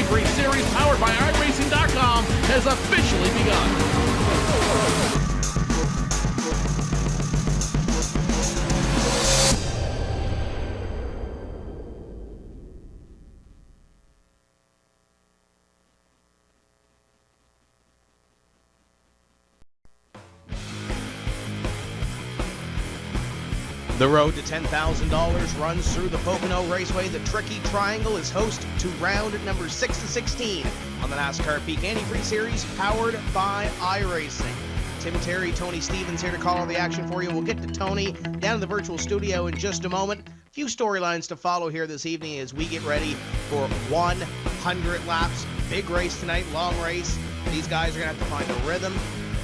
Antifreeze Series powered by iRacing.com has officially begun. The road to $10,000 runs through the Pocono Raceway. The Tricky Triangle is host to round number 6 to 16 on the NASCAR Peak Antifreeze Series, powered by iRacing. Tim Terry, Tony Stevens here to call all the action for you. We'll get to Tony down in the virtual studio in just a moment. A few storylines to follow here this evening as we get ready for 100 laps. Big race tonight, long race. These guys are going to have to find a rhythm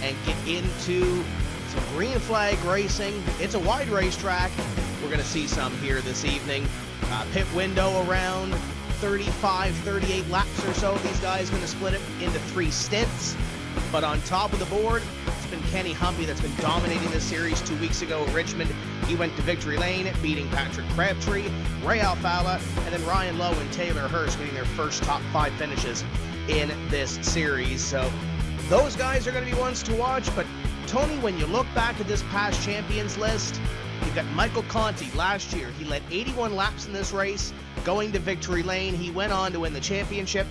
and get into some green flag racing. It's a wide racetrack. We're going to see some here this evening. Pit window around 35, 38 laps or so. These guys going to split it into 3 stints. But on top of the board, it's been Kenny Humpy that's been dominating this series. 2 weeks ago at Richmond, he went to victory lane, beating Patrick Crabtree, Ray Alfalla, and then Ryan Lowe and Taylor Hurst getting their first top 5 finishes in this series. So those guys are going to be ones to watch. But Tony, when you look back at this past champions list, you've got Michael Conti last year. He led 81 laps in this race, going to victory lane. He went on to win the championship.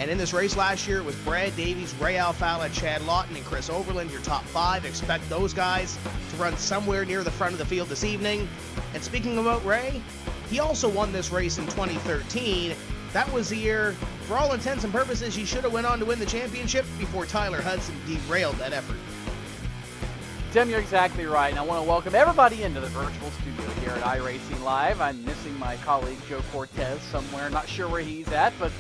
And in this race last year, it was Brad Davies, Ray Alfalla, Chad Lawton, and Chris Overland, your top 5. Expect those guys to run somewhere near the front of the field this evening. And speaking about Ray, he also won this race in 2013. That was the year, for all intents and purposes, he should have went on to win the championship before Tyler Hudson derailed that effort. Tim, you're exactly right, and I want to welcome everybody into the virtual studio here at iRacing Live. I'm missing my colleague Joe Cortez somewhere. Not sure where he's at, but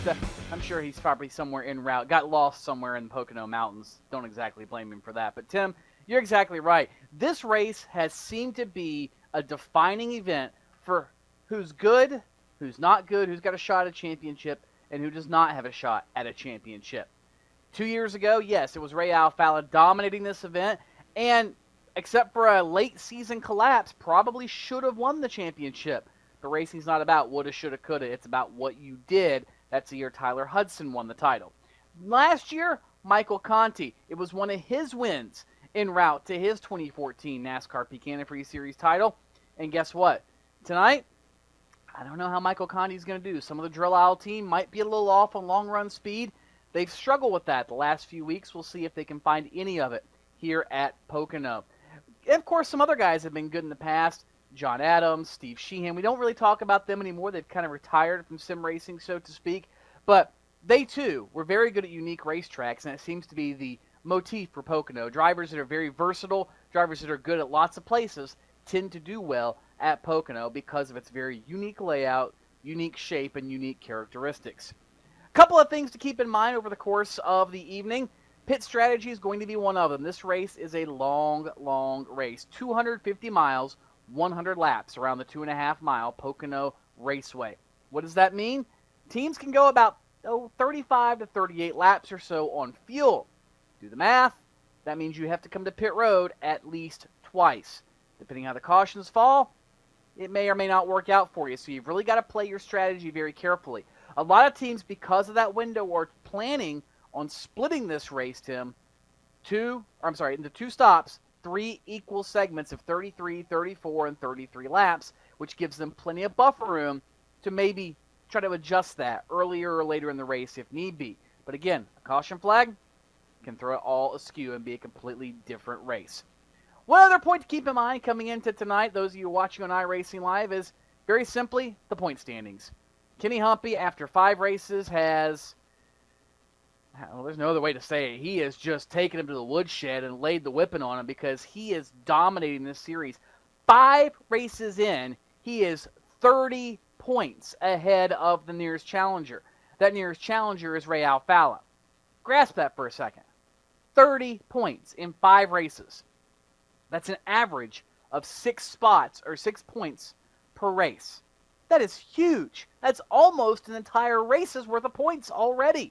I'm sure he's probably somewhere en route. Got lost somewhere in the Pocono Mountains. Don't exactly blame him for that. But Tim, you're exactly right. This race has seemed to be a defining event for who's good, who's not good, who's got a shot at a championship, and who does not have a shot at a championship. 2 years ago, yes, it was Ray Alfalla dominating this event, and except for a late season collapse, probably should have won the championship. But racing's not about woulda, shoulda, coulda. It's about what you did. That's the year Tyler Hudson won the title. Last year, Michael Conti. It was one of his wins en route to his 2014 NASCAR Peak Antifreeze Series title. And guess what? Tonight, I don't know how Michael Conti's going to do. Some of the Drill Isle team might be a little off on long-run speed. They've struggled with that the last few weeks. We'll see if they can find any of it here at Pocono. And of course, some other guys have been good in the past. John Adams, Steve Sheehan. We don't really talk about them anymore. They've kind of retired from sim racing, so to speak. But they, too, were very good at unique racetracks, and it seems to be the motif for Pocono. Drivers that are very versatile, drivers that are good at lots of places, tend to do well at Pocono because of its very unique layout, unique shape, and unique characteristics. A couple of things to keep in mind over the course of the evening. Pit strategy is going to be one of them. This race is a long, long race. 250 miles, 100 laps around the 2.5-mile Pocono Raceway. What does that mean? Teams can go about 35 to 38 laps or so on fuel. Do the math. That means you have to come to pit road at least twice. Depending how the cautions fall, it may or may not work out for you. So you've really got to play your strategy very carefully. A lot of teams, because of that window, are planning on splitting this race, Tim, into 2 stops, 3 equal segments of 33, 34, and 33 laps, which gives them plenty of buffer room to maybe try to adjust that earlier or later in the race if need be. But again, a caution flag can throw it all askew and be a completely different race. One other point to keep in mind coming into tonight, those of you watching on iRacing Live, is very simply the point standings. Kenny Humpy, after 5 races, has... well, there's no other way to say it. He has just taken him to the woodshed and laid the whipping on him because he is dominating this series. 5 races in, he is 30 points ahead of the nearest challenger. That nearest challenger is Ray Alfalla. Grasp that for a second. 30 points in 5 races. That's an average of 6 spots or 6 points per race. That is huge. That's almost an entire race's worth of points already.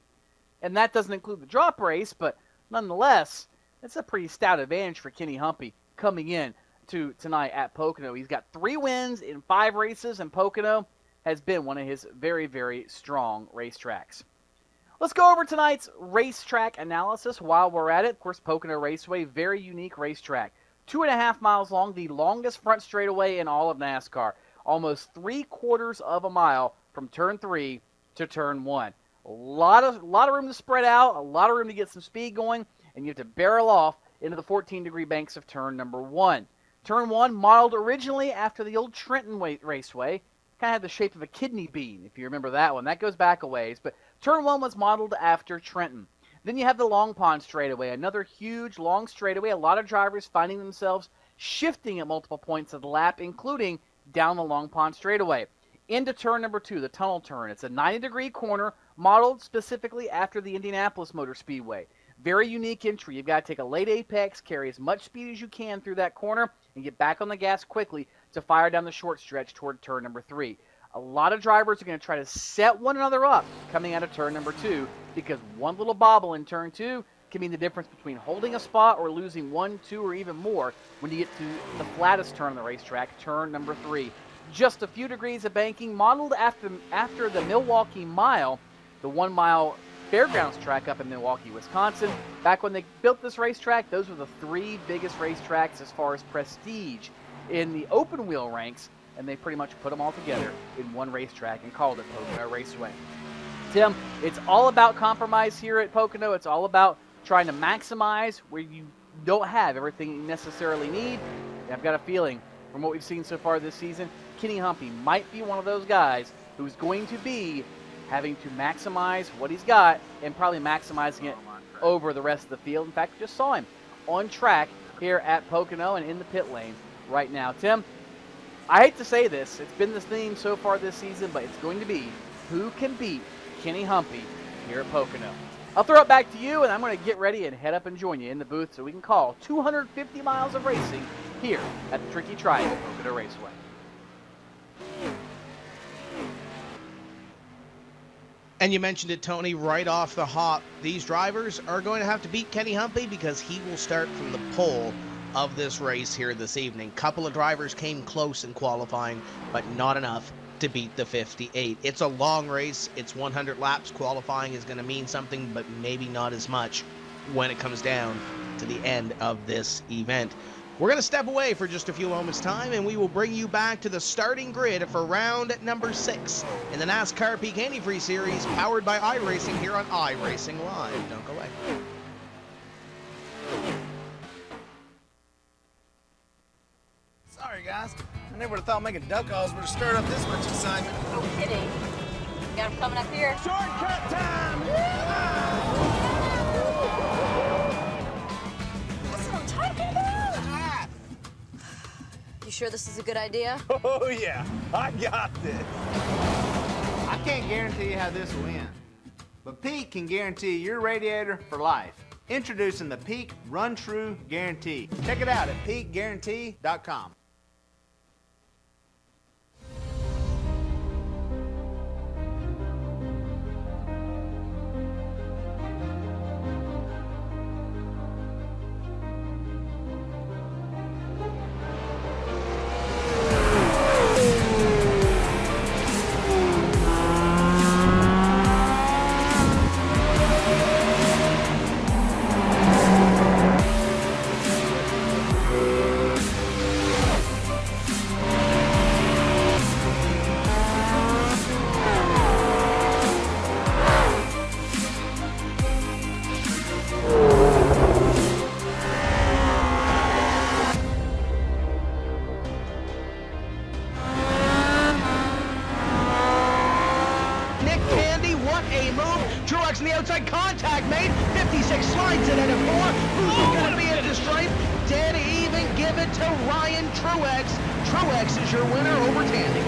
And that doesn't include the drop race, but nonetheless, it's a pretty stout advantage for Kenny Humpy coming in to tonight at Pocono. He's got 3 wins in 5 races, and Pocono has been one of his very, very strong racetracks. Let's go over tonight's racetrack analysis while we're at it. Of course, Pocono Raceway, very unique racetrack. 2.5 miles long, the longest front straightaway in all of NASCAR. Almost 3/4 of a mile from turn 3 to turn 1. A lot of room to spread out, a lot of room to get some speed going, and you have to barrel off into the 14-degree banks of turn number 1. Turn 1, modeled originally after the old Trenton Raceway, kind of had the shape of a kidney bean, if you remember that one. That goes back a ways, but turn 1 was modeled after Trenton. Then you have the Long Pond straightaway, another huge long straightaway. A lot of drivers finding themselves shifting at multiple points of the lap, including down the Long Pond straightaway. Into turn number 2, the tunnel turn. It's a 90-degree corner modeled specifically after the Indianapolis Motor Speedway. Very unique entry. You've got to take a late apex, carry as much speed as you can through that corner, and get back on the gas quickly to fire down the short stretch toward turn number 3. A lot of drivers are going to try to set one another up coming out of turn number 2, because one little bobble in turn 2 can mean the difference between holding a spot or losing 1, 2, or even more when you get to the flattest turn on the racetrack, turn number 3. Just a few degrees of banking, modeled after the Milwaukee Mile, the 1-mile fairgrounds track up in Milwaukee, Wisconsin. Back when they built this racetrack, those were the 3 biggest racetracks as far as prestige in the open wheel ranks, and they pretty much put them all together in one racetrack and called it Pocono Raceway. Tim, it's all about compromise here at Pocono. It's all about trying to maximize where you don't have everything you necessarily need. And I've got a feeling, from what we've seen so far this season, Kenny Humpy might be one of those guys who's going to be having to maximize what he's got and probably maximizing it over the rest of the field. In fact, we just saw him on track here at Pocono and in the pit lane right now. Tim, I hate to say this, it's been the theme so far this season, but it's going to be who can beat Kenny Humpy here at Pocono. I'll throw it back to you, and I'm going to get ready and head up and join you in the booth so we can call 250 miles of racing here at the Tricky Triangle Pocono Raceway. And you mentioned it, Tony, right off the hop. These drivers are going to have to beat Kenny Humpy because he will start from the pole of this race here this evening. Couple of drivers came close in qualifying, but not enough to beat the 58. It's a long race. It's 100 laps. Qualifying is going to mean something, but maybe not as much when it comes down to the end of this event. We're going to step away for just a few moments' time, and we will bring you back to the starting grid for round number 6 in the NASCAR Peak Antifreeze Series, powered by iRacing here on iRacing Live. Don't go away. Sorry, guys. I never would have thought making duck calls would have stirred up this much excitement. No kidding. Got him coming up here. Shortcut time! That's what I'm talking about. You sure this is a good idea? Oh, yeah. I got this. I can't guarantee you how this will end, but Peak can guarantee your radiator for life. Introducing the Peak Run True Guarantee. Check it out at peakguarantee.com. On the outside, contact made. 56 slides it into 4. Who's going to be at the stripe? Did even give it to Ryan Truex. Truex is your winner over Tandy.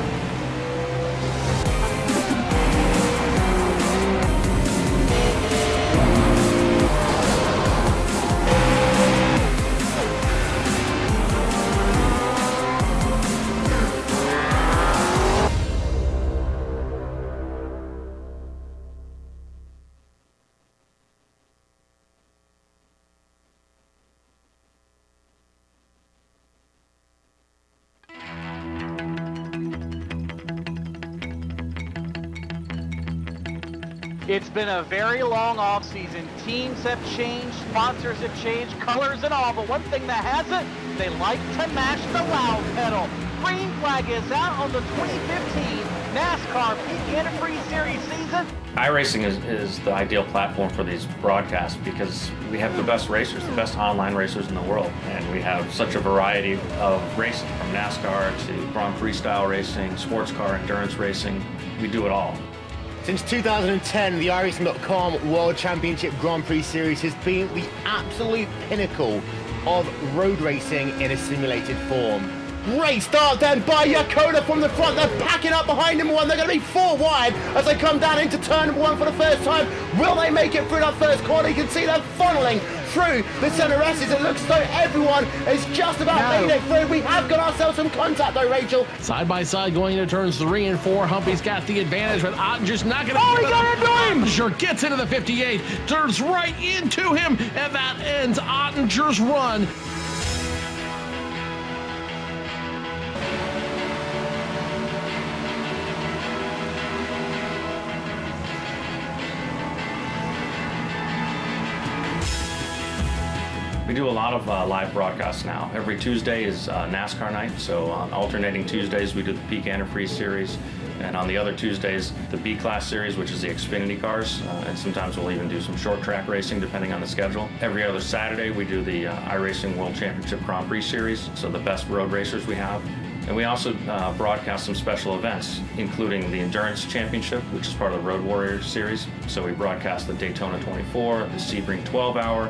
It's been a very long off season. Teams have changed, sponsors have changed, colors and all, but one thing that hasn't, they like to mash the loud pedal. Green flag is out on the 2015 NASCAR Peak Antifreeze Series season. iRacing is the ideal platform for these broadcasts because we have the best racers, the best online racers in the world, and we have such a variety of racing, from NASCAR to Grand Prix style racing, sports car, endurance racing. We do it all. Since 2010, the iRacing.com World Championship Grand Prix Series has been the absolute pinnacle of road racing in a simulated form. Great start then by Yakoda from the front. They're packing up behind number one. They're going to be 4 wide as they come down into turn number 1 for the first time. Will they make it through that first corner? You can see them funneling through the center S's. It looks as though everyone is just about made it through. We have got ourselves some contact though, Rachel. Side by side going into turns 3 and 4. Humpy's got the advantage, but Ottinger's not going to. Oh, he got into him! Ottinger gets into the 58, turns right into him, and that ends Ottinger's run. We do a lot of live broadcasts now. Every Tuesday is NASCAR night, so on alternating Tuesdays we do the Peak Antifreeze Series, and on the other Tuesdays the B-Class Series, which is the Xfinity cars, and sometimes we'll even do some short track racing depending on the schedule. Every other Saturday we do the iRacing World Championship Grand Prix Series, so the best road racers we have. And we also broadcast some special events, including the Endurance Championship, which is part of the Road Warriors Series. So we broadcast the Daytona 24, the Sebring 12-hour,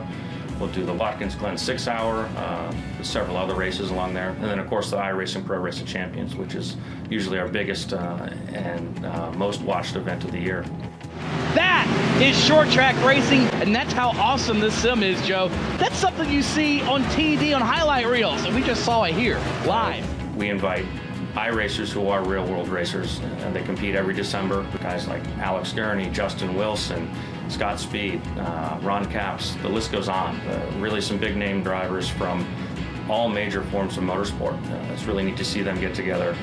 we'll do the Watkins Glen 6-hour, several other races along there. And then, of course, the iRacing Pro Racing Champions, which is usually our biggest and most watched event of the year. That is short track racing, and that's how awesome this sim is, Joe. That's something you see on TV on highlight reels, and we just saw it here, live. We invite iRacers who are real-world racers, and they compete every December. Guys like Alex Gurney, Justin Wilson, Scott Speed, Ron Capps, the list goes on. Really some big name drivers from all major forms of motorsport. It's really neat to see them get together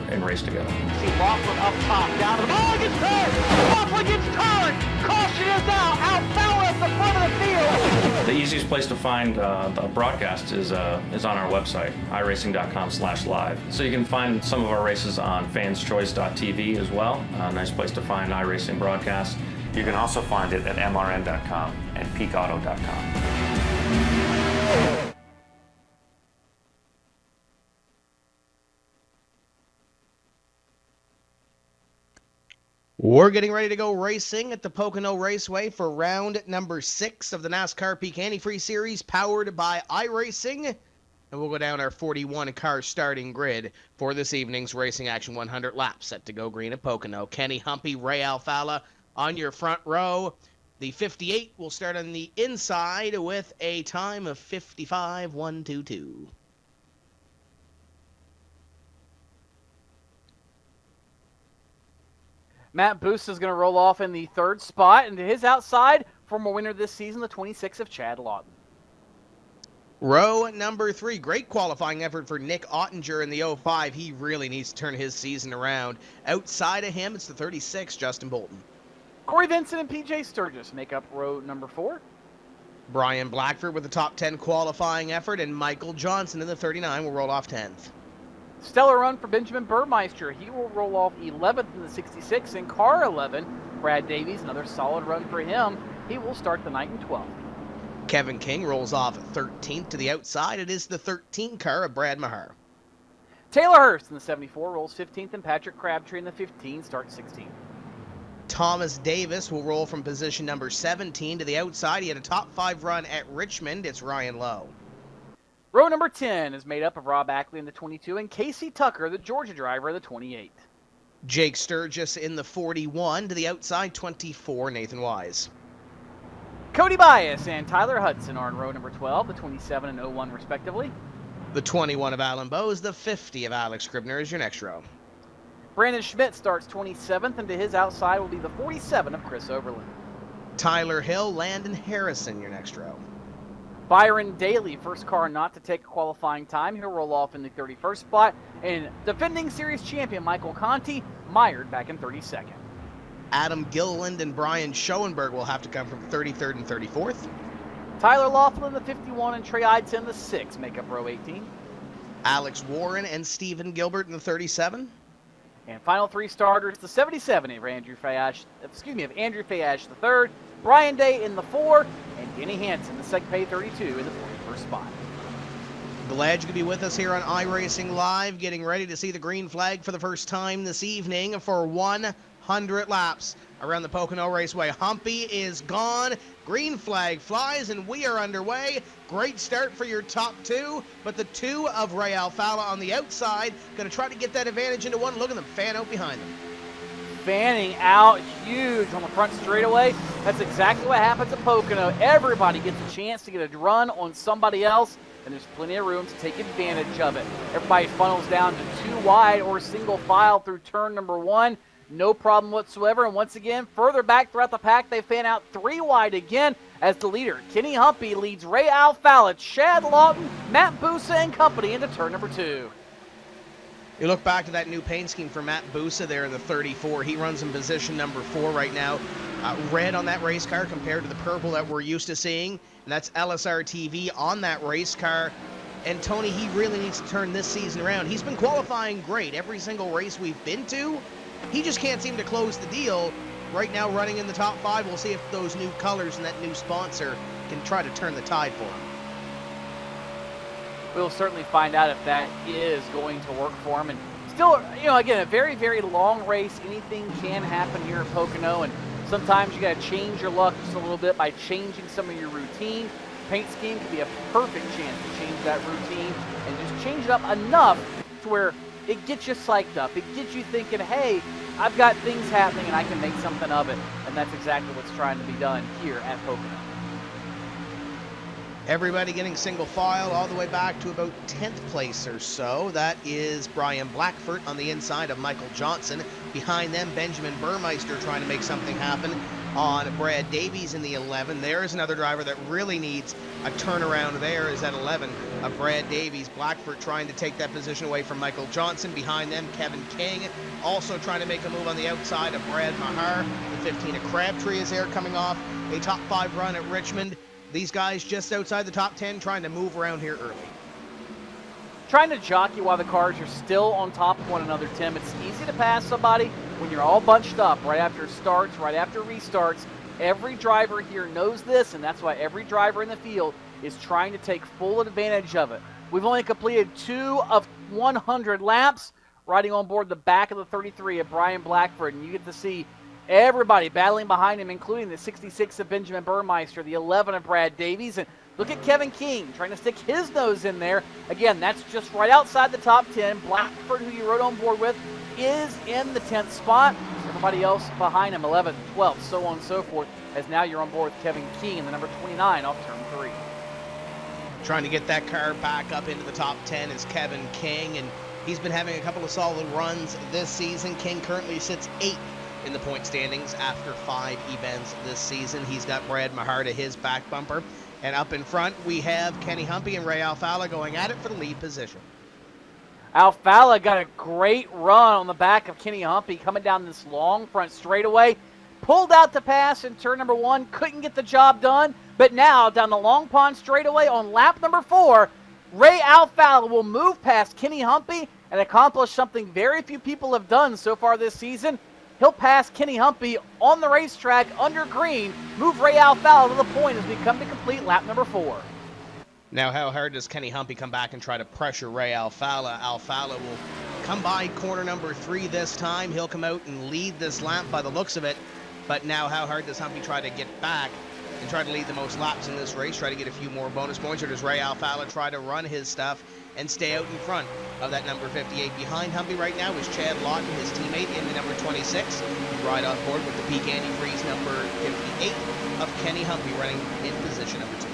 and race together. See Laughlin up top, down to the ball, gets turned! Laughlin gets turned! Caution is out! Alfalla at the front of the field! The easiest place to find the broadcast is on our website, iRacing.com/live. So you can find some of our races on fanschoice.tv as well. A nice place to find iRacing broadcasts. You can also find it at mrn.com and peakauto.com. We're getting ready to go racing at the Pocono Raceway for round number 6 of the NASCAR Peak Antifreeze Series, powered by iRacing. And we'll go down our 41-car starting grid for this evening's Racing Action 100 laps set to go green at Pocono. Kenny Humpy, Ray Alfalla on your front row. The 58 will start on the inside with a time of 55.122. Matt Boost is going to roll off in the 3rd spot, and to his outside, former winner this season, the 26 of Chad Lawton. Row number 3, great qualifying effort for Nick Ottinger in the 05. He really needs to turn his season around. Outside of him, it's the 36, Justin Bolton. Corey Vincent and PJ Sturgis make up row number 4. Brian Blackford with a top 10 qualifying effort, and Michael Johnson in the 39 will roll off 10th. Stellar run for Benjamin Burmeister. He will roll off 11th in the 66. In car 11, Brad Davies, another solid run for him. He will start the night in 12th. Kevin King rolls off 13th to the outside. It is the 13 car of Brad Maher. Taylor Hurst in the 74 rolls 15th, and Patrick Crabtree in the 15 starts 16th. Thomas Davis will roll from position number 17 to the outside. He had a top 5 run at Richmond. It's Ryan Lowe. Row number 10 is made up of Rob Ackley in the 22 and Casey Tucker, the Georgia driver, in the 28. Jake Sturgis in the 41 to the outside, 24, Nathan Wise. Cody Bias and Tyler Hudson are in row number 12, the 27 and 01 respectively. The 21 of Alan Bowes, the 50 of Alex Scribner is your next row. Brandon Schmidt starts 27th, and to his outside will be the 47 of Chris Oberlin. Tyler Hill, Landon Harrison, your next row. Byron Daly, first car not to take a qualifying time. He'll roll off in the 31st spot. And defending series champion Michael Conti, mired back in 32nd. Adam Gilliland and Brian Schoenberg will have to come from 33rd and 34th. Tyler Laughlin, the 51, and Trey Eidson, the 6, make up row 18. Alex Warren and Stephen Gilbert in the 37. And final 3 starters, the 77 of Andrew Fayash III, Brian Day in the 4, and Denny Hansen, the SegPay 32, in the 41st spot. Glad you could be with us here on iRacing Live, getting ready to see the green flag for the first time this evening for 100 laps around the Pocono Raceway. Humpy is gone, green flag flies, and we are underway. Great start for your top 2, but the 2 of Ray Alfalla on the outside, going to try to get that advantage into 1. Look at them fan out behind them. Fanning out huge on the front straightaway. That's exactly what happens at Pocono. Everybody gets a chance to get a run on somebody else, and there's plenty of room to take advantage of it. Everybody funnels down to 2 wide or single file through turn number 1. No problem whatsoever. And once again, further back throughout the pack, they fan out 3 wide again as the leader, Kenny Humpy, leads Ray Alfalla, Chad Lawton, Matt Busa, and company into turn number 2. You look back to that new paint scheme for Matt Busa there in the 34. He runs in position number 4 right now. Red on that race car compared to the purple that we're used to seeing. And that's LSR TV on that race car. And Tony, he really needs to turn this season around. He's been qualifying great every single race we've been to. He just can't seem to close the deal. Right now running in the top 5. We'll see if those new colors and that new sponsor can try to turn the tide for him. We'll certainly find out if that is going to work for him. And still, again, a very, very long race. Anything can happen here at Pocono, and sometimes you got to change your luck just a little bit by changing some of your routine. Paint scheme can be a perfect chance to change that routine and just change it up enough to where it gets you psyched up. It gets you thinking, hey, I've got things happening and I can make something of it. And that's exactly what's trying to be done here at Pocono. Everybody getting single file all the way back to about 10th place or so. That is Brian Blackford on the inside of Michael Johnson. Behind them, Benjamin Burmeister trying to make something happen on Brad Davies in the 11. There's another driver that really needs a turnaround there, is at 11 of Brad Davies. Blackford trying to take that position away from Michael Johnson. Behind them, Kevin King also trying to make a move on the outside of Brad Mahar. The 15 of Crabtree is there, coming off a top 5 run at Richmond. These guys just outside the top 10 trying to move around here early. Trying to jockey while the cars are still on top of one another, Tim. It's easy to pass somebody when you're all bunched up right after starts, right after restarts. Every driver here knows this, and that's why every driver in the field is trying to take full advantage of it. We've only completed 2 of 100 laps, riding on board the back of the 33 of Brian Blackford, and you get to see everybody battling behind him, including the 66 of Benjamin Burmeister, the 11 of Brad Davies, and look at Kevin King trying to stick his nose in there. Again, that's just right outside the top 10. Blackford, who you rode on board with, is in the 10th spot. Everybody else behind him, 11th, 12th, so on and so forth, as now you're on board with Kevin King in the number 29 off turn 3. Trying to get that car back up into the top 10 is Kevin King, and he's been having a couple of solid runs this season. King currently sits 8th in the point standings after 5 events this season. He's got Brad Mahar to his back bumper. And up in front, we have Kenny Humpy and Ray Alfalla going at it for the lead position. Alfalla got a great run on the back of Kenny Humpy coming down this long front straightaway. Pulled out the pass in turn number 1, couldn't get the job done. But now, down the Long Pond straightaway on lap number 4, Ray Alfalla will move past Kenny Humpy and accomplish something very few people have done so far this season. He'll pass Kenny Humpy on the racetrack under green, move Ray Alfalla to the point as we come to complete lap number 4. Now, how hard does Kenny Humpy come back and try to pressure Ray Alfalla? Alfalla will come by corner number 3 this time. He'll come out and lead this lap by the looks of it. But now, how hard does Humpy try to get back and try to lead the most laps in this race, try to get a few more bonus points? Or does Ray Alfalla try to run his stuff and stay out in front of that number 58? Behind Humpy right now is Chad Lawton, his teammate, in the number 26. You ride on board with the Peak Antifreeze number 58 of Kenny Humpy running in position number 2.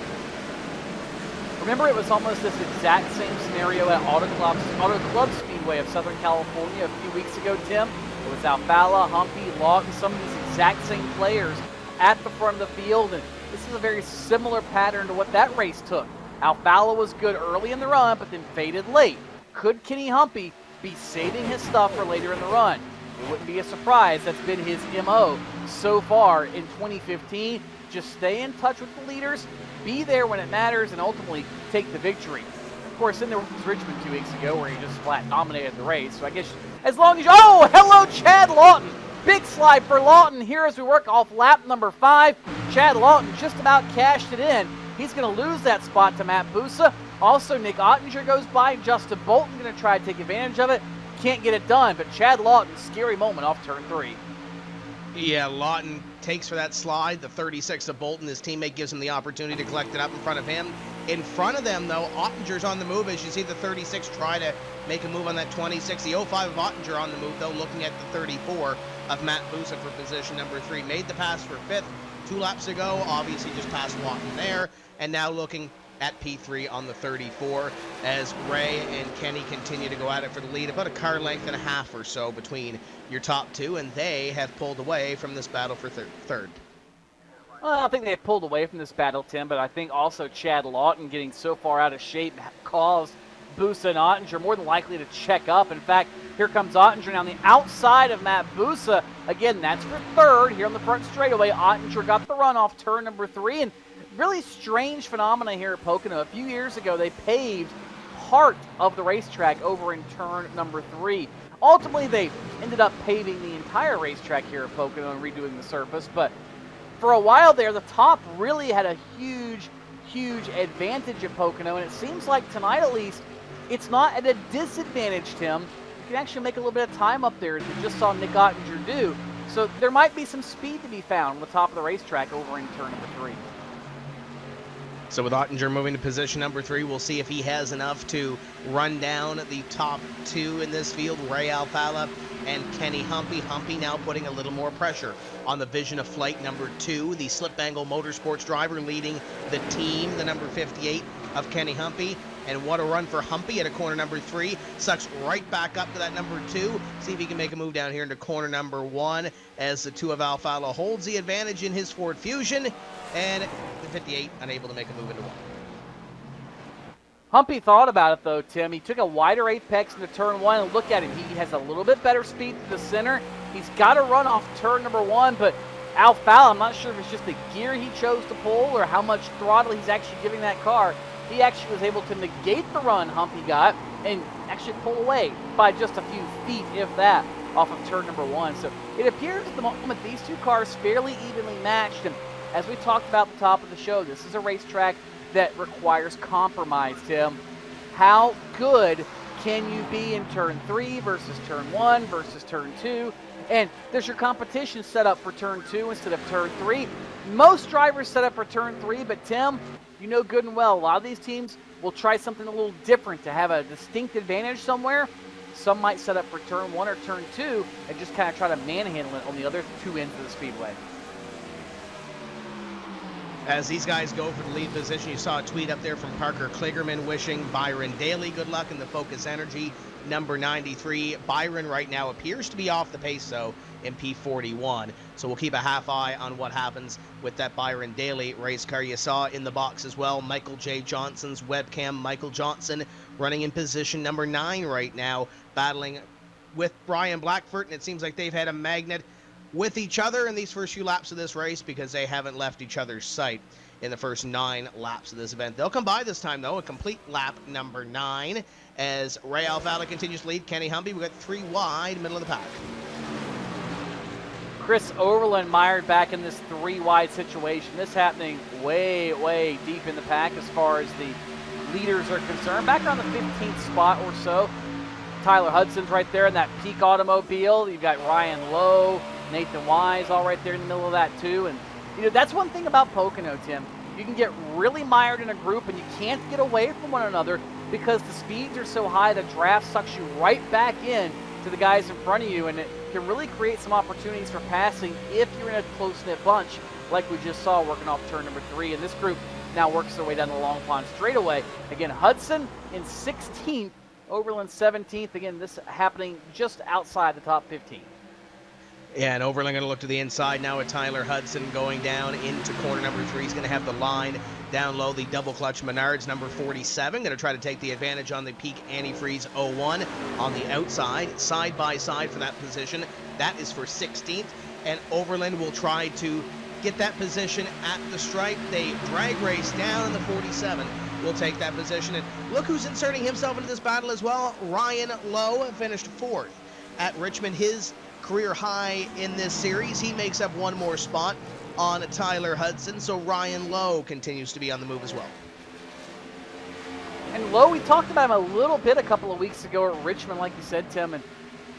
Remember, it was almost this exact same scenario at Auto Club Speedway of Southern California a few weeks ago, Tim. It was Alfalla, Humpy, Lawton, some of these exact same players at the front of the field, and this is a very similar pattern to what that race took. Alfalla was good early in the run, but then faded late. Could Kenny Humpy be saving his stuff for later in the run? It wouldn't be a surprise. That's been his MO so far in 2015. Just stay in touch with the leaders, be there when it matters, and ultimately take the victory. Of course, then there was Richmond 2 weeks ago where he just flat dominated the race. So I guess as long as you... Oh, hello, Chad Lawton. Big slide for Lawton here as we work off lap number 5. Chad Lawton just about cashed it in. He's going to lose that spot to Matt Busa. Also, Nick Ottinger goes by. Justin Bolton going to try to take advantage of it. Can't get it done, but Chad Lawton, scary moment off turn 3. Yeah, Lawton takes for that slide. The 36 of Bolton, his teammate, gives him the opportunity to collect it up in front of him. In front of them, though, Ottinger's on the move. As you see the 36 try to make a move on that 26. The 05 of Ottinger on the move, though, looking at the 34 of Matt Busa for position number 3. Made the pass for 5th 2 laps ago. Obviously just passed Lawton there. And now looking at P3 on the 34 as Ray and Kenny continue to go at it for the lead. About a car length and a half or so between your top 2, and they have pulled away from this battle for third. Well, I don't think they pulled away from this battle, Tim, but I think also Chad Lawton getting so far out of shape caused Busa and Ottinger more than likely to check up. In fact, here comes Ottinger now on the outside of Matt Busa. Again, that's for 3rd here on the front straightaway. Ottinger got the run off turn number 3, and really strange phenomena here at Pocono. A few years ago, they paved part of the racetrack over in turn number 3. Ultimately, they ended up paving the entire racetrack here at Pocono and redoing the surface, but for a while there, the top really had a huge advantage at Pocono, and it seems like tonight at least, it's not at a disadvantage, Tim. You can actually make a little bit of time up there, as we just saw Nick Ottinger do. So there might be some speed to be found on the top of the racetrack over in turn number 3. So with Ottinger moving to position number 3, we'll see if he has enough to run down the top 2 in this field, Ray Alfalla and Kenny Humpy. Humpy now putting a little more pressure on the Vision of Flight number 2, the Slip Angle Motorsports driver leading the team, the number 58 of Kenny Humpy. And what a run for Humpy at a corner number 3. Sucks right back up to that number 2. See if he can make a move down here into corner number 1 as the 2 of Alfalla holds the advantage in his Ford Fusion. And the 58 unable to make a move into 1. Humpy thought about it, though, Tim. He took a wider apex into turn 1, and look at him. He has a little bit better speed to the center. He's got to run off turn number 1, but Alfalla, I'm not sure if it's just the gear he chose to pull or how much throttle he's actually giving that car. He actually was able to negate the run Humpy got and actually pull away by just a few feet, if that, off of turn number 1. So it appears at the moment these two cars fairly evenly matched. And as we talked about at the top of the show, this is a racetrack that requires compromise, Tim. How good can you be in turn 3 versus turn 1 versus turn 2? And there's your competition set up for turn 2 instead of turn 3. Most drivers set up for turn 3, but Tim, you know good and well, a lot of these teams will try something a little different to have a distinct advantage somewhere. Some might set up for turn 1 or turn 2 and just kind of try to manhandle it on the other 2 ends of the speedway. As these guys go for the lead position, you saw a tweet up there from Parker Kligerman wishing Byron Daly good luck in the Focus Energy number 93. Byron right now appears to be off the pace, though, in P41. So we'll keep a half eye on what happens with that Byron Daly race car. You saw in the box as well, Michael J. Johnson's webcam. Michael Johnson running in position number 9 right now, battling with Brian Blackford, and it seems like they've had a magnet with each other in these first few laps of this race because they haven't left each other's sight in the first 9 laps of this event. They'll come by this time, though, a complete lap number 9 as Ray Alfalla continues to lead Kenny Humpy. We've got 3 wide, middle of the pack. Chris Overland mired back in this 3 wide situation. This happening way deep in the pack as far as the leaders are concerned. Back around the 15th spot or so. Tyler Hudson's right there in that Peak automobile. You've got Ryan Lowe, Nathan Wise all right there in the middle of that too. And you know, that's one thing about Pocono, Tim. You can get really mired in a group and you can't get away from one another because the speeds are so high, the draft sucks you right back in to the guys in front of you, and it can really create some opportunities for passing if you're in a close-knit bunch like we just saw working off turn number 3. And this group now works their way down the Long Pond straightaway. Again, Hudson in 16th, Overland 17th. Again, this happening just outside the top 15. Yeah, and Overland going to look to the inside now with Tyler Hudson going down into corner number 3. He's going to have the line down low, the double clutch Menards number 47. Going to try to take the advantage on the Peak Antifreeze 01 on the outside. Side by side for that position That is for 16th, and Overland will try to get that position at the stripe. They drag race down in the 47. Will take that position, and look who's inserting himself into this battle as well. Ryan Lowe finished 4th at Richmond, his career high in this series. He makes up one more spot on Tyler Hudson, so Ryan Lowe continues to be on the move as well. And Lowe, we talked about him a little bit a couple of weeks ago at Richmond, like you said, Tim, and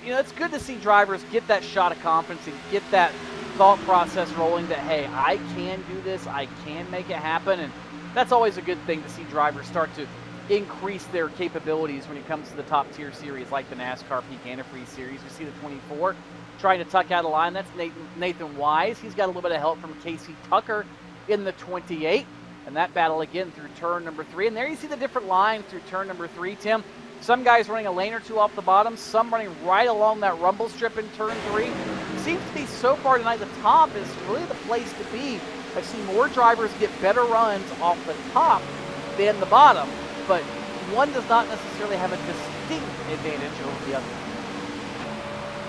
you know, it's good to see drivers get that shot of confidence and get that thought process rolling that, hey, I can do this, I can make it happen, and that's always a good thing to see drivers start to increase their capabilities when it comes to the top tier series like the NASCAR Peak Antifreeze Series. You see the 24 trying to tuck out a line. That's Nathan Wise. He's got a little bit of help from Casey Tucker in the 28. And that battle again through turn number 3. And there you see the different lines through turn number 3, Tim. Some guys running a lane or two off the bottom, some running right along that rumble strip in turn 3. Seems to be so far tonight the top is really the place to be. I've seen more drivers get better runs off the top than the bottom, but one does not necessarily have a distinct advantage over the other.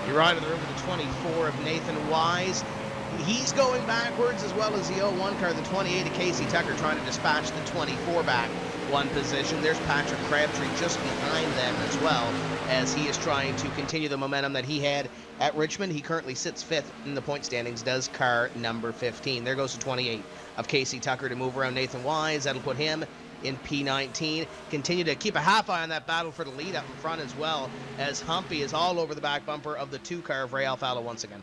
You're right in the room with the 24 of Nathan Wise. He's going backwards, as well as the 01 car, the 28 of Casey Tucker, trying to dispatch the 24 back one position. There's Patrick Crabtree just behind them as well, as he is trying to continue the momentum that he had at Richmond. He currently sits 5th in the point standings, does car number 15. There goes the 28 of Casey Tucker to move around Nathan Wise. That'll put him in P19. Continue to keep a half eye on that battle for the lead up in front as well, as Humpy is all over the back bumper of the 2 car of Ray Alfalla once again.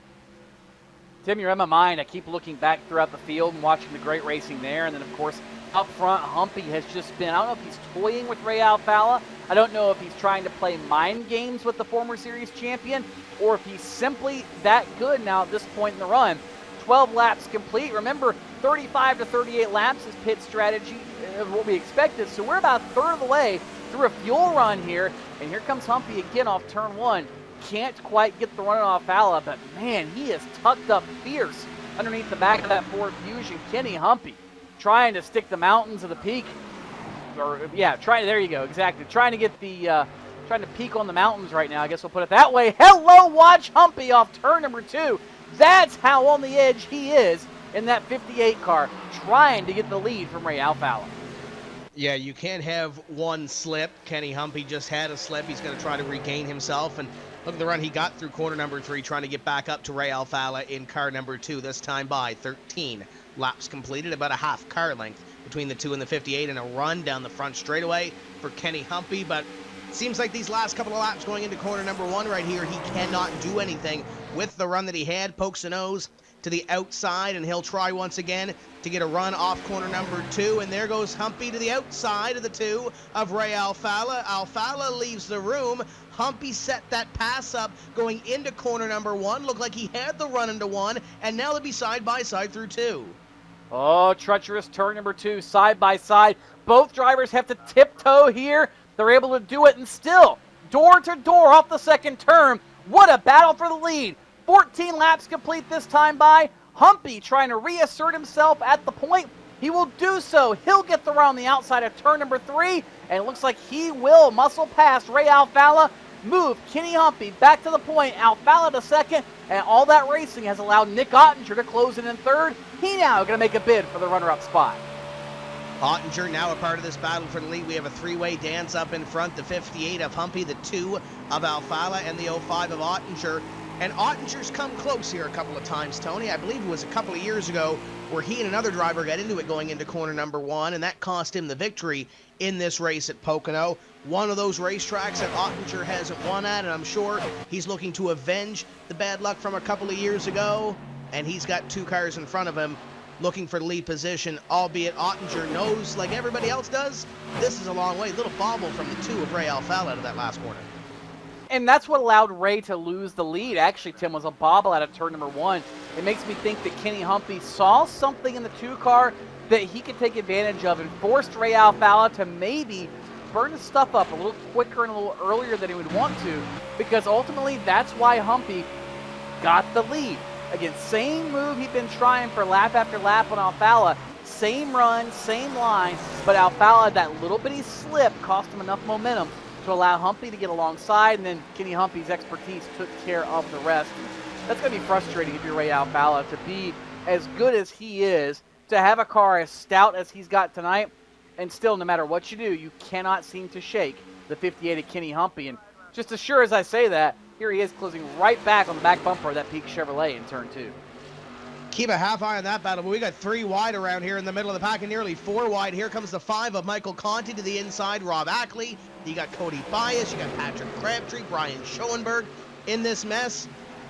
Tim, you're in my mind. I keep looking back throughout the field and watching the great racing there. And then, of course, up front, Humpy has just been, I don't know if he's toying with Ray Alfalla. I don't know if he's trying to play mind games with the former series champion, or if he's simply that good now at this point in the run. 12 laps complete. Remember, 35 to 38 laps is pit strategy of what we expected. So we're about a third of the way through a fuel run here. And here comes Humpy again off turn 1. Can't quite get the run on Alfalla, but man, he is tucked up fierce underneath the back of that Ford Fusion. Kenny Humpy trying to stick the mountains of the peak. There you go, exactly. Trying to get the, trying to peak on the mountains right now, I guess we'll put it that way. Hello, watch Humpy off turn number 2. That's how on the edge he is in that 58 car, trying to get the lead from Ray Alfalla. Yeah, you can't have one slip. Kenny Humpy just had a slip. He's going to try to regain himself, and look at the run he got through corner number 3, trying to get back up to Ray Alfalla in car number 2, this time by 13 laps completed, about a half car length between the 2 and the 58, and a run down the front straightaway for Kenny Humpy. But it seems like these last couple of laps going into corner number 1 right here, he cannot do anything with the run that he had. Pokes the nose to the outside, and he'll try once again to get a run off corner number 2, and there goes Humpy to the outside of the 2 of Ray Alfalla. Alfalla leaves the room. Humpy set that pass up going into corner number 1. Looked like he had the run into 1, and now they'll be side by side through 2. Oh, treacherous turn number 2, side by side. Both drivers have to tiptoe here. They're able to do it, and still, door to door off the second turn. What a battle for the lead. 14 laps complete this time by Humpy, trying to reassert himself at the point. He will do so. He'll get the run on the outside of turn number 3, and it looks like he will muscle past Ray Alfalla, move Kenny Humpy back to the point, Alfalla to second, and all that racing has allowed Nick Ottinger to close in third. He now going to make a bid for the runner-up spot. Ottinger now a part of this battle for the lead. We have a 3-way dance up in front, the 58 of Humpy, the 2 of Alfalla, and the 05 of Ottinger. And Ottinger's come close here a couple of times, Tony. I believe it was a couple of years ago where he and another driver got into it going into corner number 1, and that cost him the victory in this race at Pocono. One of those racetracks that Ottinger hasn't won at, and I'm sure he's looking to avenge the bad luck from a couple of years ago. And he's got 2 cars in front of him looking for the lead position, albeit Ottinger knows, like everybody else does, this is a long way. Little bobble from the 2 of Ray Alfalla out of that last corner. And that's what allowed Ray to lose the lead. Actually, Tim, was a bobble out of turn number 1. It makes me think that Kenny Humpy saw something in the 2 car that he could take advantage of and forced Ray Alfalla to maybe burn his stuff up a little quicker and a little earlier than he would want to, because ultimately that's why Humpy got the lead. Again, same move he'd been trying for lap after lap on Alfalla. Same run, same line, but Alfalla, that little bitty slip cost him enough momentum to allow Humpy to get alongside, and then Kenny Humpy's expertise took care of the rest. That's going to be frustrating if you're Ray Alfalla, to be as good as he is, to have a car as stout as he's got tonight, and still, no matter what you do, you cannot seem to shake the 58 of Kenny Humpy. And just as sure as I say that, here he is closing right back on the back bumper of that Peak Chevrolet in turn 2. Keep a half eye on that battle, but we got 3 wide around here in the middle of the pack and nearly 4 wide. Here comes the 5 of Michael Conti to the inside, Rob Ackley. You got Cody Bias, you got Patrick Crabtree, Brian Schoenberg in this mess.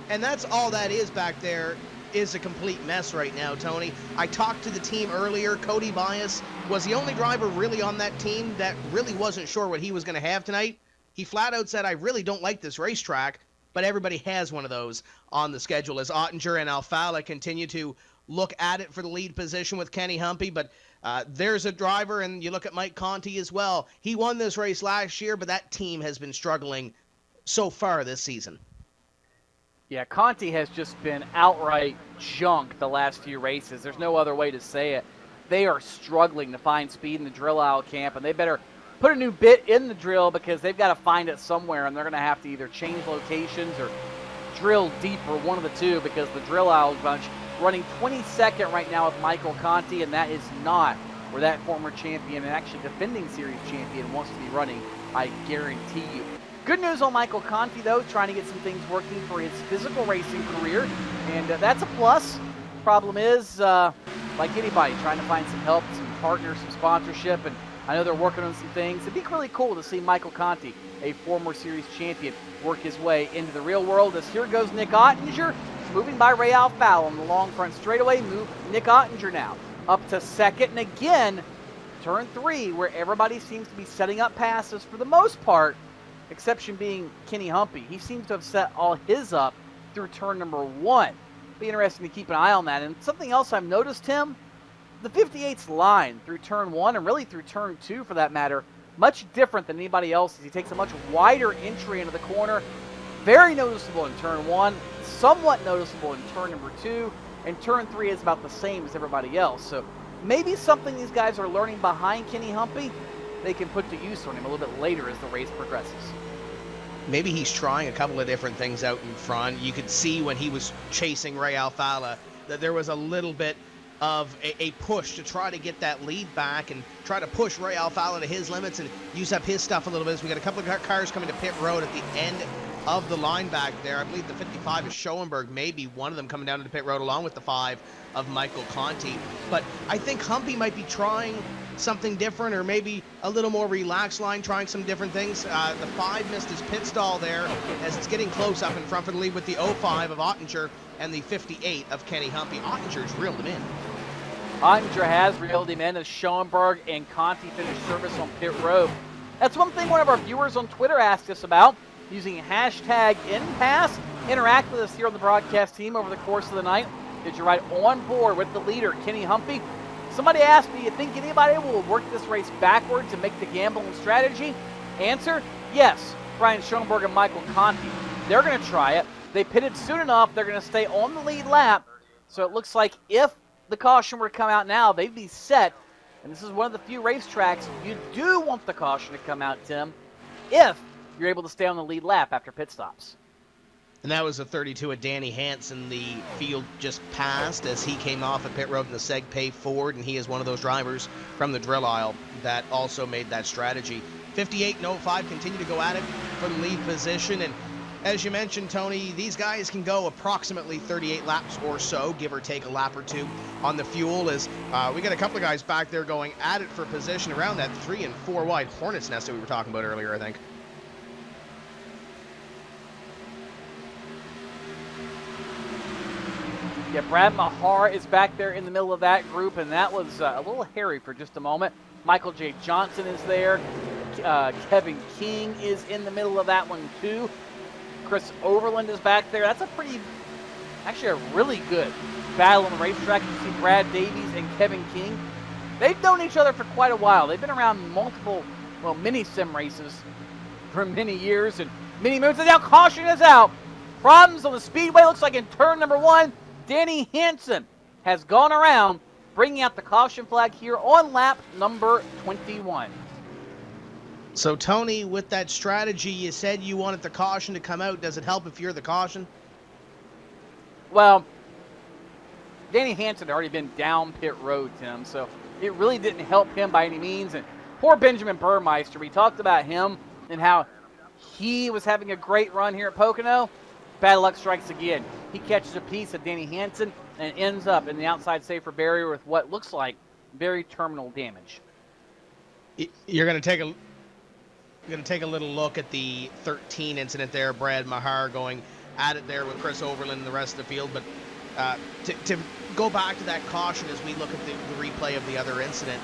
And that's all that is back there, is a complete mess right now, Tony. I talked to the team earlier. Cody Bias was the only driver really on that team that really wasn't sure what he was going to have tonight. He flat out said, I really don't like this racetrack, but everybody has one of those on the schedule as Ottinger and Alfalla continue to look at it for the lead position with Kenny Humpy. But there's a driver, and you look at Mike Conti as well. He won this race last year, but that team has been struggling so far this season. Yeah, Conti has just been outright junk the last few races. There's no other way to say it. They are struggling to find speed in the drill aisle camp, and they better put a new bit in the drill because they've got to find it somewhere, and they're going to have to either change locations or drill deeper, one of the two, because the drill aisle bunch running 22nd right now with Michael Conti, and that is not where that former champion and actually defending series champion wants to be running, I guarantee you. Good news on Michael Conti, though, trying to get some things working for his physical racing career, and that's a plus. Problem is, like anybody, trying to find some help, some partners, some sponsorship, and I know they're working on some things. It'd be really cool to see Michael Conti, a former series champion, work his way into the real world. As here goes Nick Ottinger, moving by Ray Alfalla on the long front straightaway. Move Nick Ottinger now up to second, and again, turn 3, where everybody seems to be setting up passes for the most part, exception being Kenny Humpy. He seems to have set all his up through turn number 1. Be interesting to keep an eye on that. And something else I've noticed, Tim, the 58's line through turn 1 and really through turn 2 for that matter, much different than anybody else's. He takes a much wider entry into the corner. Very noticeable in turn 1, somewhat noticeable in turn number 2, and turn 3 is about the same as everybody else. So maybe something these guys are learning behind Kenny Humpy, they can put to use on him a little bit later as the race progresses. Maybe he's trying a couple of different things out in front. You could see when he was chasing Ray Alfalla that there was a little bit of a push to try to get that lead back and try to push Ray Alfalla to his limits and use up his stuff a little bit. So we got a couple of cars coming to pit road at the end of the line back there. I believe the 55 is Schoenberg, maybe one of them coming down to the pit road along with the 5 of Michael Conti. But I think Humpy might be trying something different, or maybe a little more relaxed line, trying some different things. The 5 missed his pit stall there as it's getting close up in front for the lead with the 05 of Ottinger and the 58 of Kenny Humpy. Ottinger's reeled him in. Ottinger has reeled him in as Schoenberg and Conti finished service on pit road. That's one thing one of our viewers on Twitter asked us about, using hashtag #InPass. Interact with us here on the broadcast team over the course of the night. Did you ride on board with the leader, Kenny Humpy? Somebody asked me, you think anybody will work this race backwards and make the gambling strategy? Answer, yes. Brian Schoenberg and Michael Conti. They're going to try it. They pitted soon enough. They're going to stay on the lead lap. So it looks like if the caution were to come out now, they'd be set. And this is one of the few racetracks you do want the caution to come out, Tim, if you're able to stay on the lead lap after pit stops. And that was a 32 of Danny Hansen. The field just passed as he came off at pit road in the Seg Pay Ford, and he is one of those drivers from the drill aisle that also made that strategy. 58 and 05 continue to go at it for the lead position, and as you mentioned, Tony, these guys can go approximately 38 laps or so, give or take a lap or two on the fuel, as we got a couple of guys back there going at it for position around that 3 and 4 wide Hornet's nest that we were talking about earlier, I think. Yeah, Brad Mahar is back there in the middle of that group, and that was a little hairy for just a moment. Michael J. Johnson is there. Kevin King is in the middle of that one, too. Chris Overland is back there. That's actually a really good battle on the racetrack. You see Brad Davies and Kevin King. They've known each other for quite a while. They've been around multiple, mini sim races for many years and many moons. And now caution is out. Problems on the speedway. Looks like in turn number 1, Danny Hansen has gone around, bringing out the caution flag here on lap number 21. So, Tony, with that strategy, you said you wanted the caution to come out. Does it help if you're the caution? Well, Danny Hansen had already been down pit road, Tim, so it really didn't help him by any means. And poor Benjamin Burmeister, we talked about him and how he was having a great run here at Pocono. Bad luck strikes again. He catches a piece of Danny Hansen and ends up in the outside safer barrier with what looks like very terminal damage. You're going to take a little look at the 13 incident there. Brad Mahar going at it there with Chris Overland and the rest of the field. But to go back to that caution as we look at the replay of the other incident,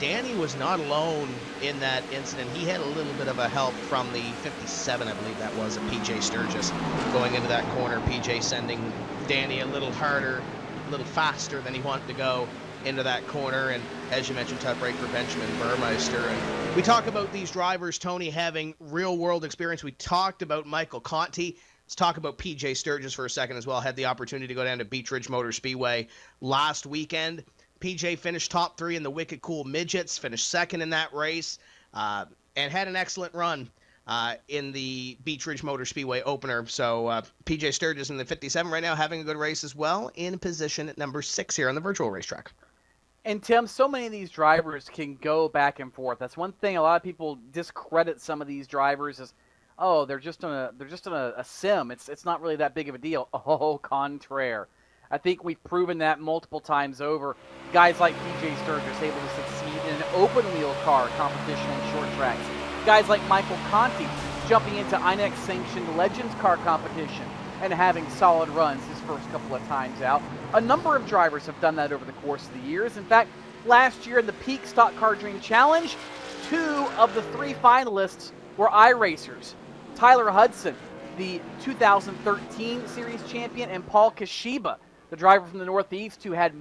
Danny was not alone in that incident. He had a little bit of a help from the 57, I believe that was, of PJ Sturgis going into that corner. PJ sending Danny a little harder, a little faster than he wanted to go into that corner. And as you mentioned, tough break for Benjamin Burmeister. And we talk about these drivers, Tony, having real world experience. We talked about Michael Conti. Let's talk about PJ Sturgis for a second as well. Had the opportunity to go down to Beach Ridge Motor Speedway last weekend. PJ finished top 3 in the Wicked Cool Midgets, finished second in that race, and had an excellent run in the Beach Ridge Motor Speedway opener. So PJ Sturgis in the 57 right now, having a good race as well, in position at number 6 here on the virtual racetrack. And Tim, so many of these drivers can go back and forth. That's one thing a lot of people discredit some of these drivers as, oh, they're just on a sim. It's not really that big of a deal. Oh, contraire. I think we've proven that multiple times over. Guys like PJ Sturgis able to succeed in an open wheel car competition on short tracks. Guys like Michael Conti jumping into INEX sanctioned Legends car competition and having solid runs his first couple of times out. A number of drivers have done that over the course of the years. In fact, last year in the Peak Stock Car Dream Challenge, 2 of the 3 finalists were iRacers. Tyler Hudson, the 2013 series champion, and Paul Kashiba, the driver from the Northeast who has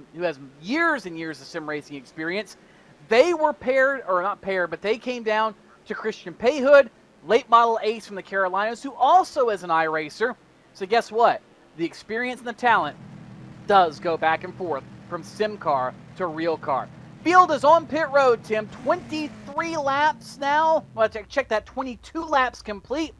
years and years of sim racing experience. They were but they came down to Christian Payhood, late model ace from the Carolinas, who also is an iRacer. So guess what? The experience and the talent does go back and forth from sim car to real car. Field is on pit road, Tim. 23 laps now. Well, check that, 22 laps complete.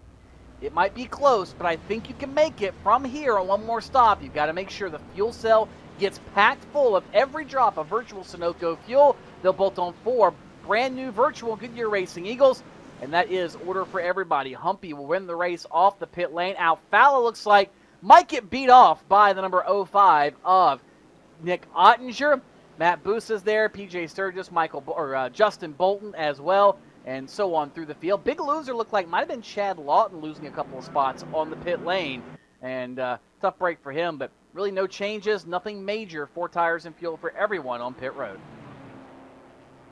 It might be close, but I think you can make it from here on one more stop. You've got to make sure the fuel cell gets packed full of every drop of virtual Sunoco fuel. They'll bolt on 4 brand new virtual Goodyear Racing Eagles, and that is order for everybody. Humpy will win the race off the pit lane. Alfalla looks like might get beat off by the number 05 of Nick Ottinger. Matt Busa's there, PJ Sturgis, Justin Bolton as well, and so on through the field. Big loser looked like might have been Chad Lawton losing a couple of spots on the pit lane, and tough break for him, but really no changes, nothing major. 4 tires and fuel for everyone on pit road.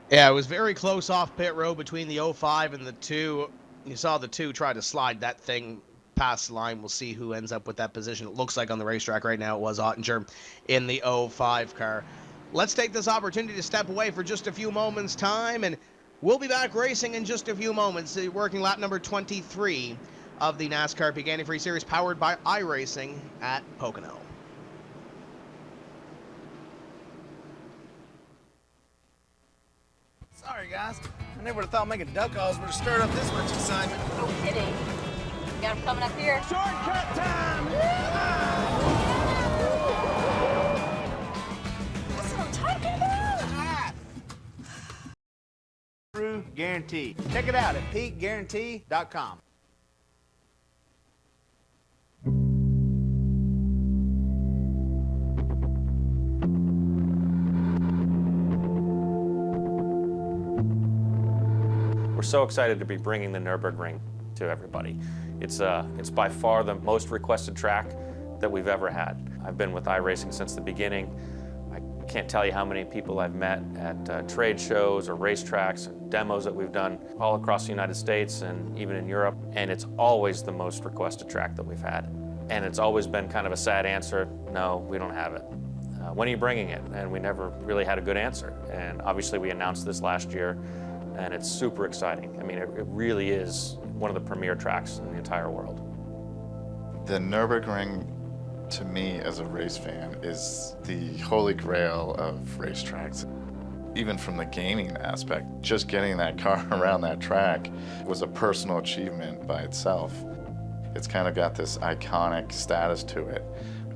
Yeah, it was very close off pit road between the 05 and the 2. You saw the 2 try to slide that thing past the line. We'll see who ends up with that position. It looks like on the racetrack right now it was Ottinger in the 05 car. Let's take this opportunity to step away for just a few moments' time, and we'll be back racing in just a few moments. Working lap number 23 of the NASCAR Peak Antifreeze Series, powered by iRacing at Pocono. Sorry, guys. I never would have thought making duck calls would have stirred up this much excitement. No kidding. Got him coming up here. Shortcut time! That's what I'm talking about. True guarantee. Check it out at peakguarantee.com. We're so excited to be bringing the Nürburgring to everybody. It's by far the most requested track that we've ever had. I've been with iRacing since the beginning. I can't tell you how many people I've met at trade shows or racetracks and demos that we've done all across the United States and even in Europe, and it's always the most requested track that we've had. And it's always been kind of a sad answer, no, we don't have it. When are you bringing it? And we never really had a good answer. And obviously we announced this last year, and it's super exciting. I mean, it really is one of the premier tracks in the entire world. The Nürburgring, to me as a race fan, is the holy grail of racetracks. Even from the gaming aspect, just getting that car around that track was a personal achievement by itself. It's kind of got this iconic status to it,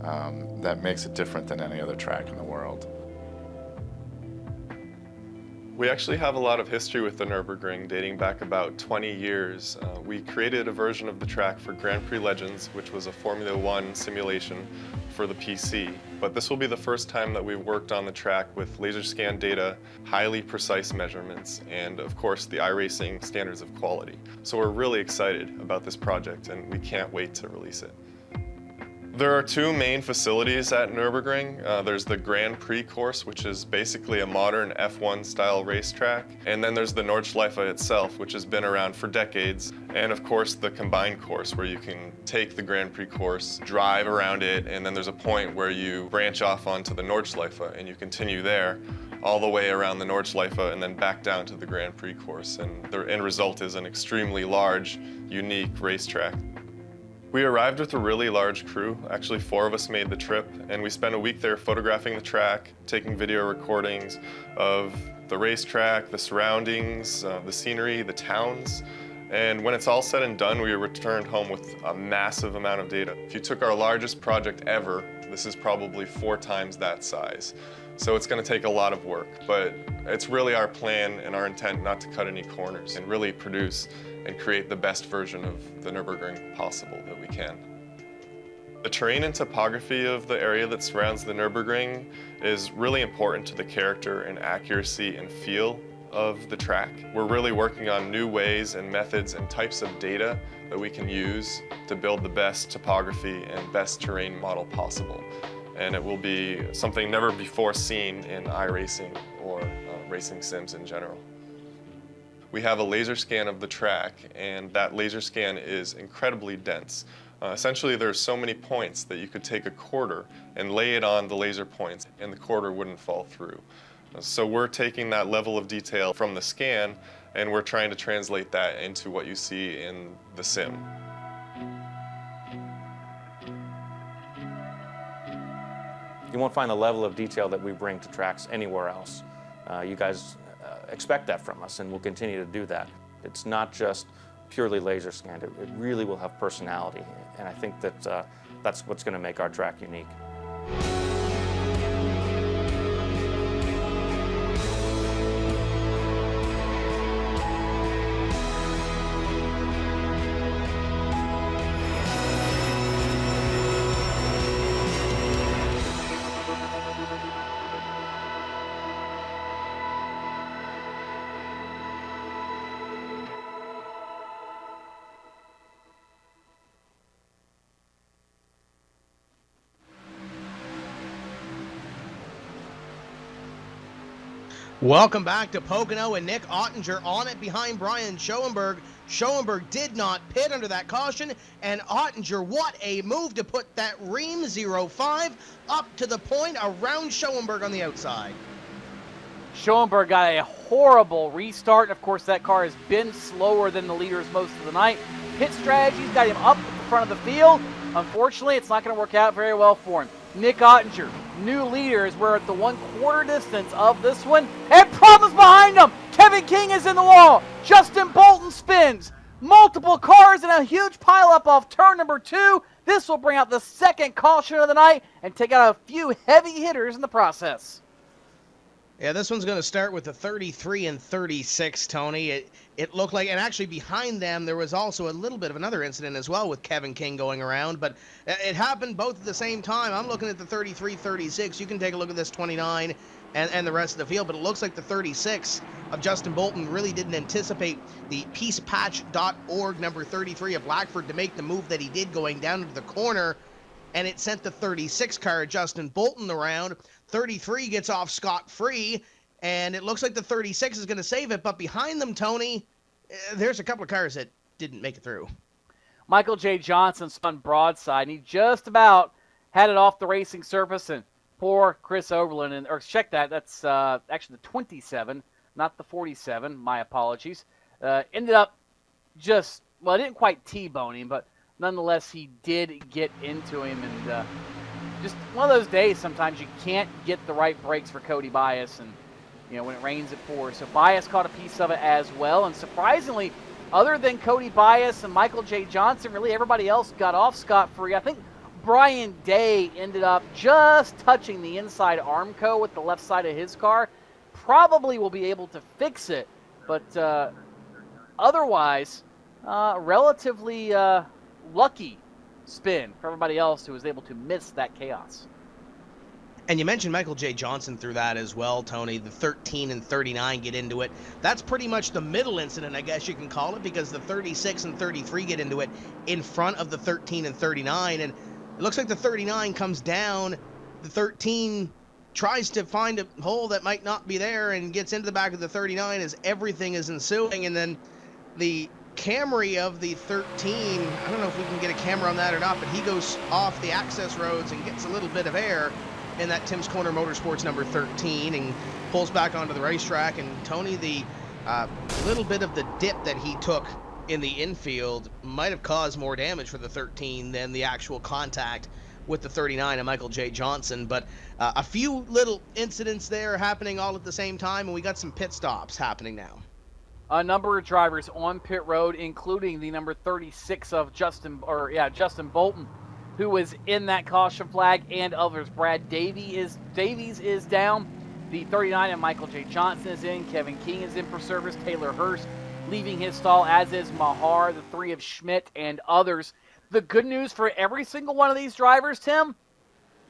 that makes it different than any other track in the world. We actually have a lot of history with the Nürburgring dating back about 20 years. We created a version of the track for Grand Prix Legends, which was a Formula One simulation for the PC. But this will be the first time that we've worked on the track with laser scan data, highly precise measurements, and of course the iRacing standards of quality. So we're really excited about this project and we can't wait to release it. There are two main facilities at Nürburgring. There's the Grand Prix course, which is basically a modern F1 style racetrack. And then there's the Nordschleife itself, which has been around for decades. And of course the combined course, where you can take the Grand Prix course, drive around it, and then there's a point where you branch off onto the Nordschleife and you continue there all the way around the Nordschleife and then back down to the Grand Prix course. And the end result is an extremely large, unique racetrack. We arrived with a really large crew. Actually, 4 of us made the trip, and we spent a week there photographing the track, taking video recordings of the racetrack, the surroundings, the scenery, the towns. And when it's all said and done, we returned home with a massive amount of data. If you took our largest project ever, this is probably 4 times that size. So it's going to take a lot of work, but it's really our plan and our intent not to cut any corners and really produce and create the best version of the Nürburgring possible that we can. The terrain and topography of the area that surrounds the Nürburgring is really important to the character and accuracy and feel of the track. We're really working on new ways and methods and types of data that we can use to build the best topography and best terrain model possible. And it will be something never before seen in iRacing or racing sims in general. We have a laser scan of the track, and that laser scan is incredibly dense. Essentially, there's so many points that you could take a quarter and lay it on the laser points, and the quarter wouldn't fall through. So we're taking that level of detail from the scan, and we're trying to translate that into what you see in the sim. You won't find the level of detail that we bring to tracks anywhere else. You guys expect that from us, and we'll continue to do that. It's not just purely laser scanned. It really will have personality, and I think that that's what's going to make our track unique. Welcome back to Pocono, and Nick Ottinger on it behind Brian Schoenberg. Schoenberg did not pit under that caution, and Ottinger, what a move to put that Ream 05 up to the point around Schoenberg on the outside. Schoenberg got a horrible restart, and of course that car has been slower than the leaders most of the night. Pit strategies got him up at the front of the field. Unfortunately, it's not going to work out very well for him. Nick Ottinger, new leaders. We're at the 1/4 distance of this one, and problems behind him. Kevin King is in the wall. Justin Bolton spins. Multiple cars and a huge pileup off turn number 2. This will bring out the second caution of the night and take out a few heavy hitters in the process. Yeah, this one's going to start with the 33 and 36, Tony. It looked like, and actually behind them, there was also a little bit of another incident as well with Kevin King going around, but it happened both at the same time. I'm looking at the 33, 36. You can take a look at this 29 and the rest of the field, but it looks like the 36 of Justin Bolton really didn't anticipate the peacepatch.org number 33 of Blackford to make the move that he did going down into the corner, and it sent the 36 car, Justin Bolton, around. 33 gets off scot-free, and it looks like the 36 is going to save it, but behind them, Tony, there's a couple of cars that didn't make it through. Michael J. Johnson spun broadside, and he just about had it off the racing surface, and poor Chris Oberlin, or check that, that's actually the 27, not the 47, my apologies, ended up just, well, it didn't quite T-bone him, but nonetheless, he did get into him, and just one of those days sometimes you can't get the right brakes for Cody Bias, and you know, when it rains it pours. So Bias caught a piece of it as well, and surprisingly, other than Cody Bias and Michael J. Johnson, really everybody else got off scot-free. I think Brian Day ended up just touching the inside Armco with the left side of his car. Probably will be able to fix it, but otherwise, relatively lucky spin for everybody else who was able to miss that chaos. And you mentioned Michael J. Johnson through that as well, Tony. The 13 and 39 get into it. That's pretty much the middle incident, I guess you can call it, because the 36 and 33 get into it in front of the 13 and 39. And it looks like the 39 comes down. The 13 tries to find a hole that might not be there and gets into the back of the 39 as everything is ensuing. And then the Camry of the 13, I don't know if we can get a camera on that or not, but he goes off the access roads and gets a little bit of air in that Tim's Corner Motorsports number 13 and pulls back onto the racetrack. And Tony, the little bit of the dip that he took in the infield might have caused more damage for the 13 than the actual contact with the 39 and Michael J. Johnson. But a few little incidents there happening all at the same time, and we got some pit stops happening now. A number of drivers on pit road, including the number 36 of Justin Bolton, who was in that caution flag, and others. Brad Davies is down. The 39 and Michael J. Johnson is in. Kevin King is in for service. Taylor Hurst leaving his stall, as is Mahar, the 3 of Schmidt, and others. The good news for every single one of these drivers, Tim,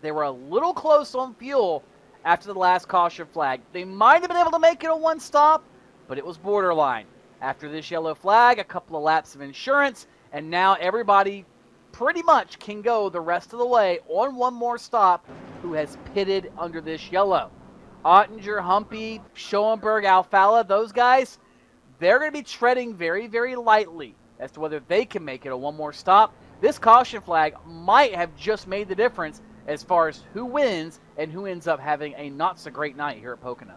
they were a little close on fuel after the last caution flag. They might have been able to make it a one stop, but it was borderline. After this yellow flag, a couple of laps of insurance, and now everybody pretty much can go the rest of the way on one more stop who has pitted under this yellow. Ottinger, Humpy, Schoenberg, Alfalla, those guys, they're going to be treading very, very lightly as to whether they can make it a one more stop. This caution flag might have just made the difference as far as who wins and who ends up having a not-so-great night here at Pocono.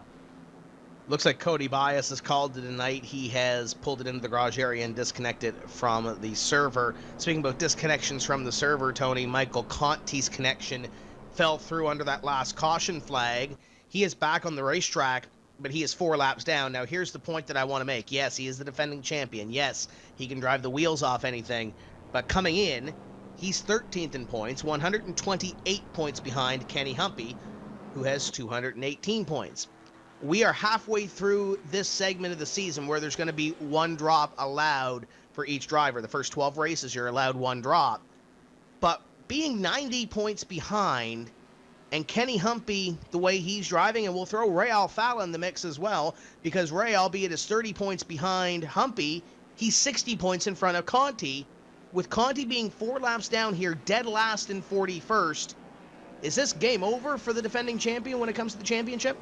Looks like Cody Bias has called it a night. He has pulled it into the garage area and disconnected from the server. Speaking about disconnections from the server, Tony, Michael Conti's connection fell through under that last caution flag. He is back on the racetrack, but he is 4 laps down. Now, here's the point that I want to make. Yes, he is the defending champion. Yes, he can drive the wheels off anything. But coming in, he's 13th in points, 128 points behind Kenny Humpy, who has 218 points. We are halfway through this segment of the season where there's going to be one drop allowed for each driver. The first 12 races, you're allowed one drop. But being 90 points behind, and Kenny Humpy, the way he's driving, and we'll throw Ray Alfalla in the mix as well, because Ray, albeit is 30 points behind Humpy, he's 60 points in front of Conti. With Conti being 4 laps down here, dead last in 41st, is this game over for the defending champion when it comes to the championship?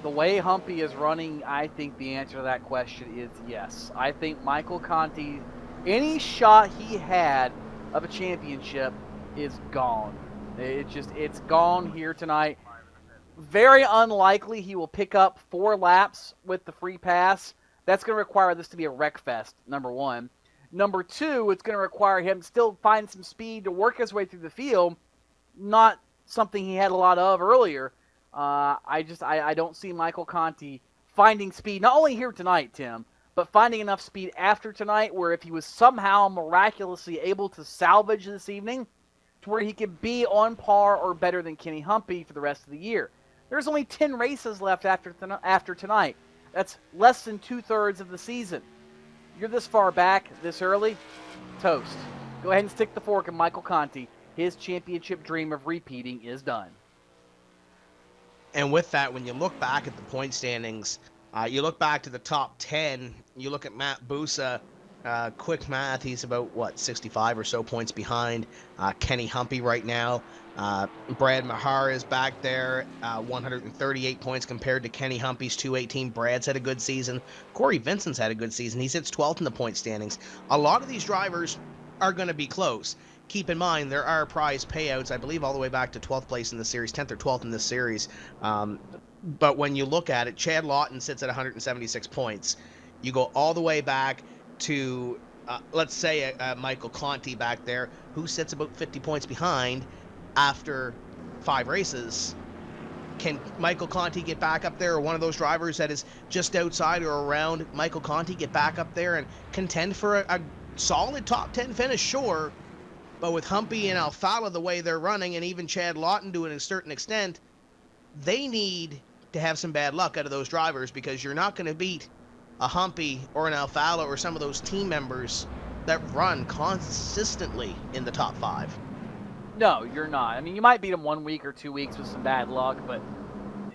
The way Humpy is running, I think the answer to that question is yes. I think Michael Conti, any shot he had of a championship is gone. It's gone here tonight. Very unlikely he will pick up 4 laps with the free pass. That's going to require this to be a wreck fest, number one. Number two, it's going to require him to still find some speed to work his way through the field, not something he had a lot of earlier. I don't see Michael Conti finding speed, not only here tonight, Tim, but finding enough speed after tonight where if he was somehow miraculously able to salvage this evening to where he could be on par or better than Kenny Humpy for the rest of the year. There's only 10 races left after tonight. That's less than 2/3 of the season. You're this far back, this early, toast. Go ahead and stick the fork in Michael Conti. His championship dream of repeating is done. And with that, when you look back at the point standings, you look back to the top 10, you look at Matt Busa, quick math, he's about, 65 or so points behind Kenny Humpy right now. Brad Mahar is back there, 138 points compared to Kenny Humpy's 218. Brad's had a good season. Corey Vincent's had a good season. He sits 12th in the point standings. A lot of these drivers are going to be close. Keep in mind, there are prize payouts, I believe, all the way back to 12th place in the series, 10th or 12th in this series. But when you look at it, Chad Lawton sits at 176 points. You go all the way back to, let's say, Michael Conti back there, who sits about 50 points behind after 5 races. Can Michael Conti get back up there, or one of those drivers that is just outside or around Michael Conti get back up there and contend for a solid top 10 finish? Sure. But with Humpy and Alfalla the way they're running, and even Chad Lawton to a certain extent, they need to have some bad luck out of those drivers, because you're not going to beat a Humpy or an Alfalla or some of those team members that run consistently in the top 5. No, you're not. I mean, you might beat them 1 week or 2 weeks with some bad luck, but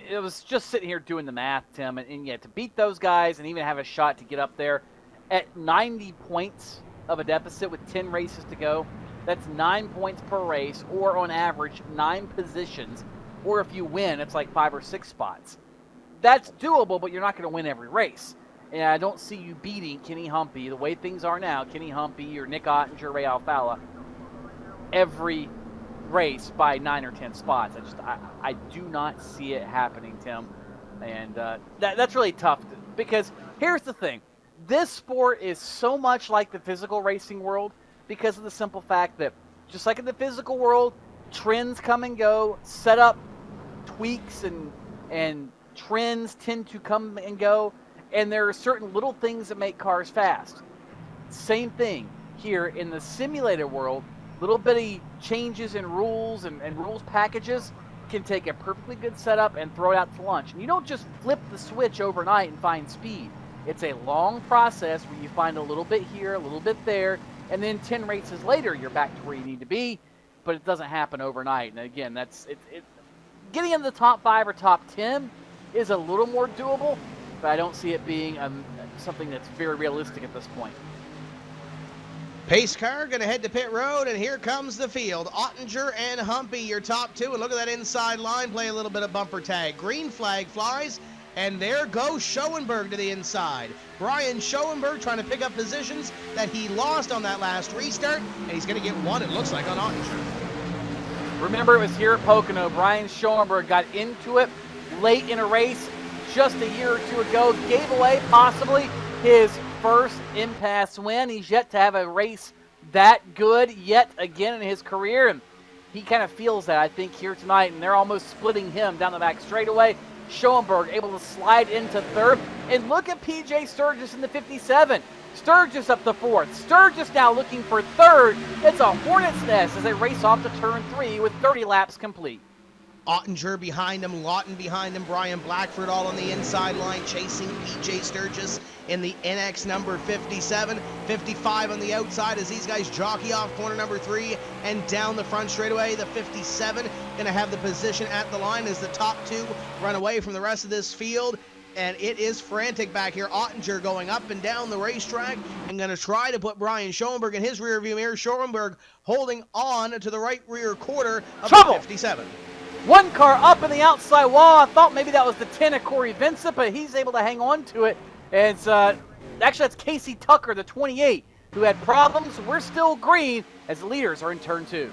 it was just sitting here doing the math, Tim, and yeah, to beat those guys and even have a shot to get up there at 90 points of a deficit with 10 races to go, that's 9 points per race, or on average 9 positions, or if you win, it's like 5 or 6 spots. That's doable, but you're not going to win every race. And I don't see you beating Kenny Humpy, the way things are now, Kenny Humpy or Nick Ottinger, Ray Alfalla, every race by 9 or 10 spots. I do not see it happening, Tim. And that's really tough, because here's the thing. This sport is so much like the physical racing world, because of the simple fact that, just like in the physical world, trends come and go, setup tweaks and trends tend to come and go, and there are certain little things that make cars fast. Same thing here in the simulated world. Little bitty changes in rules and rules packages can take a perfectly good setup and throw it out to lunch. And you don't just flip the switch overnight and find speed. It's a long process where you find a little bit here, a little bit there, and then 10 races later, you're back to where you need to be, but it doesn't happen overnight. And again, that's getting in the top 5 or top 10 is a little more doable, but I don't see it being something that's very realistic at this point. Pace car going to head to pit road, and here comes the field. Ottinger and Humpy, your top 2, and look at that inside line, play a little bit of bumper tag. Green flag flies, and there goes Schoenberg to the inside. Brian Schoenberg trying to pick up positions that he lost on that last restart, and he's going to get one, it looks like, on Ottinger. Remember, it was here at Pocono. Brian Schoenberg got into it late in a race just a year or 2 ago, gave away possibly his first impasse win. He's yet to have a race that good yet again in his career, and he kind of feels that, I think, here tonight, and they're almost splitting him down the back straightaway. Schoenberg able to slide into third, and look at PJ Sturgis in the 57. Sturgis up to 4th. Sturgis now looking for 3rd. It's a hornet's nest as they race off to turn 3 with 30 laps complete. Ottinger behind him, Lawton behind him, Brian Blackford all on the inside line chasing PJ Sturgis in the NX number 57. 55 on the outside as these guys jockey off corner number 3 and down the front straightaway. The 57 going to have the position at the line as the top 2 run away from the rest of this field. And it is frantic back here. Ottinger going up and down the racetrack and going to try to put Brian Schoenberg in his rear view mirror. Schoenberg holding on to the right rear quarter of the 57. One car up in the outside wall. I thought maybe that was the 10 of Corey Vincent, but he's able to hang on to it. And it's, actually, that's Casey Tucker, the 28, who had problems. We're still green as the leaders are in turn 2.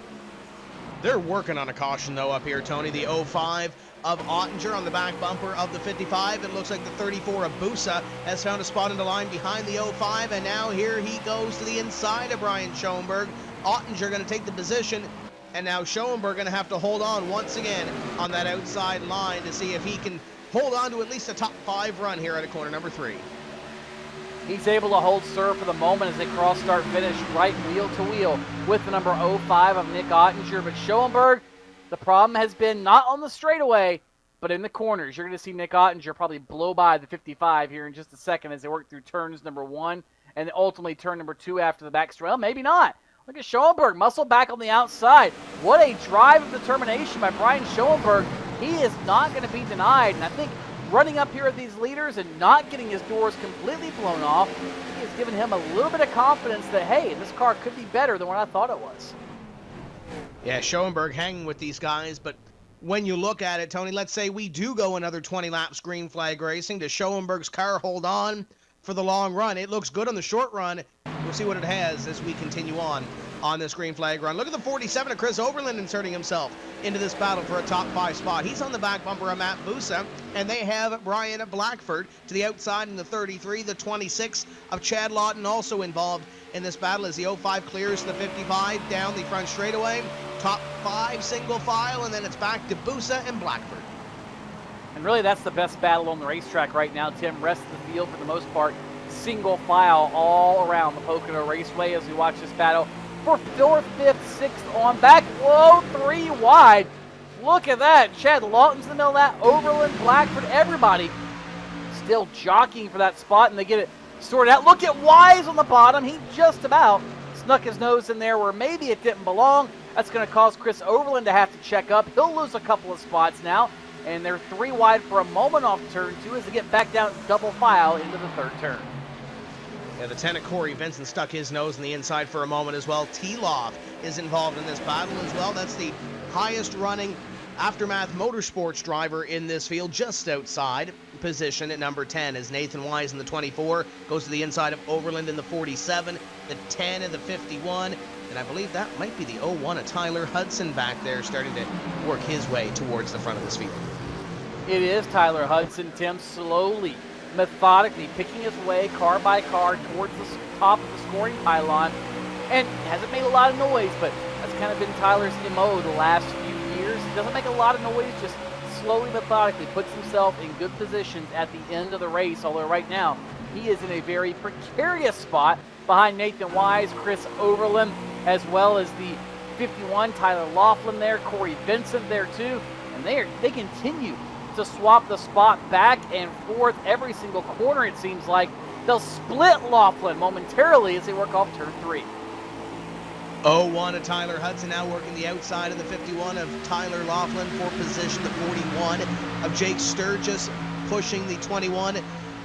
They're working on a caution, though, up here, Tony. The 05 of Ottinger on the back bumper of the 55. It looks like the 34 of Busa has found a spot in the line behind the 05, and now here he goes to the inside of Brian Schoenberg. Ottinger going to take the position, and now Schoenberg going to have to hold on once again on that outside line to see if he can hold on to at least a top 5 run here at a corner number 3. He's able to hold serve for the moment as they cross start finish right wheel to wheel with the number 05 of Nick Ottinger. But Schoenberg, the problem has been not on the straightaway, but in the corners. You're going to see Nick Ottinger probably blow by the 55 here in just a second as they work through turns number 1 and ultimately turn number 2 after the back straight. Well, maybe not. Look at Schoenberg, muscle back on the outside. What a drive of determination by Brian Schoenberg. He is not going to be denied, and I think running up here at these leaders and not getting his doors completely blown off, he has given him a little bit of confidence that, hey, this car could be better than what I thought it was. Yeah, Schoenberg hanging with these guys, but when you look at it, Tony, let's say we do go another 20 laps green flag racing. Does Schoenberg's car hold on for the long run? It looks good on the short run. We'll see what it has as we continue on this green flag run. Look at the 47 of Chris Overland inserting himself into this battle for a top 5 spot. He's on the back bumper of Matt Busa, and they have Brian Blackford to the outside in the 33. The 26 of Chad Lawton also involved in this battle as the 05 clears the 55 down the front straightaway. Top 5 single file, and then it's back to Busa and Blackford. And really, that's the best battle on the racetrack right now, Tim. Rest of the field, for the most part, single file all around the Pocono Raceway as we watch this battle for 4th, 5th, 6th on back. Whoa, 3 wide. Look at that. Chad Lawton's in the middle of that. Overland, Blackford, everybody still jockeying for that spot, and they get it sorted out. Look at Wise on the bottom. He just about snuck his nose in there where maybe it didn't belong. That's going to cause Chris Overland to have to check up. He'll lose a couple of spots now, and they're 3 wide for a moment off turn 2 as they get back down double file into the 3rd turn. Yeah, the 10 of Corey Vincent stuck his nose in the inside for a moment as well. T-Lov is involved in this battle as well. That's the highest running Aftermath Motorsports driver in this field, just outside position at number 10 as Nathan Wise in the 24 goes to the inside of Overland in the 47, the 10 and the 51, and I believe that might be the 01 of Tyler Hudson back there starting to work his way towards the front of this field. It is Tyler Hudson, Tim, slowly, methodically picking his way car by car towards the top of the scoring pylon, and hasn't made a lot of noise, but that's kind of been Tyler's MO the last few years. He doesn't make a lot of noise, just slowly, methodically puts himself in good positions at the end of the race, although right now he is in a very precarious spot behind Nathan Wise, Chris Overland, as well as the 51, Tyler Laughlin there, Corey Vincent there too, and they continue to swap the spot back and forth every single corner, it seems like. They'll split Laughlin momentarily as they work off turn 3. 01 of Tyler Hudson now working the outside of the 51 of Tyler Laughlin for position. The 41 of Jake Sturgis pushing the 21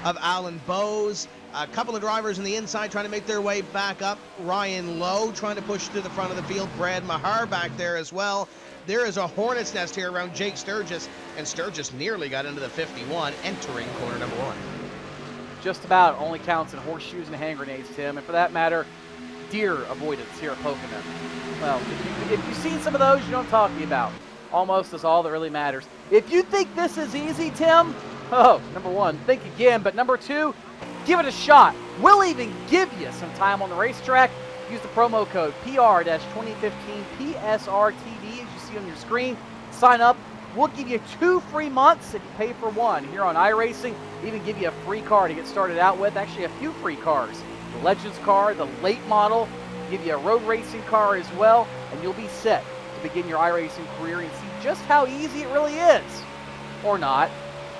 of Alan Bowes. A couple of drivers on the inside trying to make their way back up. Ryan Lowe trying to push to the front of the field. Brad Mahar back there as well. There is a hornet's nest here around Jake Sturgis, and Sturgis nearly got into the 51 entering corner number 1. Just about only counts in horseshoes and hand grenades, Tim, and for that matter, deer avoidance here at Pocono. Well, if you've seen some of those, you know what I'm talking about. Almost is all that really matters. If you think this is easy, Tim, number 1, think again, but number 2, give it a shot. We'll even give you some time on the racetrack. Use the promo code PR-2015 PSRTV as you see on your screen. Sign up. We'll give you 2 free months if you pay for 1 here on iRacing. Even give you a free car to get started out with. Actually, a few free cars. The Legends car, the late model, give you a road racing car as well, and you'll be set to begin your iRacing career and see just how easy it really is. Or not.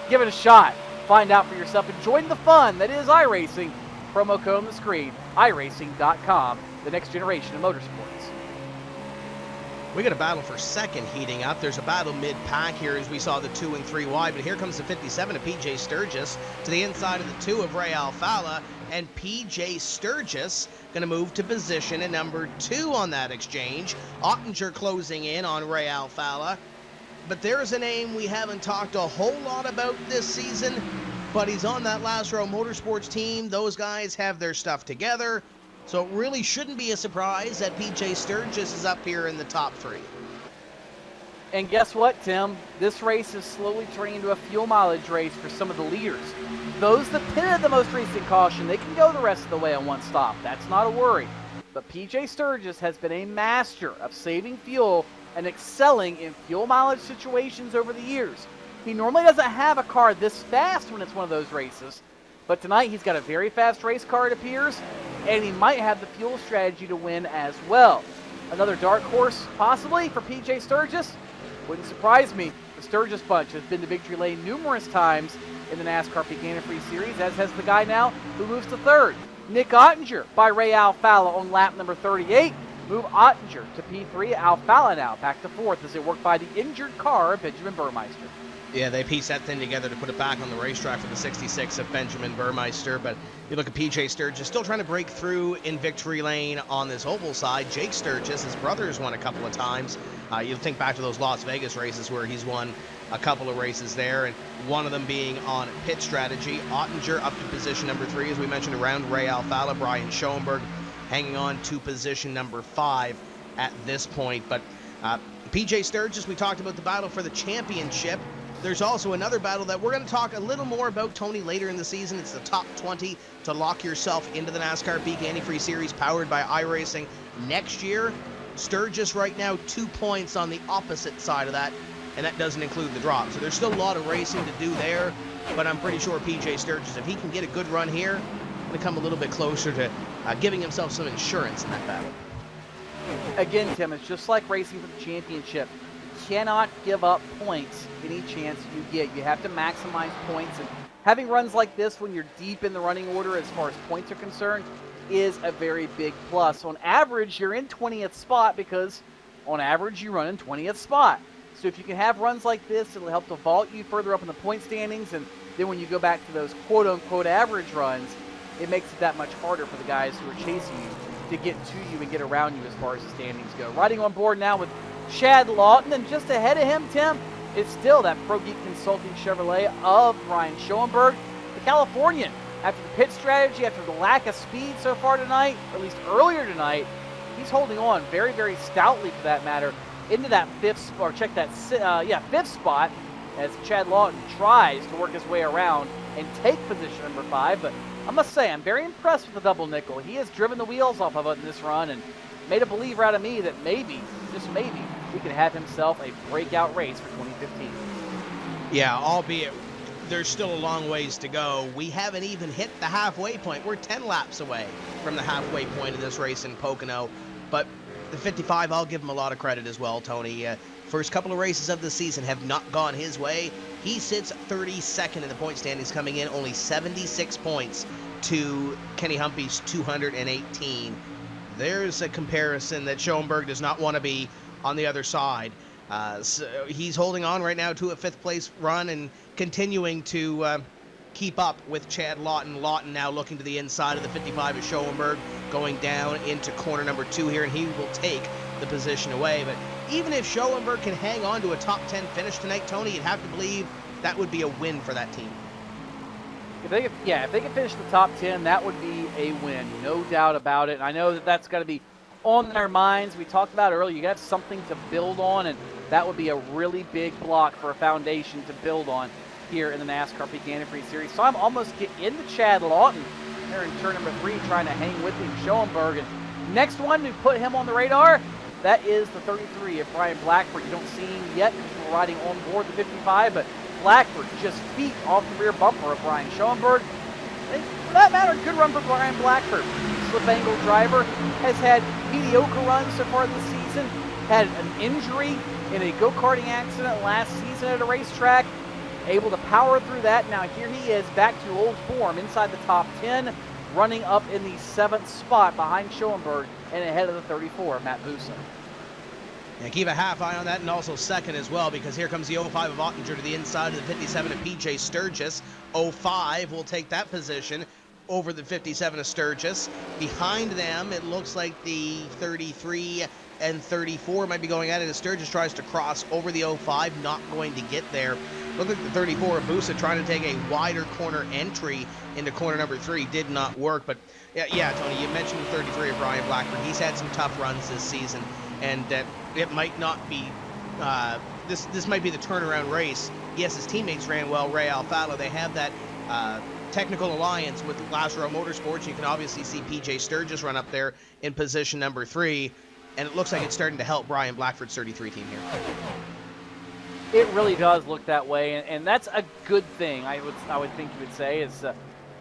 Give it a shot. Find out for yourself and join the fun that is iRacing. Promo code on the screen, iRacing.com, the next generation of motorsports. We got a battle for second heating up. There's a battle mid-pack here as we saw the 2 and 3 wide, but here comes the 57 of PJ Sturgis to the inside of the 2 of Ray Alfalla, and PJ Sturgis going to move to position at number 2 on that exchange. Ottinger closing in on Ray Alfalla, but there's a name we haven't talked a whole lot about this season, but he's on that Last Row Motorsports team. Those guys have their stuff together. So it really shouldn't be a surprise that PJ Sturgis is up here in the top 3. And guess what, Tim? This race is slowly turning into a fuel mileage race for some of the leaders. Those that pitted the most recent caution, they can go the rest of the way on one stop. That's not a worry. But PJ Sturgis has been a master of saving fuel and excelling in fuel mileage situations over the years. He normally doesn't have a car this fast when it's one of those races. But tonight he's got a very fast race car, it appears, and he might have the fuel strategy to win as well. Another dark horse, possibly, for PJ Sturgis? Wouldn't surprise me. The Sturgis bunch has been to victory lane numerous times in the NASCAR Peak Antifreeze Series, as has the guy now who moves to 3rd. Nick Ottinger by Ray Alfalla on lap number 38. Move Ottinger to P3. Alfalla now back to 4th as they work by the injured car of Benjamin Burmeister. Yeah, they pieced that thing together to put it back on the racetrack for the 66 of Benjamin Burmeister. But you look at PJ Sturgis, still trying to break through in victory lane on this oval side. Jake Sturgis, his brother's won a couple of times. You think back to those Las Vegas races where he's won a couple of races there, and one of them being on pit strategy. Ottinger up to position number 3, as we mentioned, around Ray Alfalla. Brian Schoenberg hanging on to position number 5 at this point. But PJ Sturgis, we talked about the battle for the championship. There's also another battle that we're going to talk a little more about, Tony, later in the season. It's the top 20 to lock yourself into the NASCAR Peak Antifreeze Series powered by iRacing next year. Sturgis right now 2 points on the opposite side of that, and that doesn't include the drop. So there's still a lot of racing to do there, but I'm pretty sure PJ Sturgis, if he can get a good run here, going to come a little bit closer to giving himself some insurance in that battle. Again, Tim, it's just like racing for the championship. You cannot give up points any chance you get. You have to maximize points, and having runs like this when you're deep in the running order as far as points are concerned is a very big plus. On average, you're in 20th spot because on average you run in 20th spot. So if you can have runs like this, it'll help to vault you further up in the point standings, and then when you go back to those quote-unquote average runs, it makes it that much harder for the guys who are chasing you to get to you and get around you as far as the standings go. Riding on board now with Chad Lawton, and just ahead of him, Tim, it's still that Pro Geek Consulting Chevrolet of Brian Schoenberg, the Californian. After the pit strategy, after the lack of speed so far tonight, or at least earlier tonight, he's holding on very, very stoutly for that matter into that fifth spot as Chad Lawton tries to work his way around and take position number 5. But I must say, I'm very impressed with the double nickel. He has driven the wheels off of it in this run and made a believer out of me that maybe, just maybe, he could have himself a breakout race for 2015. Yeah, albeit there's still a long ways to go. We haven't even hit the halfway point. We're 10 laps away from the halfway point of this race in Pocono. But the 55, I'll give him a lot of credit as well, Tony. First couple of races of the season have not gone his way. He sits 32nd in the point standings, coming in only 76 points to Kenny Humpy's 218. There's a comparison that Schoenberg does not want to be on the other side. So he's holding on right now to a 5th place run and continuing to keep up with Chad Lawton. Lawton now looking to the inside of the 55 of Schoenberg, going down into corner number 2 here, and he will take the position away. But even if Schoenberg can hang on to a top 10 finish tonight, Tony, you'd have to believe that would be a win for that team. If they could finish the top 10, that would be a win, no doubt about it. And I know that that's got to be on their minds. We talked about earlier, you got to have something to build on, and that would be a really big block for a foundation to build on here in the NASCAR Peak Antifreeze Series. So I'm almost getting into Chad Lawton there in turn number 3, trying to hang with him, Schoenberg. And next one to put him on the radar, that is the 33 of Brian Blackford. You don't see him yet because we're riding on board the 55, but Blackford just feet off the rear bumper of Brian Schoenberg. And for that matter, good run for Brian Blackford. Slip angle driver, has had mediocre runs so far this season, had an injury in a go-karting accident last season at a racetrack, able to power through that. Now here he is back to old form inside the top 10, running up in the 7th spot behind Schoenberg and ahead of the 34, Matt Busa. Yeah, keep a half eye on that, and also second as well, because here comes the 05 of Ottinger to the inside of the 57 of PJ Sturgis. 05 will take that position over the 57 of Sturgis. Behind them, it looks like the 33 and 34 might be going at it as Sturgis tries to cross over the 05, not going to get there. Look like the 34 of Busa trying to take a wider corner entry into corner number 3. Did not work, but yeah, Tony, you mentioned the 33 of Brian Blackford. He's had some tough runs this season, and it might not be, this might be the turnaround race. Yes, his teammates ran well, Ray Alfalla. They have that technical alliance with Last Row Motorsports. You can obviously see PJ Sturgis run up there in position number 3, and it looks like it's starting to help Brian Blackford's 33 team here. It really does look that way, and that's a good thing. I would think you would say is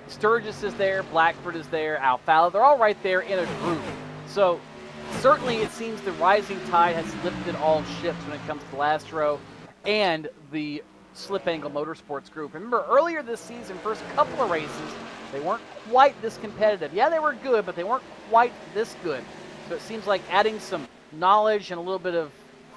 Sturgis is there, Blackford is there, Alfalla. They're all right there in a group. So certainly it seems the rising tide has lifted all ships when it comes to Last Row and the Slip Angle Motorsports group. Remember earlier this season, first couple of races, they weren't quite this competitive. Yeah, they were good, but they weren't quite this good. So it seems like adding some knowledge and a little bit of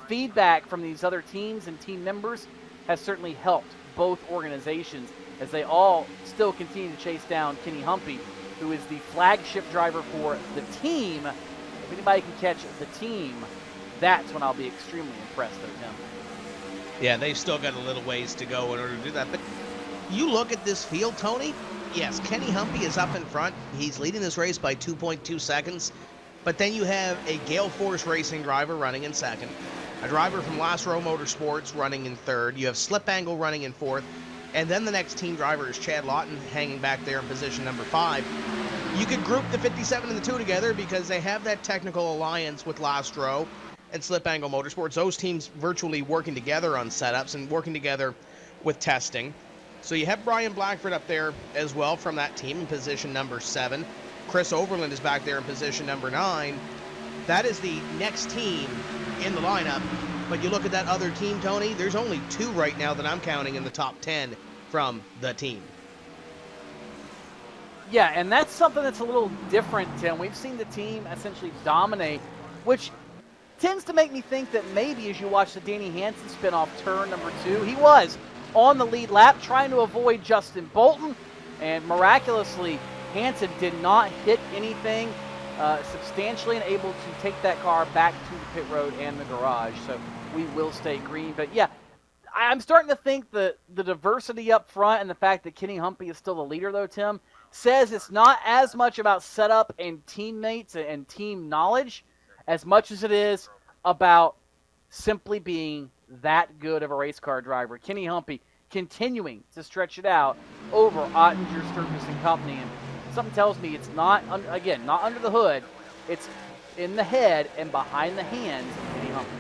feedback from these other teams and team members has certainly helped both organizations as they all still continue to chase down Kenny Humpy, who is the flagship driver for the team. If anybody can catch the team, that's when I'll be extremely impressed with him. Yeah, they've still got a little ways to go in order to do that. But you look at this field, Tony, yes, Kenny Humpy is up in front. He's leading this race by 2.2 seconds. But then you have a Gale Force Racing driver running in second, a driver from Last Row Motorsports running in third. You have Slip Angle running in fourth. And then the next team driver is Chad Lawton hanging back there in position number 5. You could group the 57 and the 2 together because they have that technical alliance with Last Row and Slip Angle Motorsports. Those teams virtually working together on setups and working together with testing. So you have Brian Blackford up there as well from that team in position number 7. Chris Overland is back there in position number 9. that is the next team in the lineup. But you look at that other team, Tony, there's only 2 right now that I'm counting in the top 10 from the team. Yeah, and that's something that's a little different, Tim. We've seen the team essentially dominate, which tends to make me think that maybe as you watch the Danny Hansen spinoff turn number 2, he was on the lead lap trying to avoid Justin Bolton, and miraculously Hansen did not hit anything substantially and able to take that car back to the pit road and the garage. So we will stay green. But yeah, I'm starting to think that the diversity up front and the fact that Kenny Humpy is still the leader, though, Tim, says it's not as much about setup and teammates and team knowledge as much as it is about simply being that good of a race car driver. Kenny Humpy continuing to stretch it out over Ottinger, Sturgis and Company. And something tells me it's not, again, not under the hood. It's in the head and behind the hands of Kenny Humpy.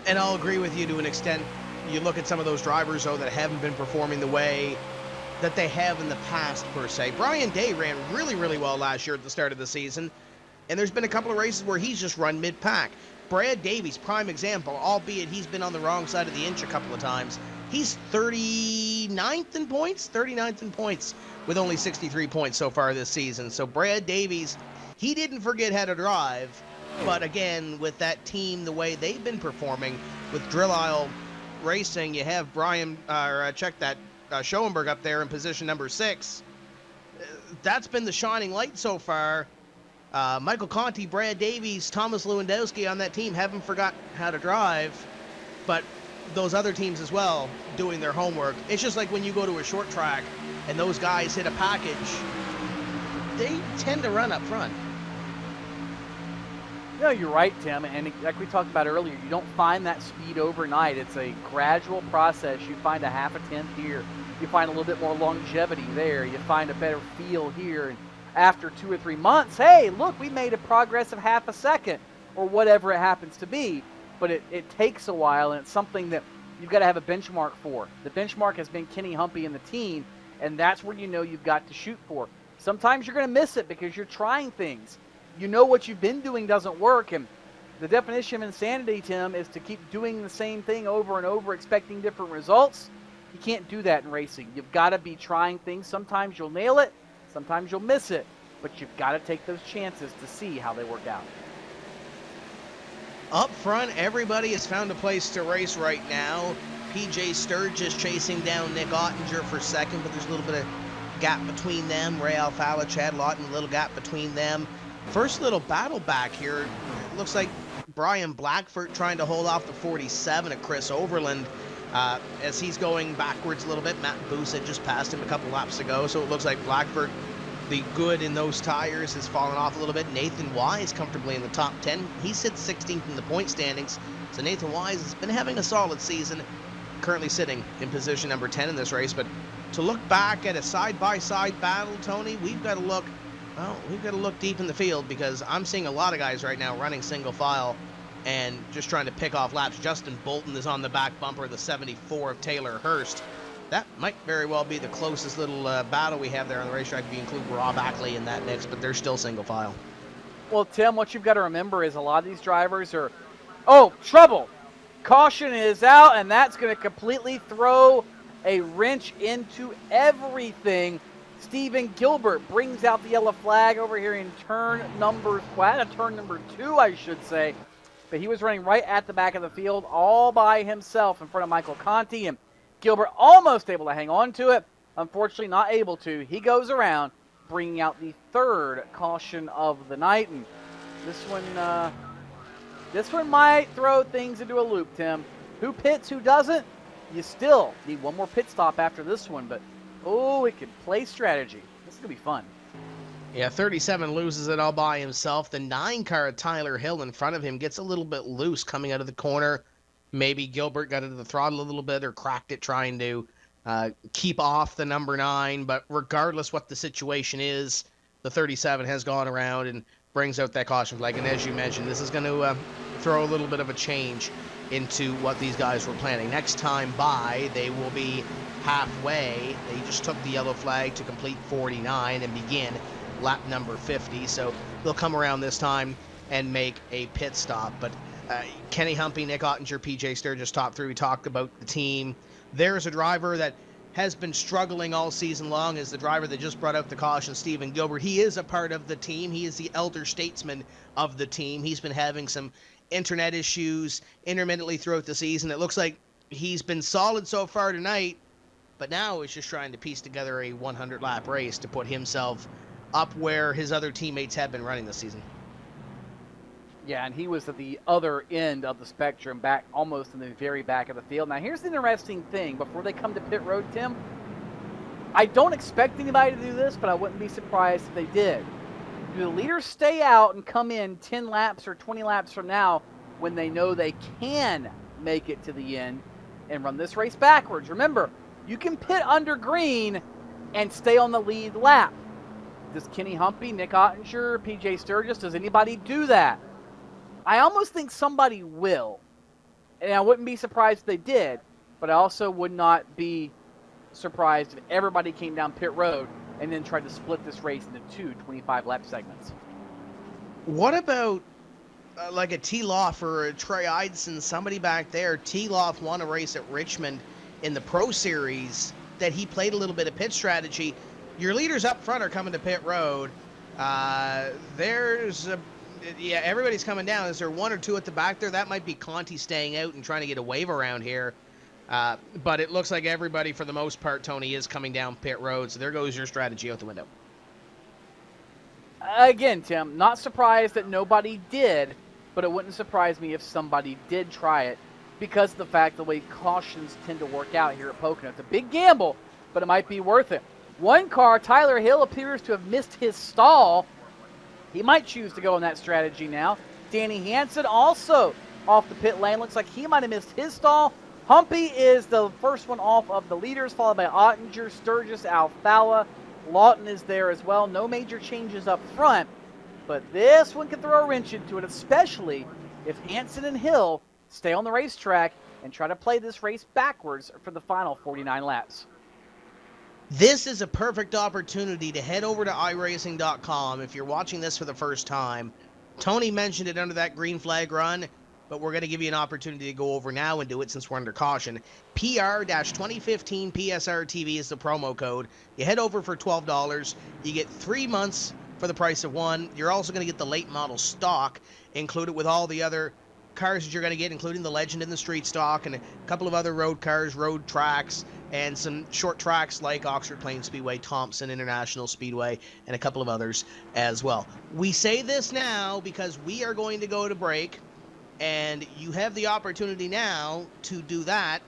And I'll agree with you to an extent. You look at some of those drivers, though, that haven't been performing the way that they have in the past, per se. Brian Day ran really, really well last year at the start of the season, and there's been a couple of races where he's just run mid-pack. Brad Davies, prime example, albeit he's been on the wrong side of the inch a couple of times. He's 39th in points with only 63 points so far this season. So Brad Davies, he didn't forget how to drive, but again, with that team, the way they've been performing with Drill Isle Racing, you have Brian, Schoenberg up there in position number 6. That's been the shining light so far. Michael Conti, Brad Davies, Thomas Lewandowski on that team haven't forgot how to drive, but those other teams as well doing their homework. It's just like when you go to a short track and those guys hit a package, they tend to run up front. No, you're right, Tim, and like we talked about earlier, you don't find that speed overnight. It's a gradual process. You find a half a tenth here. You find a little bit more longevity there. You find a better feel here. And after 2 or 3 months, hey, look, we made a progress of half a second or whatever it happens to be. But it takes a while, and it's something that you've got to have a benchmark for. The benchmark has been Kenny Humpy and the team, and that's where you know you've got to shoot for. Sometimes you're going to miss it because you're trying things. You know what you've been doing doesn't work, and the definition of insanity, Tim, is to keep doing the same thing over and over, expecting different results. You can't do that in racing. You've got to be trying things. Sometimes you'll nail it, sometimes you'll miss it, but you've got to take those chances to see how they work out. Up front, everybody has found a place to race right now. PJ Sturgis chasing down Nick Ottinger for second, but there's a little bit of gap between them. Ray Alfalla, Chad Lawton, a little gap between them. First little battle back here. It looks like Brian Blackford trying to hold off the 47 of Chris Overland as he's going backwards a little bit. Matt Boos had just passed him a couple laps ago, so it looks like Blackford, the good in those tires, has fallen off a little bit. Nathan Wise comfortably in the top 10. He sits 16th in the point standings, so Nathan Wise has been having a solid season, currently sitting in position number 10 in this race. But to look back at a side-by-side battle, Tony, we've got to look deep in the field, because I'm seeing a lot of guys right now running single file and just trying to pick off laps. Justin Bolton is on the back bumper, the 74 of Taylor Hurst. That might very well be the closest little battle we have there on the racetrack if you include Rob Ackley in that mix, but they're still single file. Well, Tim, what you've got to remember is a lot of these drivers are, oh, trouble. Caution is out, and that's going to completely throw a wrench into everything. Stephen Gilbert brings out the yellow flag over here in turn number 2, I should say. But he was running right at the back of the field all by himself in front of Michael Conti, and Gilbert almost able to hang on to it. Unfortunately, not able to. He goes around, bringing out the 3rd caution of the night, and this one might throw things into a loop, Tim. Who pits, who doesn't? You still need one more pit stop after this one, but oh, it could play strategy. This is going to be fun. Yeah, 37 loses it all by himself. The 9 car, Tyler Hill, in front of him gets a little bit loose coming out of the corner. Maybe Gilbert got into the throttle a little bit or cracked it trying to keep off the number 9. But regardless what the situation is, the 37 has gone around and brings out that caution flag. And as you mentioned, this is going to throw a little bit of a change into what these guys were planning. Next time by, they will be halfway. They just took the yellow flag to complete 49 and begin lap number 50. So they'll come around this time and make a pit stop. But Kenny Humpy, Nick Ottinger, PJ Sturgis, top three. We talked about the team. There's a driver that has been struggling all season long, is the driver that just brought out the caution, Stephen Gilbert. He is a part of the team. He is the elder statesman of the team. He's been having some internet issues intermittently throughout the season. It looks like he's been solid so far tonight, but now he's just trying to piece together a 100-lap race to put himself up where his other teammates have been running this season. Yeah, and he was at the other end of the spectrum, back almost in the very back of the field. Now, here's the interesting thing. Before they come to pit road, Tim, I don't expect anybody to do this, but I wouldn't be surprised if they did. Do the leaders stay out and come in 10 laps or 20 laps from now when they know they can make it to the end and run this race backwards? Remember, you can pit under green and stay on the lead lap. Does Kenny Humpy, Nick Ottinger, PJ Sturgis, does anybody do that? I almost think somebody will. And I wouldn't be surprised if they did, but I also would not be surprised if everybody came down pit road and then tried to split this race into two 25-lap segments. What about like a T-Loff or a Trey Idson, somebody back there? T-Loff won a race at Richmond in the Pro Series that he played a little bit of pit strategy. Your leaders up front are coming to pit road. Everybody's coming down. Is there one or two at the back there? That might be Conti staying out and trying to get a wave around here. But it looks like everybody, for the most part, Tony, is coming down pit road. So there goes your strategy out the window. Again, Tim, not surprised that nobody did, but it wouldn't surprise me if somebody did try it because of the fact the way cautions tend to work out here at Pocono. It's a big gamble, but it might be worth it. One car, Tyler Hill, appears to have missed his stall. He might choose to go on that strategy now. Danny Hansen also off the pit lane. Looks like he might have missed his stall. Humpy is the first one off of the leaders, followed by Ottinger, Sturgis, Alfalla. Lawton is there as well. No major changes up front, but this one can throw a wrench into it, especially if Hansen and Hill stay on the racetrack and try to play this race backwards for the final 49 laps. This is a perfect opportunity to head over to iRacing.com if you're watching this for the first time. Tony mentioned it under that green flag run, but we're going to give you an opportunity to go over now and do it since we're under caution. PR-2015 PSR TV is the promo code. You head over for $12. You get 3 months for the price of one. You're also going to get the late model stock included with all the other cars that you're going to get, including the Legend and the Street Stock and a couple of other road cars, road tracks, and some short tracks like Oxford Plains Speedway, Thompson International Speedway, and a couple of others as well. We say this now because we are going to go to break, and you have the opportunity now to do that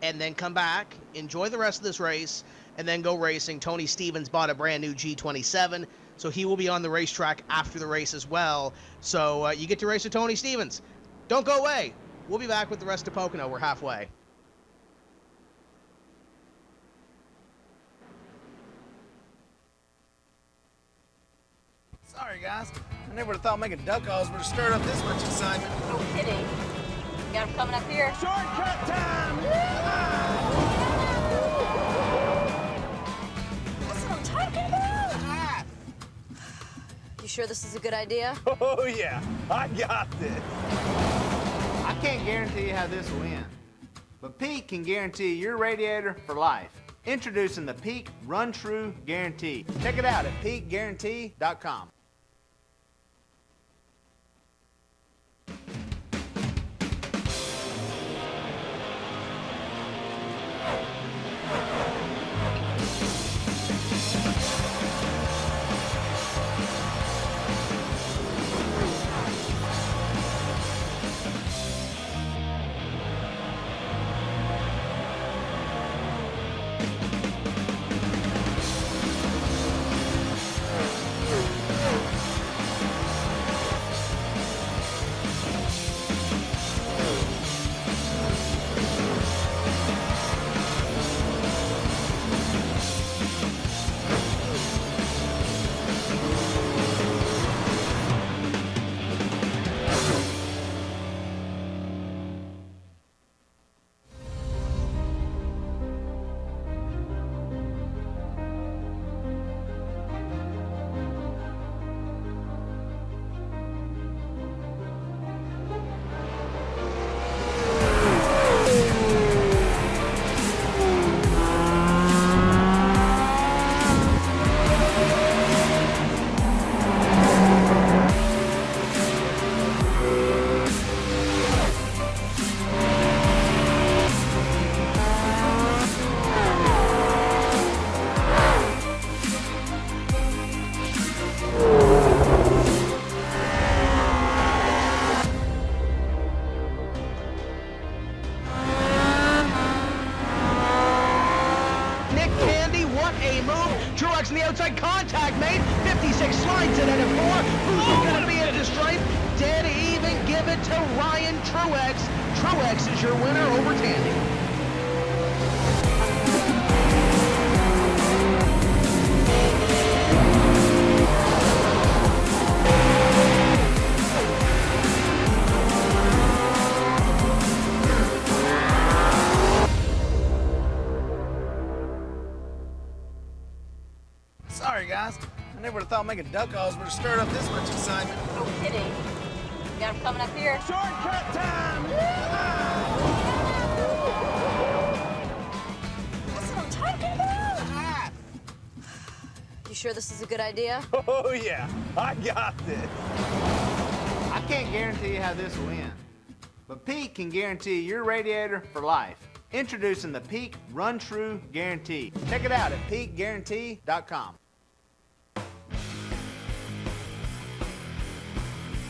and then come back, enjoy the rest of this race, and then go racing. Tony Stevens bought a brand new G27, so he will be on the racetrack after the race as well. So you get to race with Tony Stevens. Don't go away. We'll be back with the rest of Pocono. We're halfway. Sorry, guys. I never would have thought making duck calls would have stirred up this much excitement. No kidding. You got him coming up here. Shortcut time! That's what I'm talking about. You sure this is a good idea? Oh, yeah. I got this. I can't guarantee you how this will end, but Peak can guarantee your radiator for life. Introducing the Peak Run True Guarantee. Check it out at peakguarantee.com. Candy, what a move. Truex in the outside, contact made. 56 slides it at a 4. Who's going to be at the stripe? Dead even, give it to Ryan Truex. Truex is your winner over Tandy. Sorry, guys. I never would have thought making duck calls would have stirred up this much excitement. No kidding. You got him coming up here. Shortcut time! That's what I'm talking about. You sure this is a good idea? Oh, yeah. I got this. I can't guarantee how this will end, but Peak can guarantee your radiator for life. Introducing the Peak Run True Guarantee. Check it out at peakguarantee.com.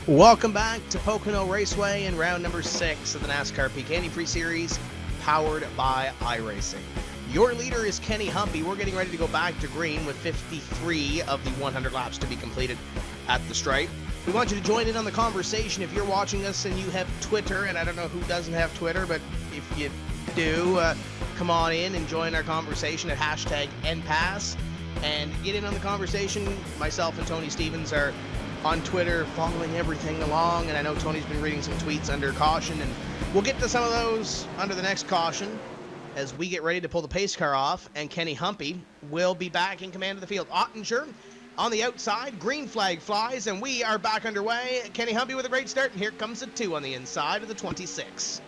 Welcome back to Pocono Raceway in round number 6 of the NASCAR Peak Antifreeze Series, powered by iRacing. Your leader is Kenny Humpy. We're getting ready to go back to green with 53 of the 100 laps to be completed at the stripe. We want you to join in on the conversation if you're watching us and you have Twitter, and I don't know who doesn't have Twitter, but if you do, come on in and join our conversation at #NPass and get in on the conversation. Myself and Tony Stevens are on Twitter following everything along, and I know Tony's been reading some tweets under caution, and we'll get to some of those under the next caution as we get ready to pull the pace car off, and Kenny Humpy will be back in command of the field. Ottinger on the outside, green flag flies, and we are back underway. Kenny Humpy with a great start, and here comes a 2 on the inside of the 26.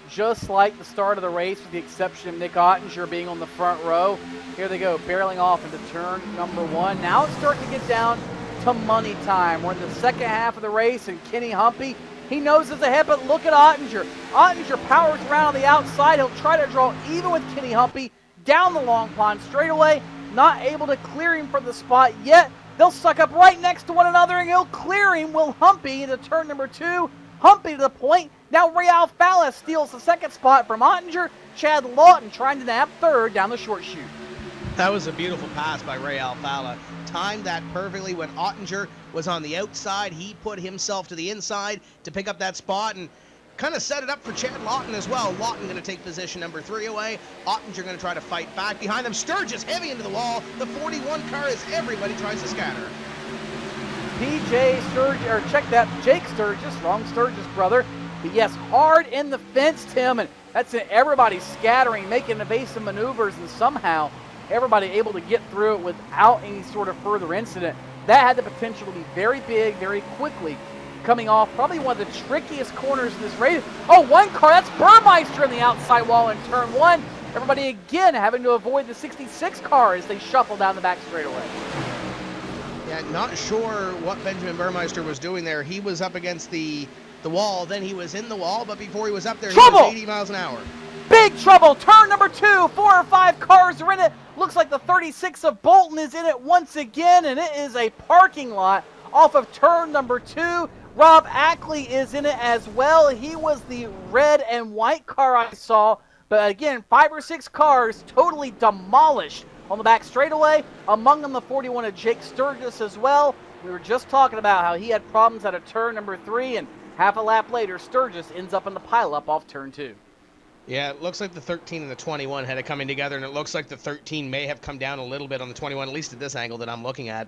Just like the start of the race, with the exception of Nick Ottinger being on the front row. Here they go, barreling off into turn number 1. Now it's starting to get down to money time. We're in the second half of the race, and Kenny Humpy, he knows it's ahead, but look at Ottinger. Ottinger powers around on the outside. He'll try to draw even with Kenny Humpy down the long pond straightaway. Not able to clear him from the spot yet. They'll suck up right next to one another, and he'll clear him. Will Humpy into turn number 2. Humpy to the point. Now Ray Alfalla steals the second spot from Ottinger. Chad Lawton trying to nab third down the short chute. That was a beautiful pass by Ray Alfalla. Timed that perfectly when Ottinger was on the outside. He put himself to the inside to pick up that spot and kind of set it up for Chad Lawton as well. Lawton going to take position number 3 away. Ottinger going to try to fight back. Behind them, Sturgis heavy into the wall. The 41 car as everybody tries to scatter. PJ Sturgis, or check that, Jake Sturgis, wrong Sturgis, brother. But yes, hard in the fence, Tim, and that's it. Everybody scattering, making evasive maneuvers, and somehow everybody able to get through it without any sort of further incident. That had the potential to be very big, very quickly, coming off probably one of the trickiest corners in this race. Oh, one car, that's Burmeister in the outside wall in turn 1. Everybody again having to avoid the 66 car as they shuffle down the back straightaway. Yeah, not sure what Benjamin Burmeister was doing there. He was up against the wall, then he was in the wall, but before he was up there, trouble! He was 80 miles an hour. Big trouble, turn number 2, 4 or 5 cars are in it. Looks like the 36 of Bolton is in it once again, and it is a parking lot off of turn number 2. Rob Ackley is in it as well. He was the red and white car I saw, but again, 5 or 6 cars totally demolished on the back straightaway. Among them, the 41 of Jake Sturgis as well. We were just talking about how he had problems out of turn number 3, and half a lap later, Sturgis ends up in the pileup off turn 2. Yeah, it looks like the 13 and the 21 had it coming together, and it looks like the 13 may have come down a little bit on the 21, at least at this angle that I'm looking at.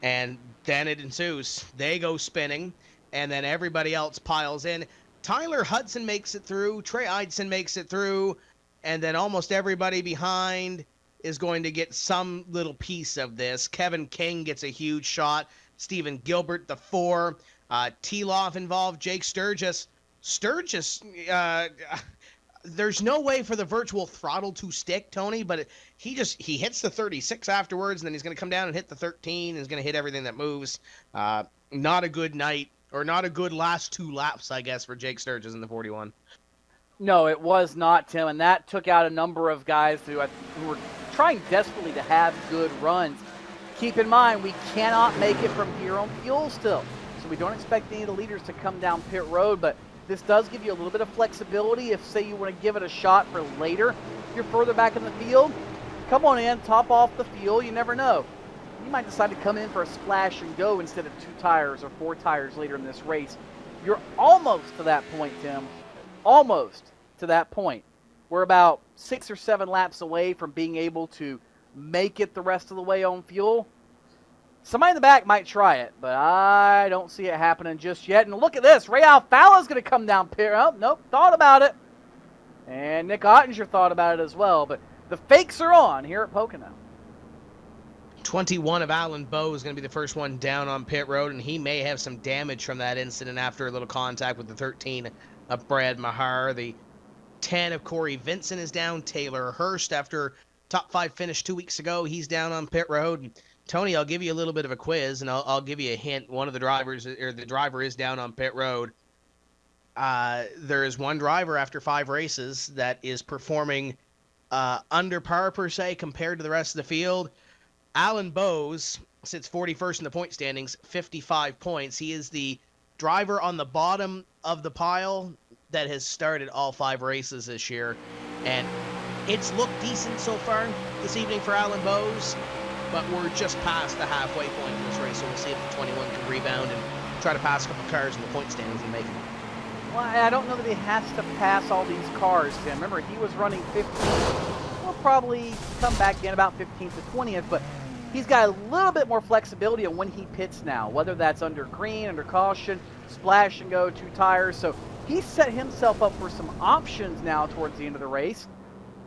And then it ensues. They go spinning, and then everybody else piles in. Tyler Hudson makes it through. Trey Eidson makes it through. And then almost everybody behind is going to get some little piece of this. Kevin King gets a huge shot. Stephen Gilbert, the 4. Teloff involved. Jake Sturgis. Sturgis, there's no way for the virtual throttle to stick, Tony, but he hits the 36 afterwards, and then he's going to come down and hit the 13, and he's going to hit everything that moves. Not a good night, or not a good last 2 laps, I guess, for Jake Sturgis in the 41. No, it was not, Tim, and that took out a number of guys who were trying desperately to have good runs. Keep in mind, we cannot make it from here on fuel still, so we don't expect any of the leaders to come down pit road, but this does give you a little bit of flexibility if, say, you want to give it a shot for later. If you're further back in the field, come on in, top off the field. You never know. You might decide to come in for a splash and go instead of 2 tires or 4 tires later in this race. You're almost to that point, Tim. Almost to that point. We're about 6 or 7 laps away from being able to make it the rest of the way on fuel. Somebody in the back might try it, but I don't see it happening just yet. And look at this. Ray Alfalla's going to come down pit. Oh, nope, thought about it. And Nick Ottinger thought about it as well. But the fakes are on here at Pocono. 21 of Alan Bowe is going to be the first one down on pit road, and he may have some damage from that incident after a little contact with the 13 of Brad Mahar. The 10 of Corey Vincent is down. Taylor Hurst, after top 5 finish 2 weeks ago, he's down on pit road. Tony, I'll give you a little bit of a quiz, and I'll give you a hint. One of the drivers, or the driver, is down on pit road. There is one driver after 5 races that is performing under par, per se, compared to the rest of the field. Alan Bowes sits 41st in the point standings, 55 points. He is the driver on the bottom of the pile that has started all 5 races this year. And it's looked decent so far this evening for Alan Bowes, but we're just past the halfway point in this race, so we'll see if the 21 can rebound and try to pass a couple cars in the point standings and make it. Well, I don't know that he has to pass all these cars, Tim. Remember, he was running 15th. We'll probably come back in about 15th to 20th, but he's got a little bit more flexibility on when he pits now, whether that's under green, under caution, splash and go, 2 tires. So he set himself up for some options now towards the end of the race.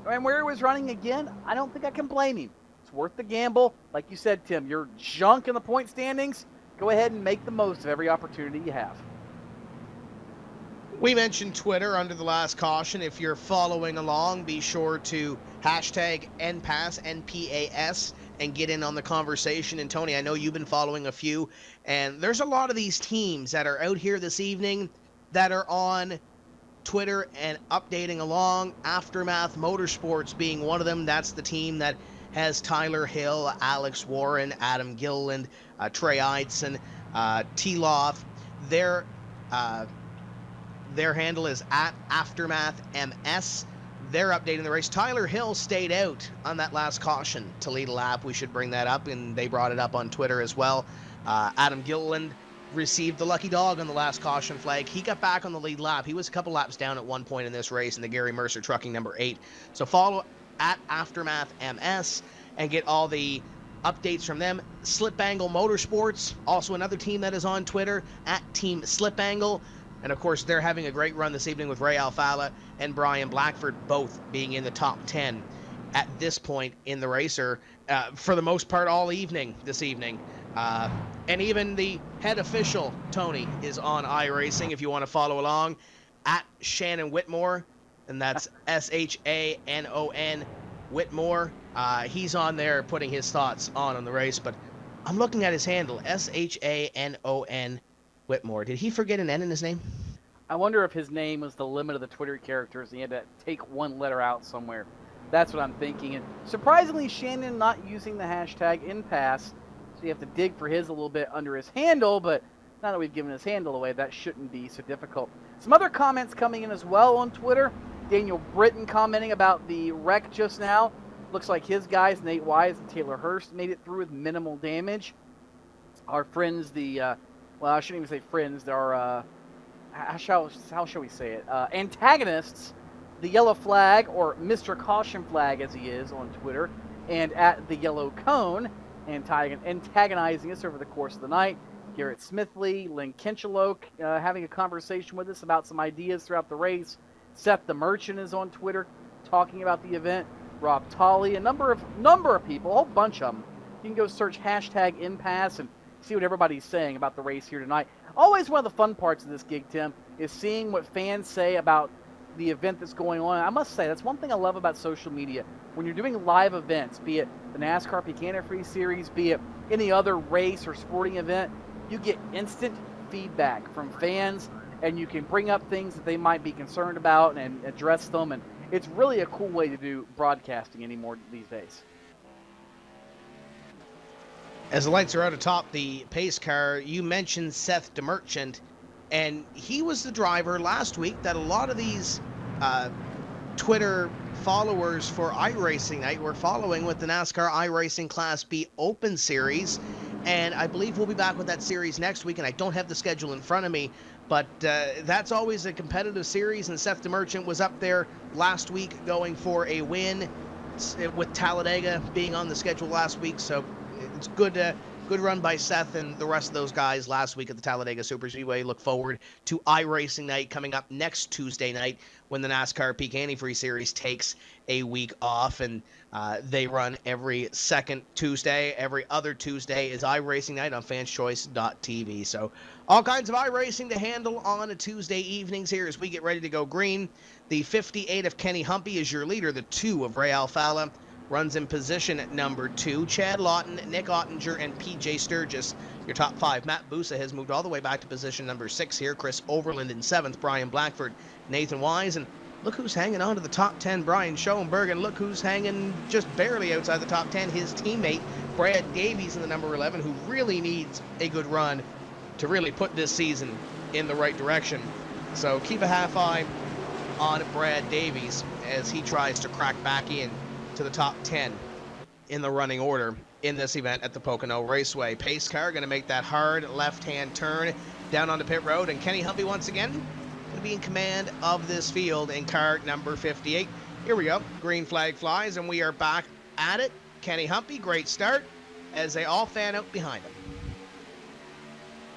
And where he was running again, I don't think I can blame him. It's worth the gamble. Like you said, Tim, you're junk in the point standings. Go ahead and make the most of every opportunity you have. We mentioned Twitter under the last caution. If you're following along, be sure to hashtag NPAS, NPAS, and get in on the conversation. And Tony, I know you've been following a few, and there's a lot of these teams that are out here this evening that are on Twitter and updating along. Aftermath Motorsports being one of them. That's the team that has Tyler Hill, Alex Warren, Adam Gilliland, Trey Eidson, T-Loff. Their handle is at Aftermath MS. They're updating the race. Tyler Hill stayed out on that last caution to lead a lap. We should bring that up, and they brought it up on Twitter as well. Adam Gilliland received the lucky dog on the last caution flag. He got back on the lead lap. He was a couple laps down at one point in this race in the Gary Mercer Trucking number 8. So follow at Aftermath MS and get all the updates from them. Slip Angle Motorsports, also another team that is on Twitter, at Team Slip Angle. And of course, they're having a great run this evening with Ray Alfalla and Brian Blackford both being in the top 10 at this point in the racer, for the most part all evening this evening. And even the head official, Tony, is on iRacing if you want to follow along, at Shannon Whitmore, and that's SHANON Whitmore. He's on there putting his thoughts on the race, but I'm looking at his handle, SHANON Whitmore. Did he forget an N in his name? I wonder if his name was the limit of the Twitter characters and he had to take one letter out somewhere. That's what I'm thinking. And surprisingly, Shannon not using the hashtag InPass, so you have to dig for his a little bit under his handle, but now that we've given his handle away, that shouldn't be so difficult. Some other comments coming in as well on Twitter. Daniel Britton commenting about the wreck just now. Looks like his guys, Nate Wise and Taylor Hurst, made it through with minimal damage. Our friends, well, I shouldn't even say friends. They're, how shall we say it? Antagonists, the Yellow Flag, or Mr. Caution Flag as he is on Twitter, and at the Yellow Cone, antagonizing us over the course of the night. Garrett Smithley, Lynn Kinchelow having a conversation with us about some ideas throughout the race. Seth the Merchant is on Twitter talking about the event. Rob Tolley, a number of people, a whole bunch of them. You can go search hashtag InPass and see what everybody's saying about the race here tonight. Always one of the fun parts of this gig, Tim, is seeing what fans say about the event that's going on. I must say, that's one thing I love about social media. When you're doing live events, be it the NASCAR Peak Antifreeze Series, be it any other race or sporting event, you get instant feedback from fans, and you can bring up things that they might be concerned about and address them. And it's really a cool way to do broadcasting anymore these days. As the lights are out atop the pace car, you mentioned Seth DeMerchant, and he was the driver last week that a lot of these Twitter followers for iRacing Night. We're following with the NASCAR iRacing Class B Open Series, and I believe we'll be back with that series next week, and I don't have the schedule in front of me, but that's always a competitive series, and Seth DeMerchant was up there last week going for a win with Talladega being on the schedule last week, so it's good run by Seth and the rest of those guys last week at the Talladega Superspeedway. Look forward to iRacing Night coming up next Tuesday night when the NASCAR Peak Antifreeze Series takes a week off, and they run every second Tuesday. Every other Tuesday is iRacing Night on fanschoice.tv. So all kinds of iRacing to handle on a Tuesday evenings here as we get ready to go green. The 58 of Kenny Humpy is your leader. The 2 of Ray Alfalla runs in position at number 2. Chad Lawton, Nick Ottinger, and PJ Sturgis, your top 5. Matt Busa has moved all the way back to position number 6 here. Chris Overland in 7th. Brian Blackford, Nathan Wise, and look who's hanging on to the top 10, Brian Schoenberg, and look who's hanging just barely outside the top 10, his teammate, Brad Davies in the number 11, who really needs a good run to really put this season in the right direction. So keep a half eye on Brad Davies as he tries to crack back in to the top 10 in the running order in this event at the Pocono Raceway. Pace car going to make that hard left-hand turn down onto pit road, and Kenny Humpy once again going to be in command of this field in car number 58. Here we go. Green flag flies, and we are back at it. Kenny Humpy, great start as they all fan out behind him.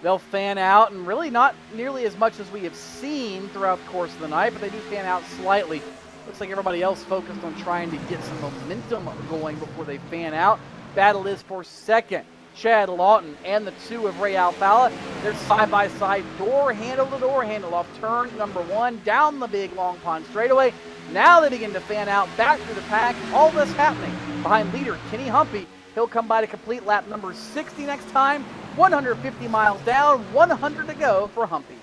They'll fan out, and really not nearly as much as we have seen throughout the course of the night, but they do fan out slightly. Looks like everybody else focused on trying to get some momentum going before they fan out. Battle is for second. Chad Lawton and the 2 of Ray Alfalla. They're side-by-side, door handle to door handle off turn number 1, down the big long pond straightaway. Now they begin to fan out back through the pack. All this happening behind leader Kenny Humpy. He'll come by to complete lap number 60 next time. 150 miles down, 100 to go for Humpy.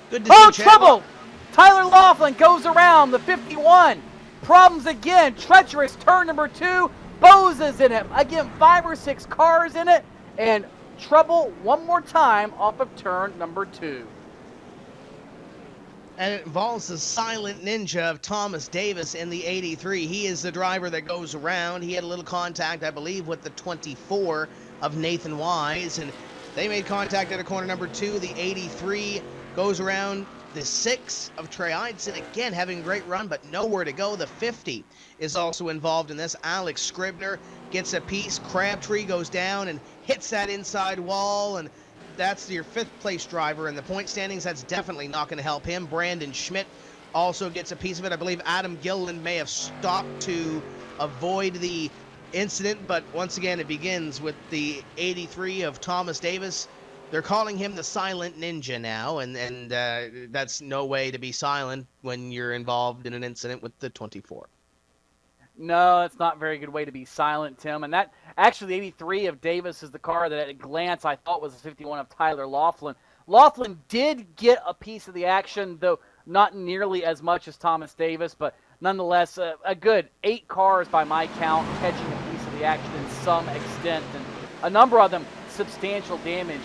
Good to see Chad. Trouble! Tyler Laughlin goes around the 51. Problems again. Treacherous turn number 2. Boza's in it. Again, 5 or 6 cars in it. And trouble one more time off of turn number 2. And it involves the silent ninja of Thomas Davis in the 83. He is the driver that goes around. He had a little contact, I believe, with the 24 of Nathan Wise. And they made contact at a corner number 2. The 83 goes around the 6 of Trey Eidson, again having a great run, but nowhere to go. The 50 is also involved in this. Alex Scribner gets a piece. Crabtree goes down and hits that inside wall, and that's your 5th place driver in the point standings. That's definitely not going to help him. Brandon Schmidt also gets a piece of it. I believe Adam Gilliland may have stopped to avoid the incident, but once again it begins with the 83 of Thomas Davis. They're calling him the silent ninja now, and that's no way to be silent when you're involved in an incident with the 24. No, that's not a very good way to be silent, Tim. And that actually, the 83 of Davis is the car that at a glance I thought was the 51 of Tyler Laughlin. Laughlin did get a piece of the action, though not nearly as much as Thomas Davis, but nonetheless, a good 8 cars by my count catching a piece of the action in some extent, and a number of them substantial damage.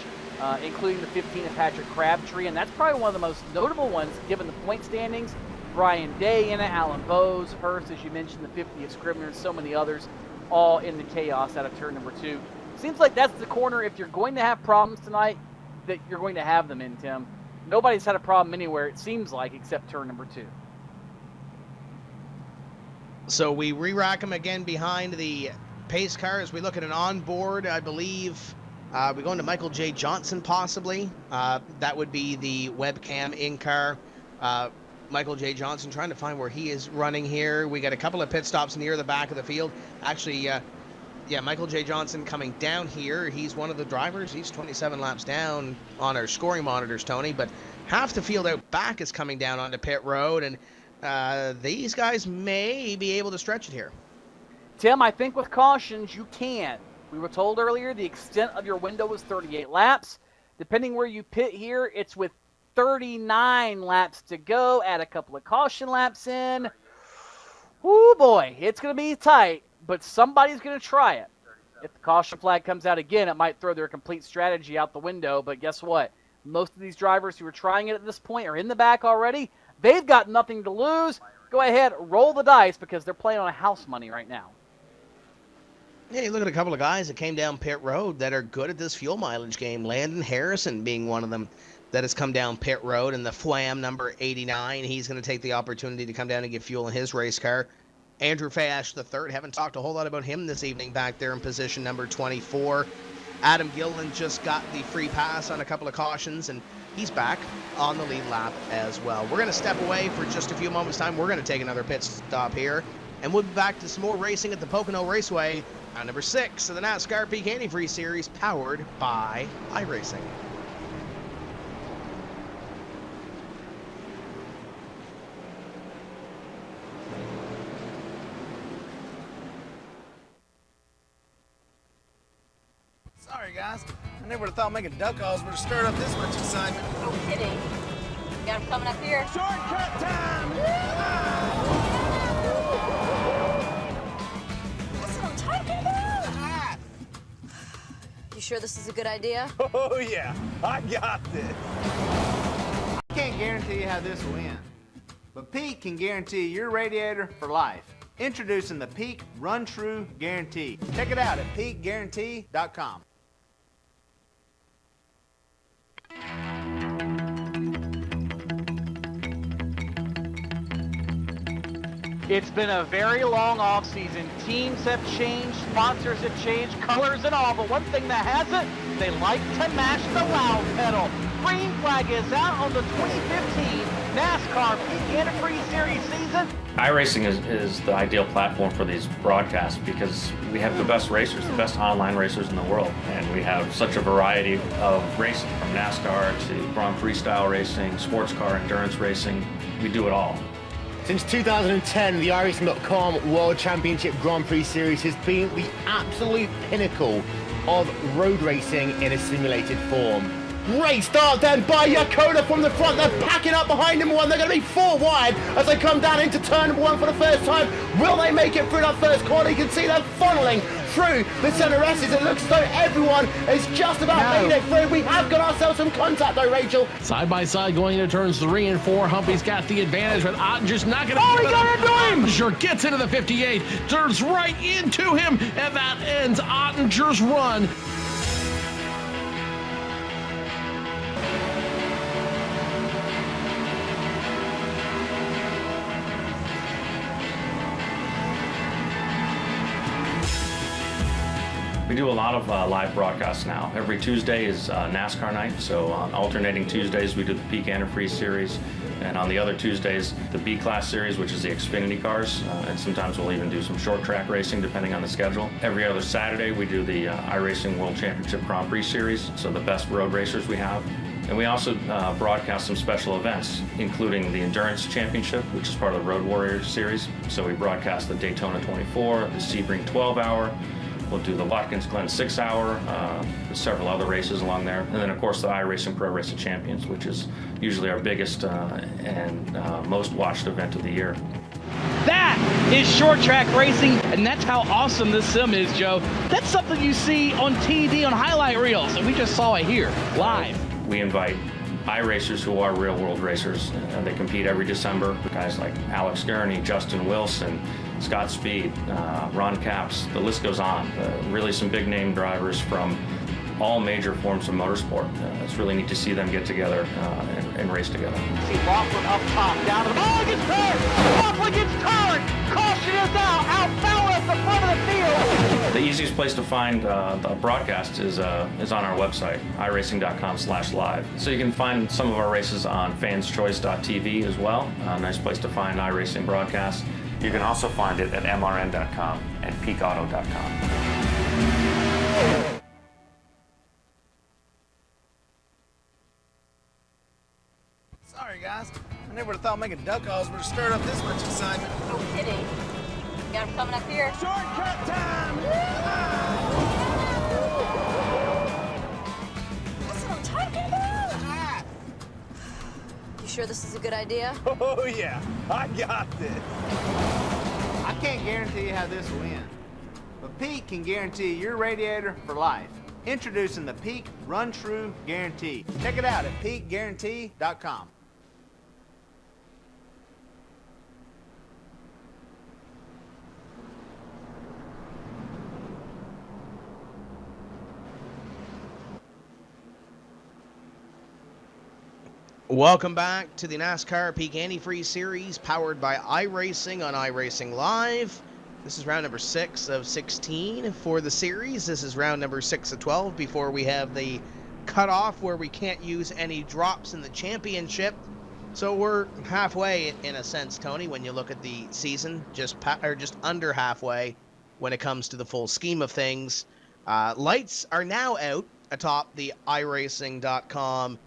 Including the 15 of Patrick Crabtree, and that's probably one of the most notable ones given the point standings. Brian Day in it, Alan Bowes, Hurst, as you mentioned, the 50 of Scribner, and so many others, all in the chaos out of turn number 2. Seems like that's the corner, if you're going to have problems tonight, that you're going to have them in, Tim. Nobody's had a problem anywhere, it seems like, except turn number 2. So we re-rack them again behind the pace car as we look at an onboard, I believe. We go into Michael J. Johnson, possibly. That would be the webcam in-car. Michael J. Johnson trying to find where he is running here. We got a couple of pit stops near the back of the field. Actually, Michael J. Johnson coming down here. He's one of the drivers. He's 27 laps down on our scoring monitors, Tony. But half the field out back is coming down onto pit road, and these guys may be able to stretch it here. Tim, I think with cautions, you can. We were told earlier the extent of your window was 38 laps. Depending where you pit here, it's with 39 laps to go. Add a couple of caution laps in. Woo boy, it's going to be tight, but somebody's going to try it. If the caution flag comes out again, it might throw their complete strategy out the window, but guess what? Most of these drivers who are trying it at this point are in the back already. They've got nothing to lose. Go ahead, roll the dice because they're playing on house money right now. Yeah, you look at a couple of guys that came down pit road that are good at this fuel mileage game. Landon Harrison being one of them that has come down pit road, and the Flam number 89. He's going to take the opportunity to come down and get fuel in his race car. Andrew Fash III, haven't talked a whole lot about him this evening back there in position number 24. Adam Gilliland just got the free pass on a couple of cautions, and he's back on the lead lap as well. We're going to step away for just a few moments' time. We're going to take another pit stop here, and we'll be back to some more racing at the Pocono Raceway on number 6 of the NASCAR Peak Antifreeze Series, powered by iRacing. Sorry, guys. I never would have thought making duck calls would have stirred up this much excitement. No kidding. Got him coming up here. Shortcut time! That's what I'm talking about. You sure this is a good idea? Oh, yeah. I got this. I can't guarantee you how this will end, but Pete can guarantee your radiator for life. Introducing the Peak Run True Guarantee. Check it out at peakguarantee.com. It's been a very long offseason. Teams have changed, sponsors have changed, colors and all, but one thing that hasn't, they like to mash the loud pedal. Green flag is out on the 2015 NASCAR Peak Antifreeze Series season. iRacing is the ideal platform for these broadcasts because we have the best racers, the best online racers in the world, and we have such a variety of racing, from NASCAR to Grand Prix style racing, sports car, endurance racing. We do it all. Since 2010, the iRacing.com World Championship Grand Prix Series has been the absolute pinnacle of road racing in a simulated form. Great start then by Yakoda from the front. They're packing up behind number 1. They're going to be 4 wide as they come down into turn number 1 for the first time. Will they make it through that first corner? You can see them funneling through the center S's. It looks as though everyone is just about made it through. We have got ourselves some contact though, Rachel. Side by side going into turns 3 and 4. Humpy's got the advantage with Ottinger's not going to. Oh, he got into him! Ottinger gets into the 58, turns right into him, and that ends Ottinger's run. We do a lot of live broadcasts now. Every Tuesday is NASCAR night, so on alternating Tuesdays we do the Peak Antifreeze Series, and on the other Tuesdays the B-Class Series, which is the Xfinity cars, and sometimes we'll even do some short track racing depending on the schedule. Every other Saturday we do the iRacing World Championship Grand Prix Series, so the best road racers we have. And we also broadcast some special events, including the Endurance Championship, which is part of the Road Warrior Series. So we broadcast the Daytona 24, the Sebring 12-hour, we'll do the Watkins Glen 6-hour, several other races along there. And then, of course, the iRacing Pro Racing Champions, which is usually our biggest and most watched event of the year. That is short track racing, and that's how awesome this sim is, Joe. That's something you see on TV on highlight reels, and we just saw it here, live. We invite iRacers who are real-world racers. They compete every December. Guys like Alex Gurney, Justin Wilson, Scott Speed, Ron Capps, the list goes on. Really some big-name drivers from all major forms of motorsport. It's really neat to see them get together and race together. See Laughlin up top, down to the ball, gets turned! Laughlin gets turned! Caution is out! Alfalla at the front of the field! The easiest place to find the broadcast is on our website, iRacing.com/live. So you can find some of our races on fanschoice.tv as well. A nice place to find iRacing broadcasts. You can also find it at mrn.com and peakauto.com. Sorry, guys. I never would have thought making duck calls would have stirred up this much excitement. No kidding. Got him coming up here. Shortcut time! That's what I'm talking about. You sure this is a good idea? Oh, yeah. I got this. I can't guarantee you how this will end, but Pete can guarantee your radiator for life. Introducing the Peak Run True Guarantee. Check it out at peakguarantee.com. Welcome back to the NASCAR Peak Antifreeze Series, powered by iRacing on iRacing Live. This is round number 6 of 16 for the series. This is round number 6 of 12 before we have the cutoff where we can't use any drops in the championship. So we're halfway in a sense, Tony, when you look at the season, just under halfway when it comes to the full scheme of things. Lights are now out atop the iRacing.com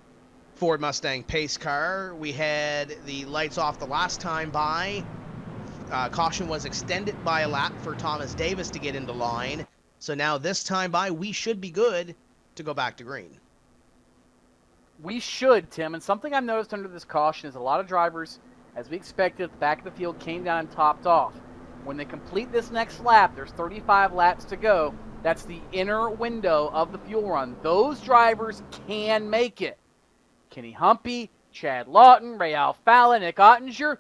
Ford Mustang pace car. We had the lights off the last time by. Caution was extended by a lap for Thomas Davis to get into line. So now this time by, we should be good to go back to green. We should, Tim. And something I've noticed under this caution is a lot of drivers, as we expected, at the back of the field came down and topped off. When they complete this next lap, there's 35 laps to go. That's the inner window of the fuel run. Those drivers can make it. Kenny Humpy, Chad Lawton, Ray Alfalla, Nick Ottinger,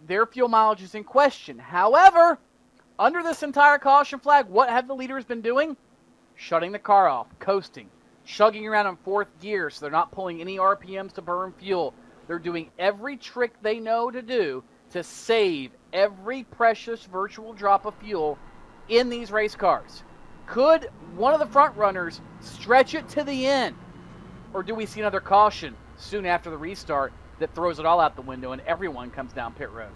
their fuel mileage is in question. However, under this entire caution flag, what have the leaders been doing? Shutting the car off, coasting, chugging around in fourth gear so they're not pulling any RPMs to burn fuel. They're doing every trick they know to do to save every precious virtual drop of fuel in these race cars. Could one of the front runners stretch it to the end? Or do we see another caution soon after the restart that throws it all out the window and everyone comes down pit road?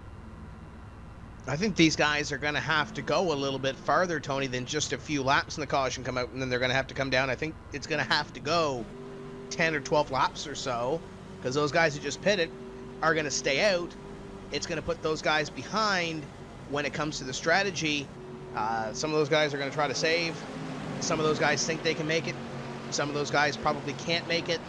I think these guys are going to have to go a little bit farther, Tony, than just a few laps and the caution come out, and then they're going to have to come down. I think it's going to have to go 10 or 12 laps or so, because those guys who just pitted are going to stay out. It's going to put those guys behind when it comes to the strategy. Some of those guys are going to try to save. Some of those guys think they can make it. Some of those guys probably can't make it.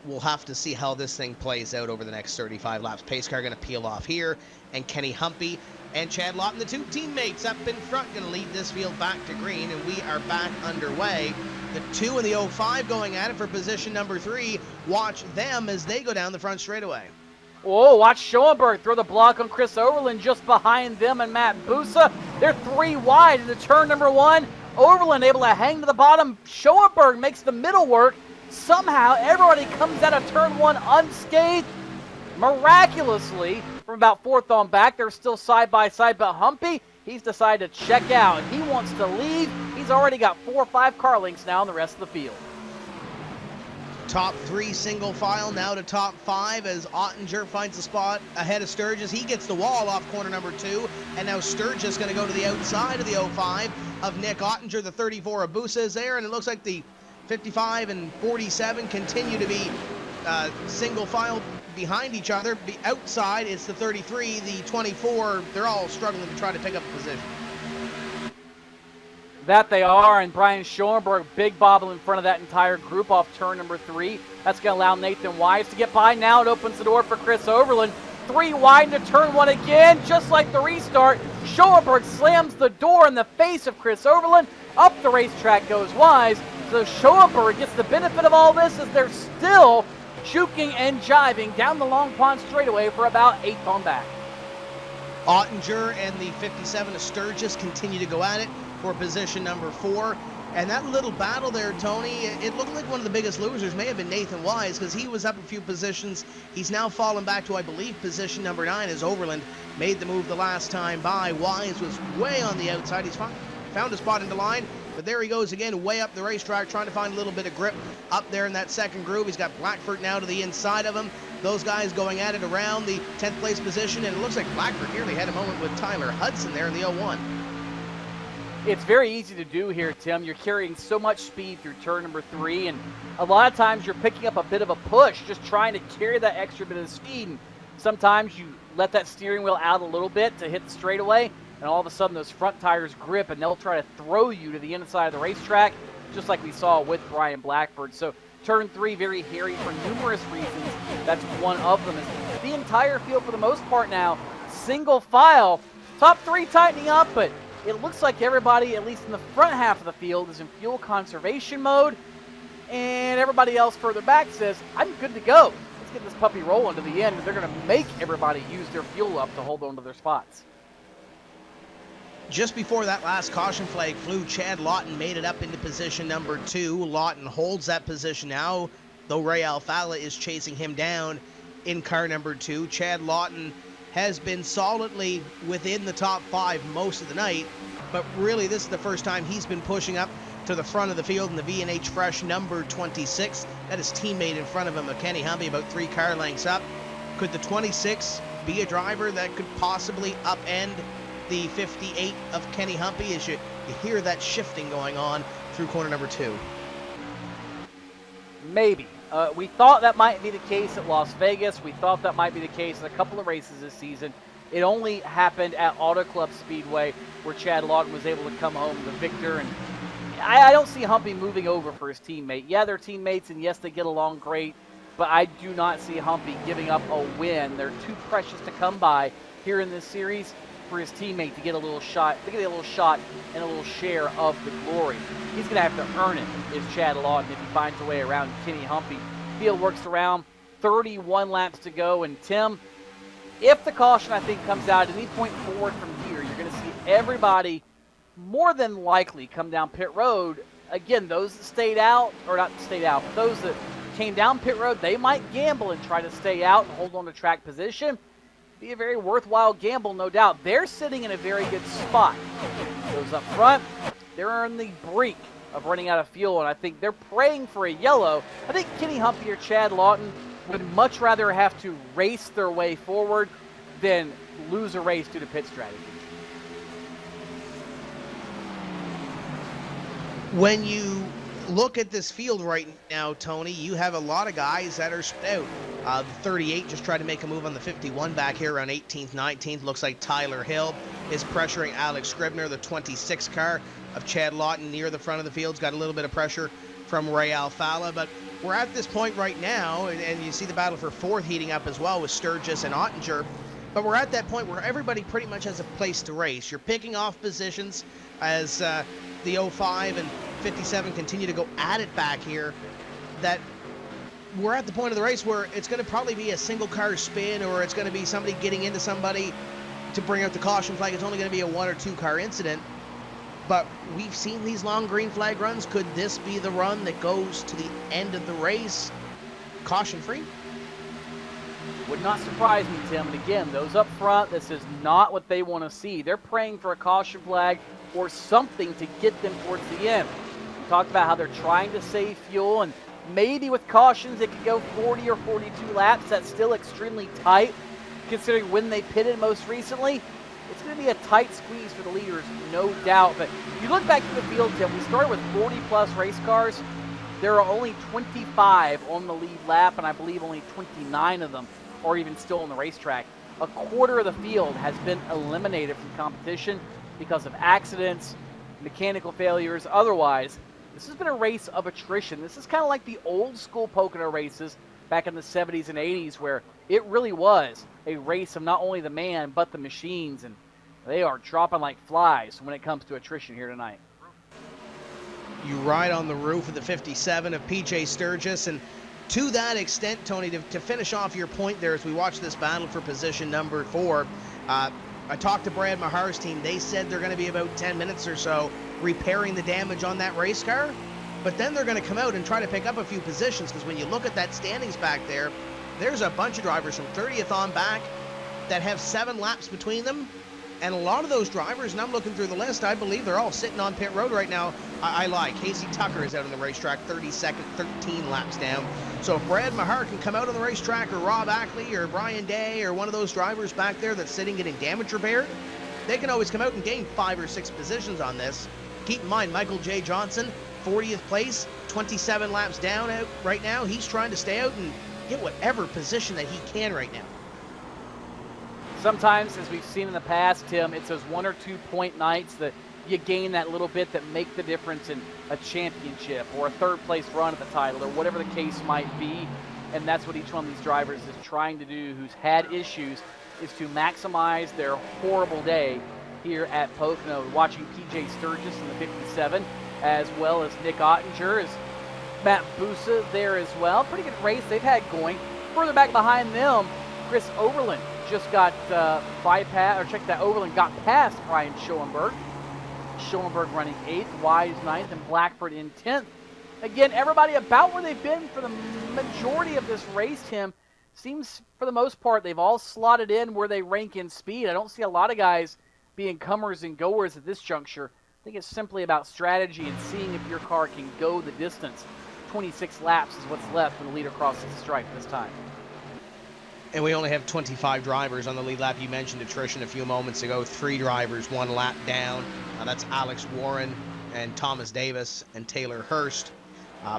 We'll have to see how this thing plays out over the next 35 laps. Pace car going to peel off here, and Kenny Humpy and Chad Lawton, the two teammates up in front, going to lead this field back to green, and we are back underway. The 2 and the 05 going at it for position number 3. Watch them as they go down the front straightaway. Oh, watch Schoenberg throw the block on Chris Overland just behind them and Matt Busa. They're 3 wide into turn number 1. Overland able to hang to the bottom. Schoenberg makes the middle work. Somehow, everybody comes out of turn 1 unscathed. Miraculously, from about 4th on back, they're still side by side, but Humpy, he's decided to check out. He wants to leave. He's already got 4 or 5 car lengths now in the rest of the field. Top 3 single file now to top 5 as Ottinger finds the spot ahead of Sturgis. He gets the wall off corner number 2, and now Sturgis going to go to the outside of the 05 of Nick Ottinger. The 34 of Busa is there, and it looks like the 55 and 47 continue to be single file behind each other. Outside, it's the 33, the 24. They're all struggling to try to pick up a position. That they are, and Brian Schoenberg, big bobble in front of that entire group off turn number 3. That's going to allow Nathan Wise to get by. Now it opens the door for Chris Overland. 3 wide into turn 1 again, just like the restart. Schoenberg slams the door in the face of Chris Overland. Up the racetrack goes Wise. So Schoenberg gets the benefit of all this as they're still juking and jiving down the Long Pond straightaway for about 8th on back. Ottinger and the 57 of Sturgis continue to go at it for position number 4. And that little battle there, Tony, it looked like one of the biggest losers may have been Nathan Wise, because he was up a few positions. He's now fallen back to, I believe, position number 9 as Overland made the move the last time by. Wise was way on the outside. He's found a spot in the line, but there he goes again, way up the racetrack, trying to find a little bit of grip up there in that second groove. He's got Blackford now to the inside of him. Those guys going at it around the 10th place position, and it looks like Blackford nearly had a moment with Tyler Hudson there in the 01. It's very easy to do here, Tim. You're carrying so much speed through turn number 3, and a lot of times you're picking up a bit of a push, just trying to carry that extra bit of speed. And sometimes you let that steering wheel out a little bit to hit the straightaway, and all of a sudden those front tires grip, and they'll try to throw you to the inside of the racetrack, just like we saw with Brian Blackford. So turn 3, very hairy for numerous reasons. That's one of them. Is the entire field, for the most part now, single file. Top 3 tightening up, but it looks like everybody, at least in the front half of the field, is in fuel conservation mode, and everybody else further back says, I'm good to go. Let's get this puppy rolling to the end. They're going to make everybody use their fuel up to hold on to their spots. Just before that last caution flag flew, Chad Lawton made it up into position number 2. Lawton holds that position now. though Ray Alfalla is chasing him down in car number 2. Chad Lawton has been solidly within the top 5 most of the night, but really this is the first time he's been pushing up to the front of the field in the V&H Fresh number 26. That is teammate in front of him, Kenny Humpy, about 3 car lengths up. Could the 26 be a driver that could possibly upend the 58 of Kenny Humpy as you hear that shifting going on through corner number 2? Maybe. We thought that might be the case at Las Vegas. We thought that might be the case in a couple of races this season. It only happened at Auto Club Speedway where Chad Lawton was able to come home the victor. And I don't see Humpy moving over for his teammate. Yeah, they're teammates, and yes, they get along great, but I do not see Humpy giving up a win. They're too precious to come by here in this series for his teammate to get a little shot, and a little share of the glory. He's going to have to earn it, is Chad Lawton, if he finds a way around Kenny Humpy. Field works around, 31 laps to go, and Tim, if the caution, I think, comes out at any point forward from here, you're going to see everybody more than likely come down pit road. Again, those that stayed out, or not stayed out, but those that came down pit road, they might gamble and try to stay out and hold on to track position. Be a very worthwhile gamble, no doubt. They're sitting in a very good spot. Those up front, they're on the brink of running out of fuel, and I think they're praying for a yellow. I think Kenny Humpy or Chad Lawton would much rather have to race their way forward than lose a race due to pit strategy. When you look at this field right now, Tony, you have a lot of guys that are spread out. The 38 just tried to make a move on the 51 back here around 18th, 19th. Looks like Tyler Hill is pressuring Alex Scribner. The 26 car of Chad Lawton near the front of the field's got a little bit of pressure from Ray Alfalla. But we're at this point right now, and you see the battle for 4th heating up as well with Sturgis and Ottinger. But we're at that point where everybody pretty much has a place to race. You're picking off positions as the 05 and 57 continue to go at it back here. That we're at the point of the race where it's going to probably be a single car spin, or it's going to be somebody getting into somebody to bring out the caution flag. It's only going to be a 1 or 2 car incident. But we've seen these long green flag runs. Could this be the run that goes to the end of the race caution free? Would not surprise me, Tim. And again, those up front, this is not what they want to see. They're praying for a caution flag or something to get them towards the end. We talked about how they're trying to save fuel, and maybe with cautions it could go 40 or 42 laps. That's still extremely tight, considering when they pitted most recently. It's going to be a tight squeeze for the leaders, no doubt. But if you look back to the field, Tim, we started with 40-plus race cars. There are only 25 on the lead lap, and I believe only 29 of them are even still on the racetrack. A quarter of the field has been eliminated from competition because of accidents, mechanical failures, otherwise. This has been a race of attrition. This is kind of like the old school Pocono races back in the 70s and 80s, where it really was a race of not only the man, but the machines, and they are dropping like flies when it comes to attrition here tonight. You ride on the roof of the 57 of PJ Sturgis, and to that extent, Tony, to finish off your point there as we watch this battle for position number 4, I talked to Brad Mahar's team. They said they're going to be about 10 minutes or so repairing the damage on that race car, but then they're going to come out and try to pick up a few positions, because when you look at that standings back there, there's a bunch of drivers from 30th on back that have 7 laps between them. And a lot of those drivers, and I'm looking through the list, I believe they're all sitting on pit road right now. I lie. Casey Tucker is out on the racetrack, 32nd, 13 laps down. So if Brad Mahar can come out on the racetrack, or Rob Ackley, or Brian Day, or one of those drivers back there that's sitting getting damage repaired, they can always come out and gain 5 or 6 positions on this. Keep in mind, Michael J. Johnson, 40th place, 27 laps down out right now. He's trying to stay out and get whatever position that he can right now. Sometimes, as we've seen in the past, Tim, it's those 1 or 2 point nights that you gain that little bit that make the difference in a championship or a 3rd place run at the title or whatever the case might be. And that's what each one of these drivers is trying to do who's had issues, is to maximize their horrible day here at Pocono. Watching PJ Sturgis in the 57, as well as Nick Ottinger, as Matt Busa there as well. Pretty good race they've had going. Further back behind them, Chris Overland just got Overland got past Brian Schoenberg. Schoenberg running 8th, Wise 9th, and Blackford in 10th. Again, everybody about where they've been for the majority of this race, Tim. Seems, for the most part, they've all slotted in where they rank in speed. I don't see a lot of guys being comers and goers at this juncture. I think it's simply about strategy and seeing if your car can go the distance. 26 laps is what's left when the leader crosses the stripe this time. And we only have 25 drivers on the lead lap. You mentioned attrition a few moments ago. 3 drivers, 1 lap down. That's Alex Warren and Thomas Davis and Taylor Hurst.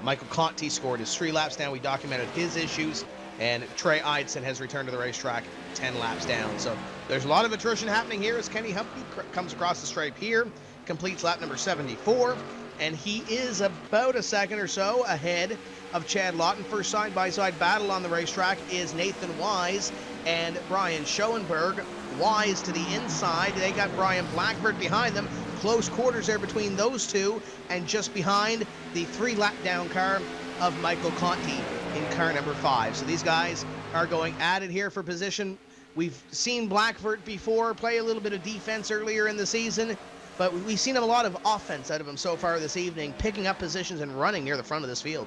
Michael Conti scored his 3 laps down. We documented his issues. And Trey Eidson has returned to the racetrack 10 laps down. So there's a lot of attrition happening here as Kenny Humpy comes across the stripe here, completes lap number 74, and he is about a second or so ahead of Chad Lawton. First side-by-side battle on the racetrack is Nathan Wise and Brian Schoenberg. Wise to the inside. They got Brian Blackford behind them. Close quarters there between those two, and just behind the 3-lap down car of Michael Conti in car number 5. So these guys are going at it here for position. We've seen Blackford before play a little bit of defense earlier in the season, but we've seen a lot of offense out of him so far this evening, picking up positions and running near the front of this field.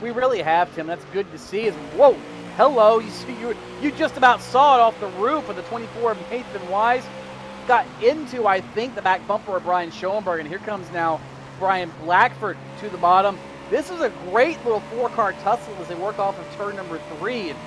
We really have, Tim. That's good to see. Whoa, hello. You just about saw it off the roof of the 24 of Nathan Wise. Got into, I think, the back bumper of Brian Schoenberg, and here comes now Brian Blackford to the bottom. This is a great little 4-car tussle as they work off of turn number 3. And,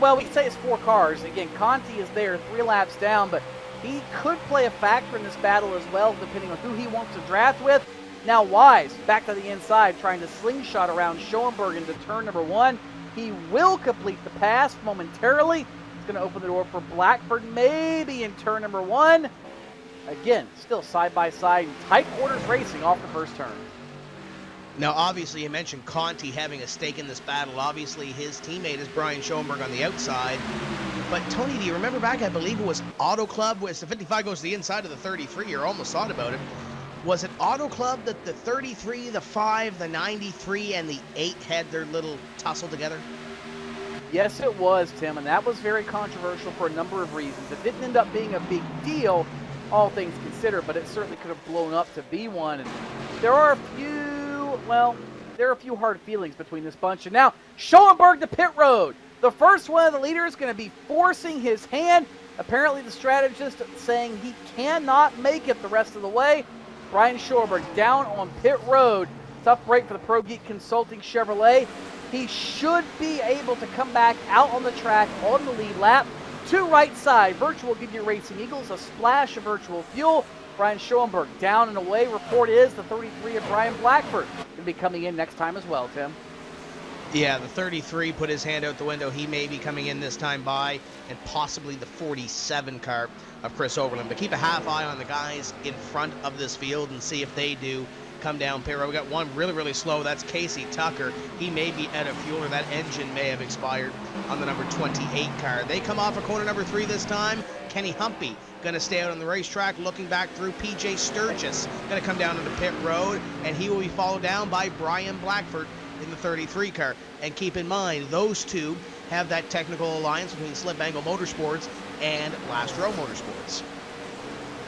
well, we say it's 4 cars. Again, Conti is there 3 laps down, but he could play a factor in this battle as well, depending on who he wants to draft with. Now Wise, back to the inside, trying to slingshot around Schoenberg into turn number 1. He will complete the pass momentarily. It's going to open the door for Blackford, maybe in turn number 1. Again, still side-by-side, tight quarters racing off the first turn. Now, obviously, you mentioned Conti having a stake in this battle. Obviously, his teammate is Brian Schoenberg on the outside. But, Tony, do you remember back, I believe it was Auto Club, as the 55 goes to the inside of the 33, you almost thought about it. Was it Auto Club that the 33, the 5, the 93, and the 8 had their little tussle together? Yes, it was, Tim, and that was very controversial for a number of reasons. It didn't end up being a big deal, all things considered, but it certainly could have blown up to be one. And there are a few hard feelings between this bunch. And now, Schoenberg to pit road. The first one of the leaders is going to be forcing his hand. Apparently the strategist saying he cannot make it the rest of the way. Brian Schoenberg down on pit road. Tough break for the Pro Geek Consulting Chevrolet. He should be able to come back out on the track on the lead lap. To right side, Virtual Goodyear Racing Eagles, a splash of virtual fuel. Brian Schoenberg down and away. Report is the 33 of Brian Blackford will be coming in next time as well, Tim. Yeah, the 33 put his hand out the window. He may be coming in this time by, and possibly the 47 car of Chris Overland. But keep a half eye on the guys in front of this field and see if they do come down pit road. We got one really, really slow. That's Casey Tucker. He may be out of fuel, or that engine may have expired on the number 28 car. They come off of corner number 3 this time. Kenny Humpy going to stay out on the racetrack, looking back through PJ Sturgis. Going to come down into pit road, and he will be followed down by Brian Blackford in the 33 car. And keep in mind, those two have that technical alliance between Slip Angle Motorsports and Last Row Motorsports.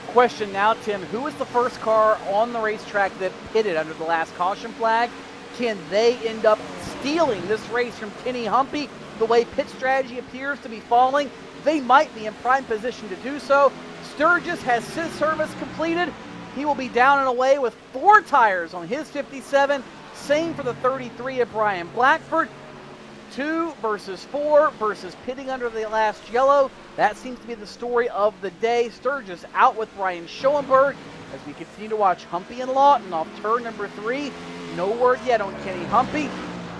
Question now, Tim, who was the first car on the racetrack that pitted under the last caution flag? Can they end up stealing this race from Kenny Humpy? The way pit strategy appears to be falling, they might be in prime position to do so. Sturgis has his service completed. He will be down and away with 4 tires on his 57. Same for the 33 of Brian Blackford. 2 versus 4 versus pitting under the last yellow. That seems to be the story of the day. Sturgis out with Brian Schoenberg as we continue to watch Humpy and Lawton off turn number 3. No word yet on Kenny Humpy.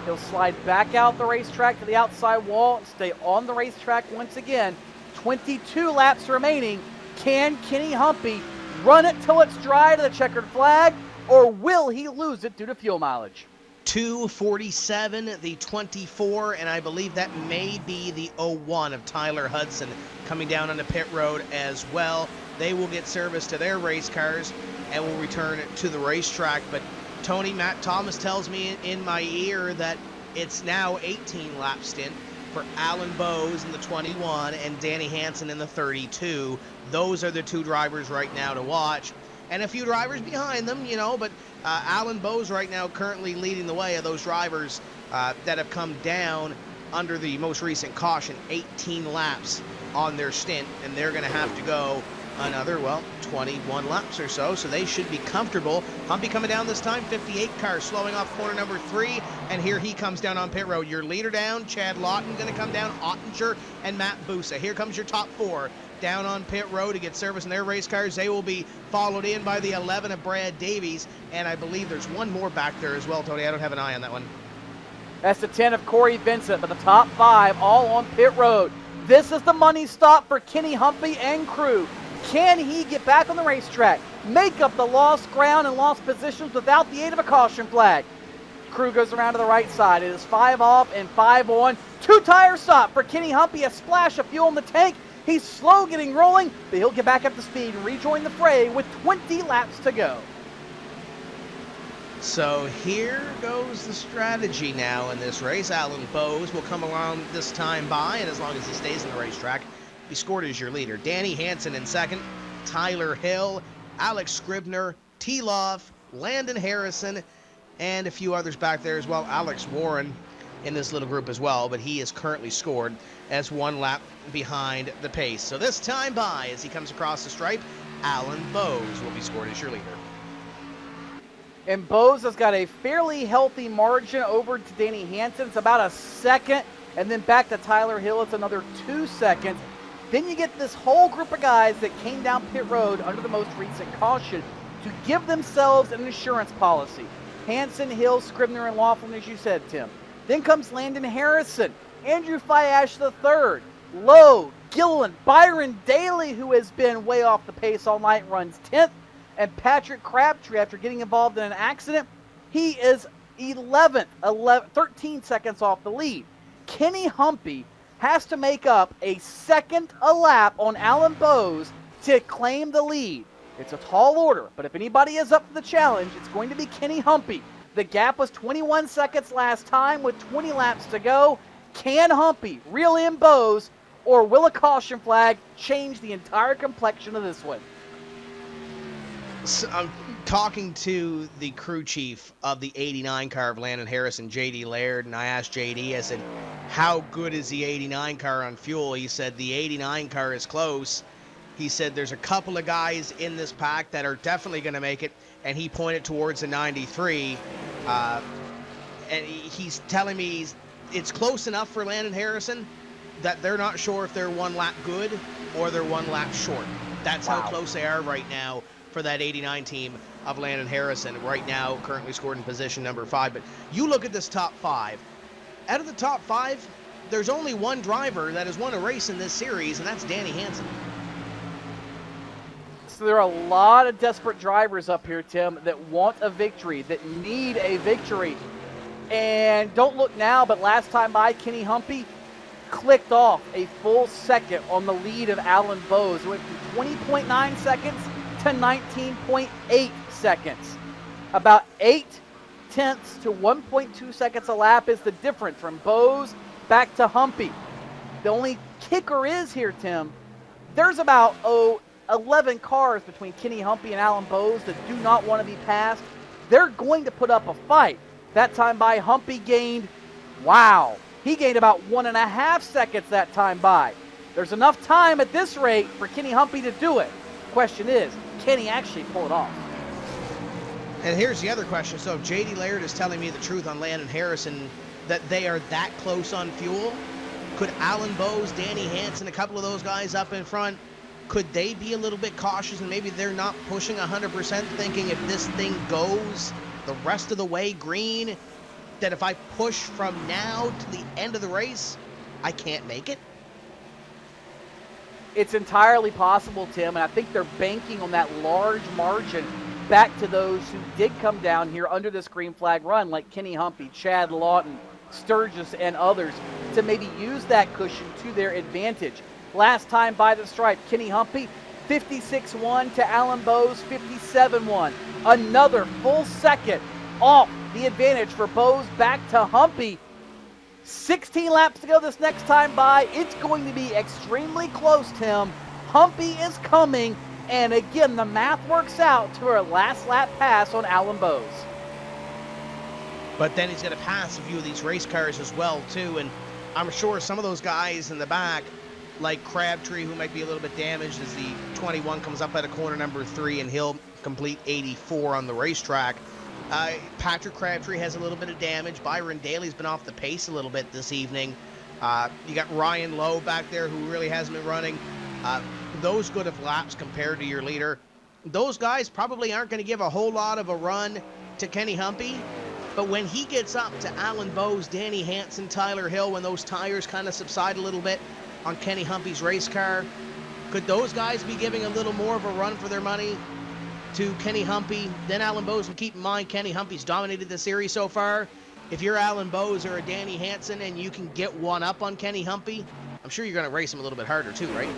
He'll slide back out the racetrack to the outside wall and stay on the racetrack once again. 22 laps remaining. Can Kenny Humpy run it till it's dry to the checkered flag, or will he lose it due to fuel mileage? 2:47, the 24, and I believe that may be the 01 of Tyler Hudson coming down on the pit road as well. They will get service to their race cars and will return to the racetrack. But Tony, Matt Thomas tells me in my ear that it's now 18 lap stint for Alan Bowes in the 21 and Danny Hansen in the 32. Those are the 2 drivers right now to watch. and a few drivers behind them, but Alan Bowes right now currently leading the way of those drivers that have come down under the most recent caution, 18 laps on their stint, and they're going to have to go another, 21 laps or so they should be comfortable. Humpy coming down this time, 58 car, slowing off corner number 3, and here he comes down on pit road. Your leader down, Chad Lawton going to come down, Ottinger and Matt Busa. Here comes your top 4 down on pit road to get service in their race cars. They will be followed in by the 11 of Brad Davies, and I believe there's one more back there as well, Tony. I don't have an eye on that one. That's the 10 of Corey Vincent, but the top 5 all on pit road. This is the money stop for Kenny Humpy and crew. Can he get back on the racetrack, make up the lost ground and lost positions without the aid of a caution flag? Crew goes around to the right side. It is 5 off and 5 on. 2-tire stop for Kenny Humpy, a splash of fuel in the tank. He's slow getting rolling, but he'll get back up to speed and rejoin the fray with 20 laps to go. So here goes the strategy now in this race. Alan Bowes will come around this time by, and as long as he stays in the racetrack, he scored as your leader. Danny Hansen in second, Tyler Hill, Alex Scribner, T-Love, Landon Harrison, and a few others back there as well. Alex Warren in this little group as well, but he is currently scored as 1 lap behind the pace. So this time by, as he comes across the stripe, Alan Bowes will be scored as your leader. And Bowes has got a fairly healthy margin over to Danny Hansen. It's about a second, and then back to Tyler Hill. It's another 2 seconds. Then you get this whole group of guys that came down pit road under the most recent caution to give themselves an insurance policy. Hansen, Hill, Scribner, and Laughlin, as you said, Tim. Then comes Landon Harrison, Andrew Fiash III, Lowe, Gilliland, Byron Daly, who has been way off the pace all night, runs 10th, and Patrick Crabtree, after getting involved in an accident, he is 11th, 13 seconds off the lead. Kenny Humpy has to make up a second a lap on Alan Bowes to claim the lead. It's a tall order, but if anybody is up for the challenge, it's going to be Kenny Humpy. The gap was 21 seconds last time with 20 laps to go. Can Humpy reel in Bowes, or will a caution flag change the entire complexion of this one? So I'm talking to the crew chief of the 89 car of Landon Harrison, J.D. Laird, and I asked J.D., I said, how good is the 89 car on fuel? He said the 89 car is close. He said there's a couple of guys in this pack that are definitely going to make it, and he pointed towards the 93. And he's telling me it's close enough for Landon Harrison that they're not sure if they're 1 lap good or they're 1 lap short. That's how close they are right now for that 89 team of Landon Harrison, right now currently scored in position number 5. But you look at this top 5. Out of the top 5, there's only one driver that has won a race in this series, and that's Danny Hansen. So there are a lot of desperate drivers up here, Tim, that want a victory, that need a victory. And don't look now, but last time by, Kenny Humpy clicked off a full second on the lead of Alan Bowes. It went from 20.9 seconds to 19.8 seconds. About 0.8 to 1.2 seconds a lap is the difference from Bowes back to Humpy. The only kicker is here, Tim, there's about 11 cars between Kenny Humpy and Alan Bowes that do not want to be passed. They're going to put up a fight. That time by, Humpy gained, he gained about 1.5 seconds that time by. There's enough time at this rate for Kenny Humpy to do it. Question is, can he actually pull it off? And here's the other question. So if J.D. Laird is telling me the truth on Landon Harrison, that they are that close on fuel, could Alan Bowes, Danny Hansen, a couple of those guys up in front, could they be a little bit cautious and maybe they're not pushing 100%, thinking if this thing goes the rest of the way green, that if I push from now to the end of the race, I can't make it? It's entirely possible, Tim, and I think they're banking on that large margin back to those who did come down here under this green flag run, like Kenny Humpy, Chad Lawton, Sturgis, and others, to maybe use that cushion to their advantage. Last time by the stripe, Kenny Humpy, 56-1 to Alan Bowes, 57-1. Another full second off the advantage for Bowes back to Humpy. 16 laps to go this next time by. It's going to be extremely close, Tim. Humpy is coming. And again, the math works out to a last lap pass on Alan Bowes. But then he's going to pass a few of these race cars as well, too. And I'm sure some of those guys in the back, like Crabtree, who might be a little bit damaged as the 21 comes up at a corner number 3, and he'll complete 84 on the racetrack. Patrick Crabtree has a little bit of damage. Byron Daly's been off the pace a little bit this evening. You got Ryan Lowe back there, who really hasn't been running those good of laps compared to your leader. Those guys probably aren't going to give a whole lot of a run to Kenny Humpy. But when he gets up to Alan Bowes, Danny Hansen, Tyler Hill, when those tires kind of subside a little bit on Kenny Humpy's race car, could those guys be giving a little more of a run for their money to Kenny Humpy than Alan Bowes? And keep in mind, Kenny Humpy's dominated the series so far. If you're Alan Bowes or a Danny Hansen and you can get one up on Kenny Humpy, I'm sure you're going to race him a little bit harder too, right?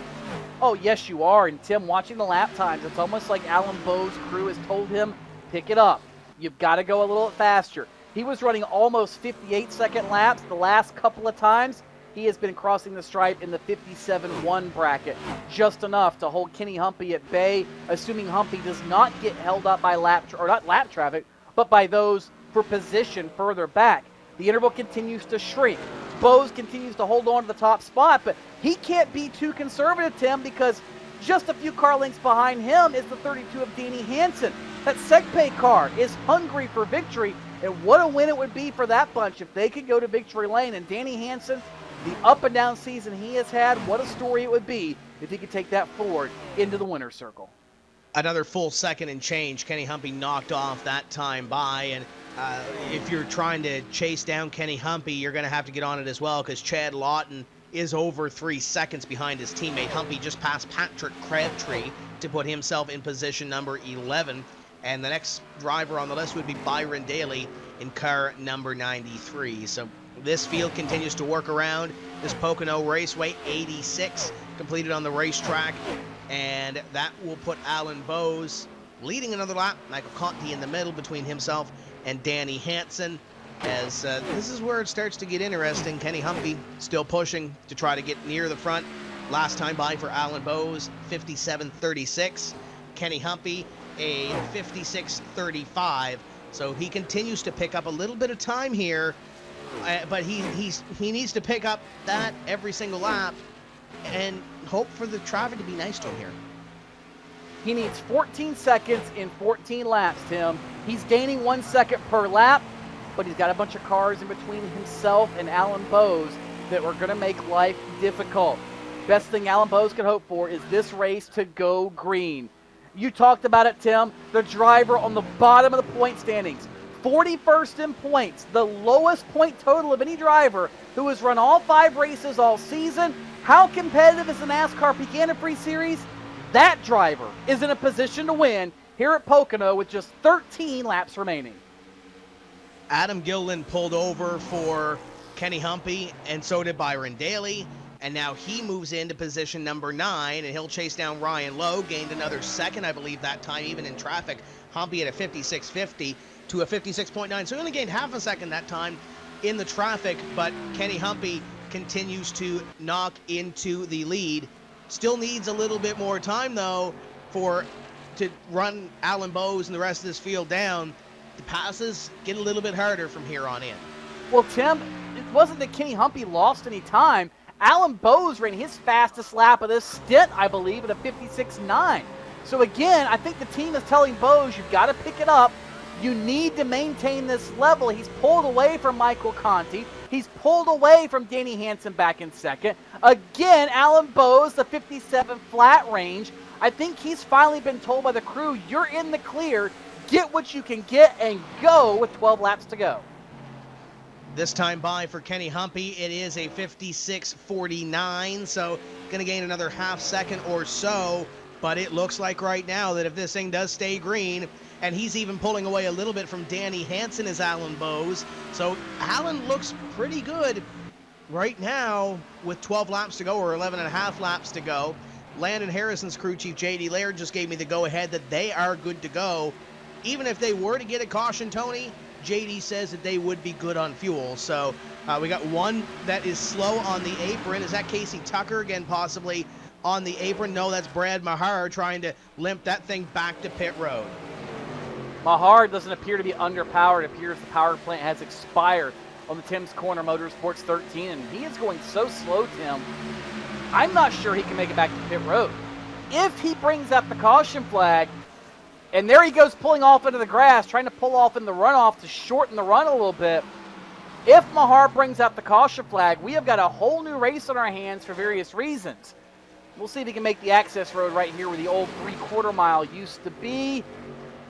Oh, yes, you are. And Tim, watching the lap times, it's almost like Alan Bowes' crew has told him, pick it up. You've got to go a little faster. He was running almost 58-second laps the last couple of times. He has been crossing the stripe in the 57-1 bracket, just enough to hold Kenny Humpy at bay, assuming Humpy does not get held up by not lap traffic, but by those for position further back. The interval continues to shrink. Bowes continues to hold on to the top spot, but he can't be too conservative, Tim, because just a few car lengths behind him is the 32 of Danny Hansen. That Segpay car is hungry for victory, and what a win it would be for that bunch if they could go to victory lane. And Danny Hansen, the up and down season he has had, what a story it would be if he could take that forward into the winner's circle. Another full second and change. Kenny Humpy knocked off that time by, and if you're trying to chase down Kenny Humpy, you're going to have to get on it as well, because Chad Lawton is over 3 seconds behind his teammate. Humpy just passed Patrick Crabtree to put himself in position number 11. And the next driver on the list would be Byron Daly in car number 93. So this field continues to work around this Pocono Raceway. 86 completed on the racetrack. And that will put Alan Bowes leading another lap. Michael Conti in the middle between himself and Danny Hansen. As this is where it starts to get interesting. Kenny Humpy still pushing to try to get near the front. Last time by for Alan Bowes, 57.36. Kenny Humpy, a 56.35. So he continues to pick up a little bit of time here, but he needs to pick up that every single lap and hope for the traffic to be nice to him here. He needs 14 seconds in 14 laps, Tim. He's gaining 1 second per lap, but he's got a bunch of cars in between himself and Alan Bowes that are going to make life difficult. Best thing Alan Bowes can hope for is this race to go green. You talked about it, Tim. The driver on the bottom of the point standings, 41st in points, the lowest point total of any driver who has run all 5 races all season. How competitive is the NASCAR Peak Antifreeze Series? That driver is in a position to win here at Pocono with just 13 laps remaining. Adam Gilliland pulled over for Kenny Humpy, and so did Byron Daly. And now he moves into position number 9, and he'll chase down Ryan Lowe. Gained another second, I believe, that time, even in traffic. Humpy at a 56.50 to a 56.9. So he only gained half a second that time in the traffic, but Kenny Humpy continues to knock into the lead. Still needs a little bit more time, though, to run Alan Bowes and the rest of this field down. The passes get a little bit harder from here on in. Well, Tim, it wasn't that Kenny Humpy lost any time. Alan Bowes ran his fastest lap of this stint, I believe, at a 56.9. So again, I think the team is telling Bowes, you've got to pick it up. You need to maintain this level. He's pulled away from Michael Conti. He's pulled away from Danny Hansen back in second. Again, Alan Bowes, the 57 flat range. I think he's finally been told by the crew, you're in the clear. Get what you can get and go with 12 laps to go. This time by for Kenny Humpy, it is a 56.49, so going to gain another half second or so. But it looks like right now that if this thing does stay green, and he's even pulling away a little bit from Danny Hansen as Alan Bowes. So Alan looks pretty good right now with 12 laps to go, or 11 and a half laps to go. Landon Harrison's crew chief, J.D. Laird, just gave me the go-ahead that they are good to go. Even if they were to get a caution, Tony, JD says that they would be good on fuel. So we got one that is slow on the apron. Is that Casey Tucker? Again, possibly on the apron. No, that's Brad Mahar trying to limp that thing back to pit road. Mahar doesn't appear to be underpowered. It appears the power plant has expired on the Tim's Corner Motorsports 13, and he is going so slow, Tim. I'm not sure he can make it back to pit road. If he brings out the caution flag, and there he goes pulling off into the grass, trying to pull off in the runoff to shorten the run a little bit. If Mahar brings out the caution flag, we have got a whole new race on our hands for various reasons. We'll see if he can make the access road right here where the old 3/4 mile used to be.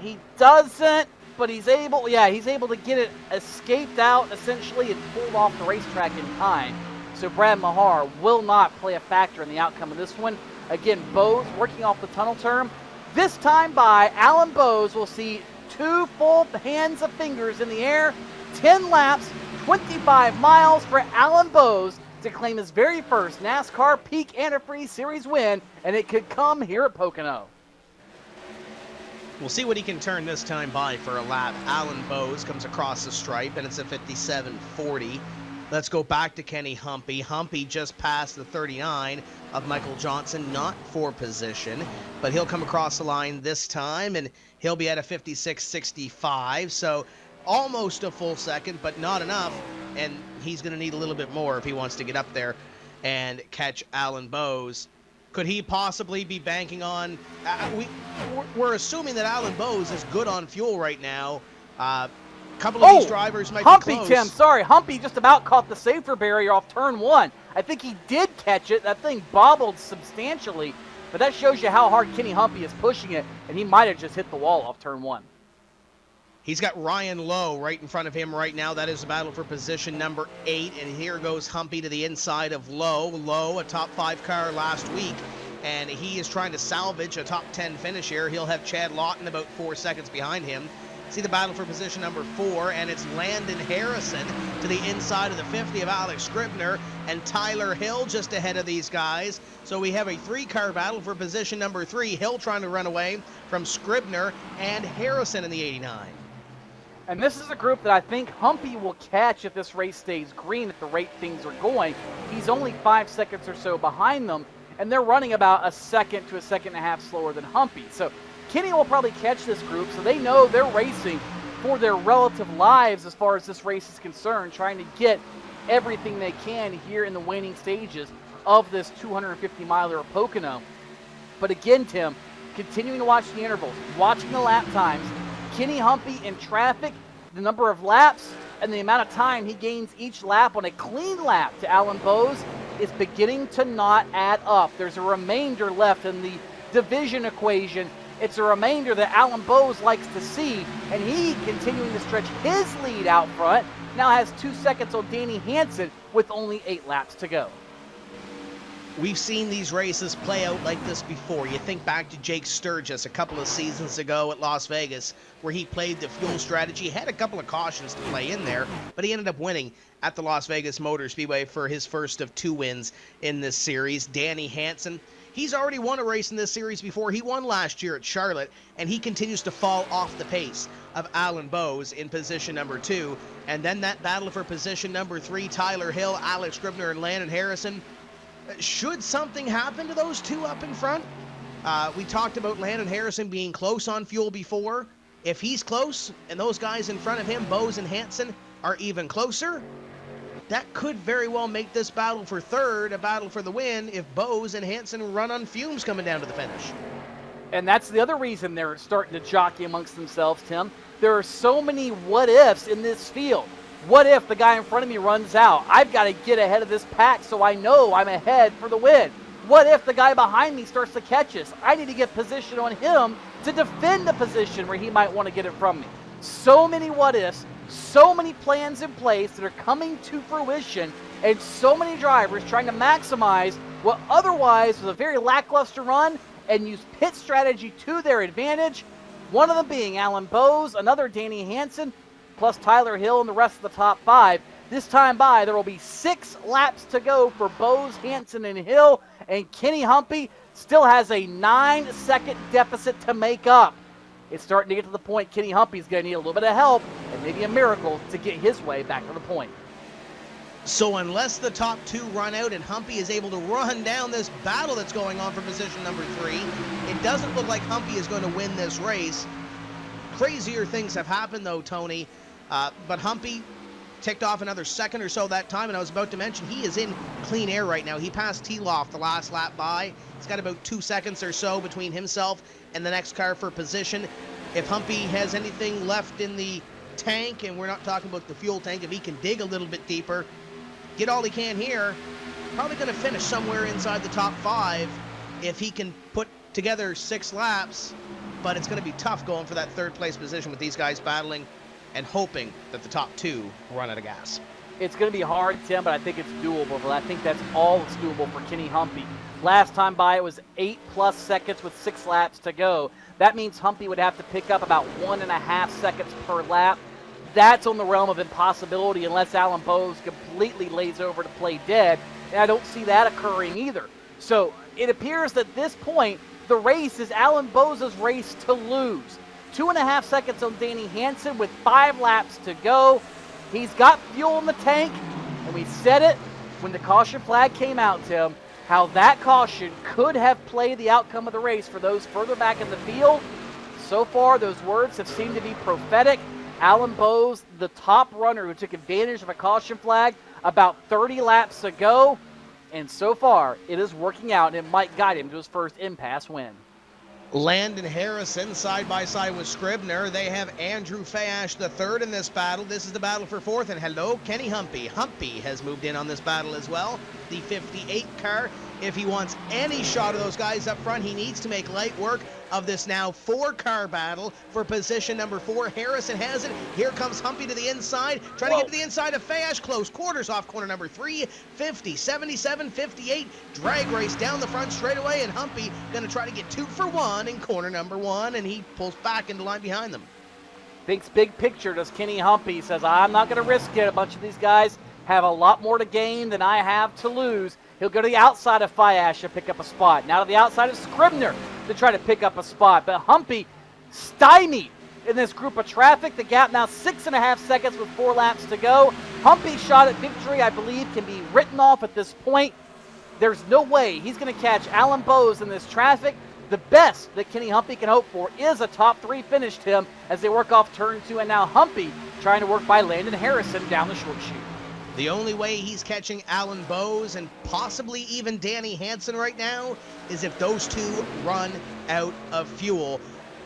He doesn't, but he's able to get it escaped out essentially and pulled off the racetrack in time. So Brad Mahar will not play a factor in the outcome of this one. Again, Bowes working off the tunnel term. This time by Alan Bowes will see 2 full hands of fingers in the air, 10 laps, 25 miles for Alan Bowes to claim his very first NASCAR Peak Antifreeze Series win, and it could come here at Pocono. We'll see what he can turn this time by for a lap. Alan Bowes comes across the stripe, and it's a 57.40. Let's go back to Kenny Humpy. Humpy just passed the 39 of Michael Johnson, not for position, but he'll come across the line this time, and he'll be at a 56.65, so almost a full second, but not enough, and he's going to need a little bit more if he wants to get up there and catch Alan Bowes. Could he possibly be banking on... we're assuming that Alan Bowes is good on fuel right now. A couple of these drivers might be close. Tim, sorry. Humpy just about caught the safer barrier off turn 1. I think he did catch it. That thing bobbled substantially, but that shows you how hard Kenny Humpy is pushing it, and he might have just hit the wall off turn 1. He's got Ryan Lowe right in front of him right now. That is the battle for position number 8. And here goes Humpy to the inside of Lowe. Lowe, a top 5 car last week. And he is trying to salvage a top 10 finish here. He'll have Chad Lawton about 4 seconds behind him. See the battle for position number 4. And it's Landon Harrison to the inside of the 50 of Alex Scribner. And Tyler Hill just ahead of these guys. So we have a 3-car battle for position number 3. Hill trying to run away from Scribner and Harrison in the 89. And this is a group that I think Humpy will catch if this race stays green at the rate things are going. He's only 5 seconds or so behind them, and they're running about a second to a second and a half slower than Humpy. So Kenny will probably catch this group, so they know they're racing for their relative lives as far as this race is concerned, trying to get everything they can here in the waning stages of this 250-miler of Pocono. But again, Tim, continuing to watch the intervals, watching the lap times, Kenny Humpy in traffic, the number of laps, and the amount of time he gains each lap on a clean lap to Alan Bowes is beginning to not add up. There's a remainder left in the division equation. It's a remainder that Alan Bowes likes to see, and he, continuing to stretch his lead out front, now has 2 seconds on Danny Hansen with only 8 laps to go. We've seen these races play out like this before. You think back to Jake Sturgis a couple of seasons ago at Las Vegas, where he played the fuel strategy, had a couple of cautions to play in there, but he ended up winning at the Las Vegas Motor Speedway for his first of 2 wins in this series. Danny Hansen, he's already won a race in this series before. He won last year at Charlotte, and he continues to fall off the pace of Alan Bowes in position number 2. And then that battle for position number 3, Tyler Hill, Alex Scribner, and Landon Harrison. Should something happen to those 2 up in front? We talked about Landon Harrison being close on fuel before. If he's close and those guys in front of him, Bowes and Hansen, are even closer, that could very well make this battle for 3rd a battle for the win if Bowes and Hansen run on fumes coming down to the finish. And that's the other reason they're starting to jockey amongst themselves, Tim. There are so many what-ifs in this field. What if the guy in front of me runs out? I've got to get ahead of this pack so I know I'm ahead for the win. What if the guy behind me starts to catch us? I need to get position on him to defend the position where he might want to get it from me. So many what ifs, so many plans in place that are coming to fruition, and so many drivers trying to maximize what otherwise was a very lackluster run and use pit strategy to their advantage. One of them being Alan Bowes, another Danny Hansen, plus Tyler Hill and the rest of the top 5. This time by, there will be 6 laps to go for Bowes, Hansen, and Hill, and Kenny Humpy still has a 9-second deficit to make up. It's starting to get to the point Kenny Humpy's going to need a little bit of help and maybe a miracle to get his way back to the point. So unless the top two run out and Humpy is able to run down this battle that's going on for position number 3, it doesn't look like Humpy is going to win this race. Crazier things have happened though, Tony, but Humpy ticked off another second or so that time, and I was about to mention he is in clean air right now. He passed T-Loft the last lap by. He's got about 2 seconds or so between himself and the next car for position. If Humpy has anything left in the tank, and we're not talking about the fuel tank, if he can dig a little bit deeper, get all he can here, probably going to finish somewhere inside the top 5 if he can put together 6 laps, but it's going to be tough going for that 3rd place position with these guys battling and hoping that the top 2 run out of gas. It's going to be hard, Tim, but I think it's doable. But I think that's all that's doable for Kenny Humpy. Last time by, it was 8+ seconds with 6 laps to go. That means Humpy would have to pick up about 1.5 seconds per lap. That's on the realm of impossibility unless Alan Bowes completely lays over to play dead, and I don't see that occurring either. So it appears that at this point, the race is Alan Bowes' race to lose. 2.5 seconds on Danny Hansen with 5 laps to go. He's got fuel in the tank, and we said it when the caution flag came out, Tim, how that caution could have played the outcome of the race for those further back in the field. So far, those words have seemed to be prophetic. Alan Bowes, the top runner who took advantage of a caution flag about 30 laps ago, and so far, it is working out, and it might guide him to his first impasse win. Landon Harrison side by side with Scribner. They have Andrew Fayash the third in this battle. This is the battle for 4th, and hello, Kenny Humpy. Humpy has moved in on this battle as well. The 58 car. If he wants any shot of those guys up front, he needs to make light work of this now 4-car battle for position number 4. Harrison has it. Here comes Humpy to the inside, trying to get to the inside of Fayash. Close quarters off corner number 3. 50, 77, 58. Drag race down the front straightaway, and Humpy going to try to get 2 for 1 in corner number 1, and he pulls back into line behind them. Thinks big picture, does Kenny Humpy. Says, I'm not going to risk it. A bunch of these guys have a lot more to gain than I have to lose. He'll go to the outside of Fayash to pick up a spot. Now to the outside of Scribner to try to pick up a spot. But Humpy stymied in this group of traffic. The gap now 6.5 seconds with 4 laps to go. Humpy's shot at victory, I believe, can be written off at this point. There's no way he's going to catch Alan Bowes in this traffic. The best that Kenny Humpy can hope for is a top 3 finish, Tim, as they work off turn 2. And now Humpy trying to work by Landon Harrison down the short chute. The only way he's catching Alan Bowes and possibly even Danny Hansen right now is if those 2 run out of fuel.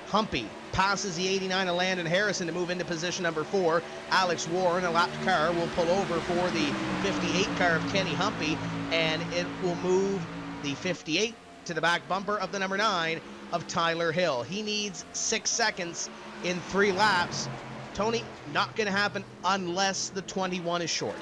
Humpy passes the 89 of Landon Harrison to move into position number 4. Alex Warren, a lapped car, will pull over for the 58 car of Kenny Humpy, and it will move the 58 to the back bumper of the number 9 of Tyler Hill. He needs 6 seconds in 3 laps. Tony, not going to happen unless the 21 is short.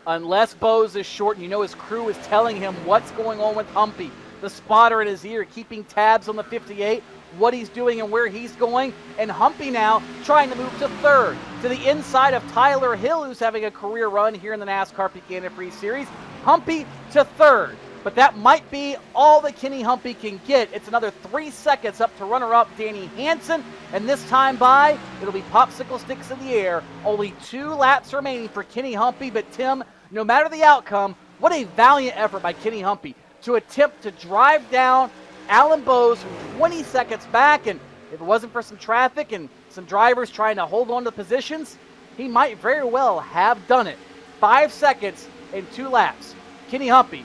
Unless Bowes is short, and you know his crew is telling him what's going on with Humpy. The spotter in his ear keeping tabs on the 58, what he's doing and where he's going. And Humpy now trying to move to 3rd, to the inside of Tyler Hill, who's having a career run here in the NASCAR Peak Antifreeze Series. Humpy to 3rd. But that might be all that Kenny Humpy can get. It's another 3 seconds up to runner-up Danny Hansen. And this time by, it'll be popsicle sticks in the air. Only 2 laps remaining for Kenny Humpy. But Tim, no matter the outcome, what a valiant effort by Kenny Humpy to attempt to drive down Alan Bowes from 20 seconds back. And if it wasn't for some traffic and some drivers trying to hold on to positions, he might very well have done it. 5 seconds in 2 laps. Kenny Humpy,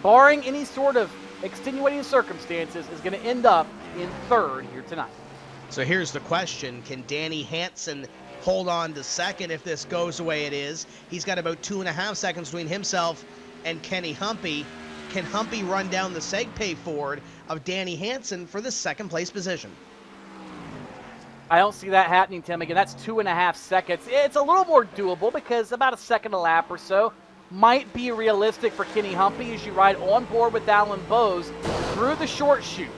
barring any sort of extenuating circumstances, is going to end up in 3rd here tonight. So here's the question. Can Danny Hansen hold on to 2nd if this goes the way it is? He's got about 2.5 seconds between himself and Kenny Humpy. Can Humpy run down the Segpay Ford of Danny Hansen for the 2nd place position? I don't see that happening, Tim. Again, that's 2.5 seconds. It's a little more doable because about a second a lap or so might be realistic for Kenny Humpy as you ride on board with Alan Bowes through the short chute.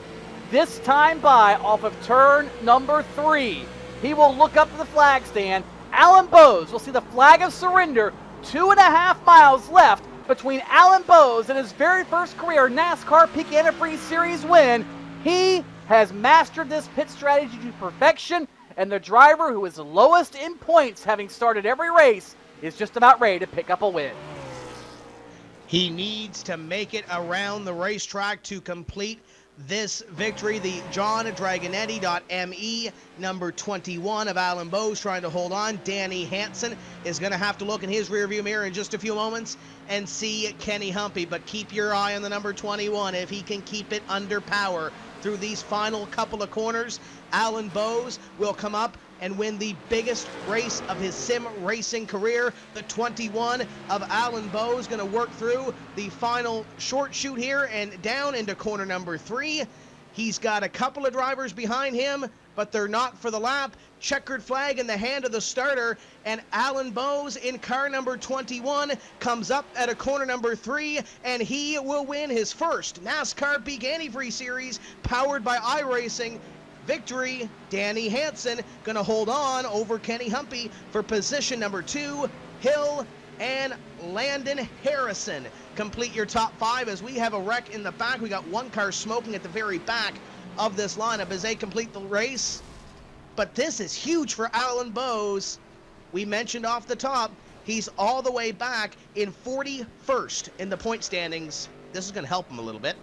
This time by off of turn number 3. He will look up to the flag stand. Alan Bowes will see the flag of surrender. 2.5 miles left between Alan Bowes and his very first career NASCAR Peak Antifreeze Series win. He has mastered this pit strategy to perfection, and the driver who is lowest in points, having started every race, is just about ready to pick up a win. He needs to make it around the racetrack to complete this victory. The John Dragonetti.me, number 21 of Alan Bowes, trying to hold on. Danny Hansen is going to have to look in his rearview mirror in just a few moments and see Kenny Humpy, but keep your eye on the number 21 if he can keep it under power through these final couple of corners. Alan Bowes will come up and win the biggest race of his sim racing career. The 21 of Alan Bowes going to work through the final short shoot here and down into corner number 3. He's got a couple of drivers behind him, but they're not for the lap. Checkered flag in the hand of the starter, and Alan Bowes in car number 21 comes up at a corner number 3, and he will win his first NASCAR Peak Antifreeze Series powered by iRacing victory. Danny Hansen going to hold on over Kenny Humpy for position number 2. Hill and Landon Harrison complete your top 5 as we have a wreck in the back. We got one car smoking at the very back of this lineup as they complete the race. But this is huge for Alan Bowes. We mentioned off the top, he's all the way back in 41st in the point standings. This is going to help him a little bit.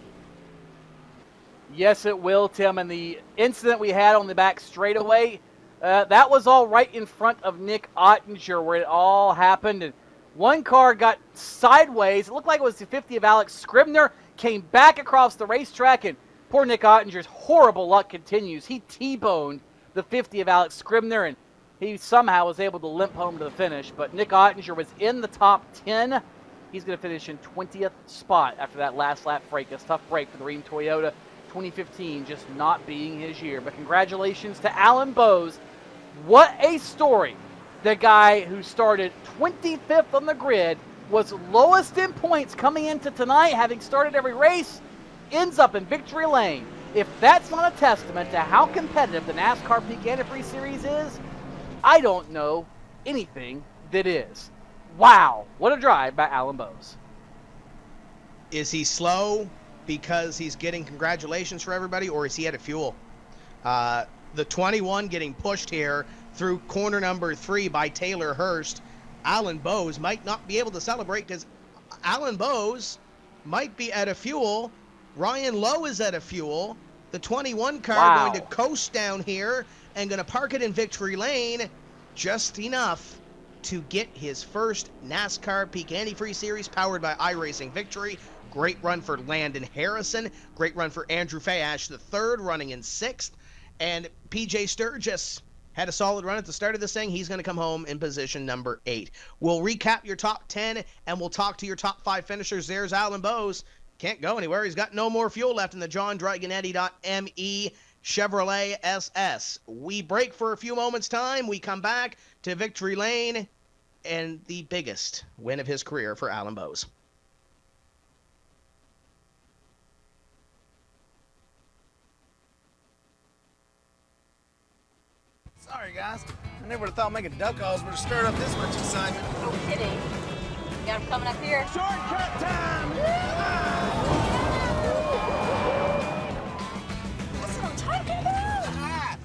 Yes, it will, Tim. And the incident we had on the back straightaway, that was all right in front of Nick Ottinger where it all happened. And one car got sideways. It looked like it was the 50 of Alex Scribner, came back across the racetrack, and poor Nick Ottinger's horrible luck continues. He T-boned the 50 of Alex Scribner, and he somehow was able to limp home to the finish. But Nick Ottinger was in the top 10. He's going to finish in 20th spot after that last lap break. A tough break for the Rheem Toyota. 2015 just not being his year. But congratulations to Alan Bowes. What a story. The guy who started 25th on the grid, was lowest in points coming into tonight, having started every race, ends up in victory lane. If that's not a testament to how competitive the NASCAR Peak Antifreeze Series is, I don't know anything that is. Wow, what a drive by Alan Bowes. Is he slow because he's getting congratulations for everybody, or is he out of fuel? The 21 getting pushed here through corner number 3 by Taylor Hurst. Alan Bowes might not be able to celebrate because Alan Bowes might be out of fuel. Ryan Lowe is out of fuel. The 21 car going to coast down here and going to park it in victory lane just enough to get his first NASCAR Peak Antifreeze Series powered by iRacing victory. Great run for Landon Harrison. Great run for Andrew Fayash III, running in 6th. And PJ Sturgis had a solid run at the start of this thing. He's going to come home in position number 8. We'll recap your top 10, and we'll talk to your top 5 finishers. There's Alan Bowes. Can't go anywhere. He's got no more fuel left in the John Dragonetti.me Chevrolet SS. We break for a few moments' time. We come back to victory lane and the biggest win of his career for Alan Bowes. Sorry, guys. I never would have thought making duck calls would have stirred up this much excitement. No kidding. You got him coming up here. Shortcut time! That's what I'm talking about.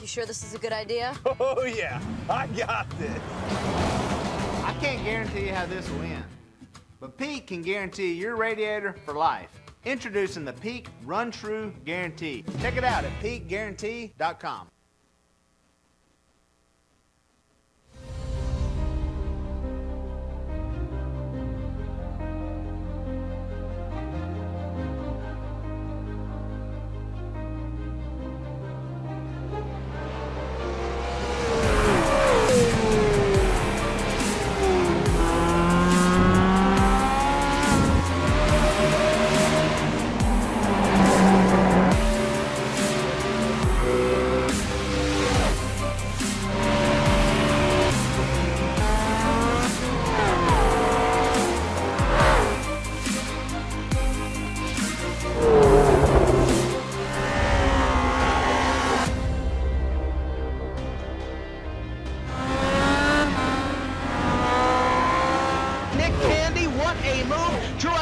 You sure this is a good idea? Oh, yeah. I got this. I can't guarantee you how this will end, but Peak can guarantee your radiator for life. Introducing the Peak Run True Guarantee. Check it out at peakguarantee.com.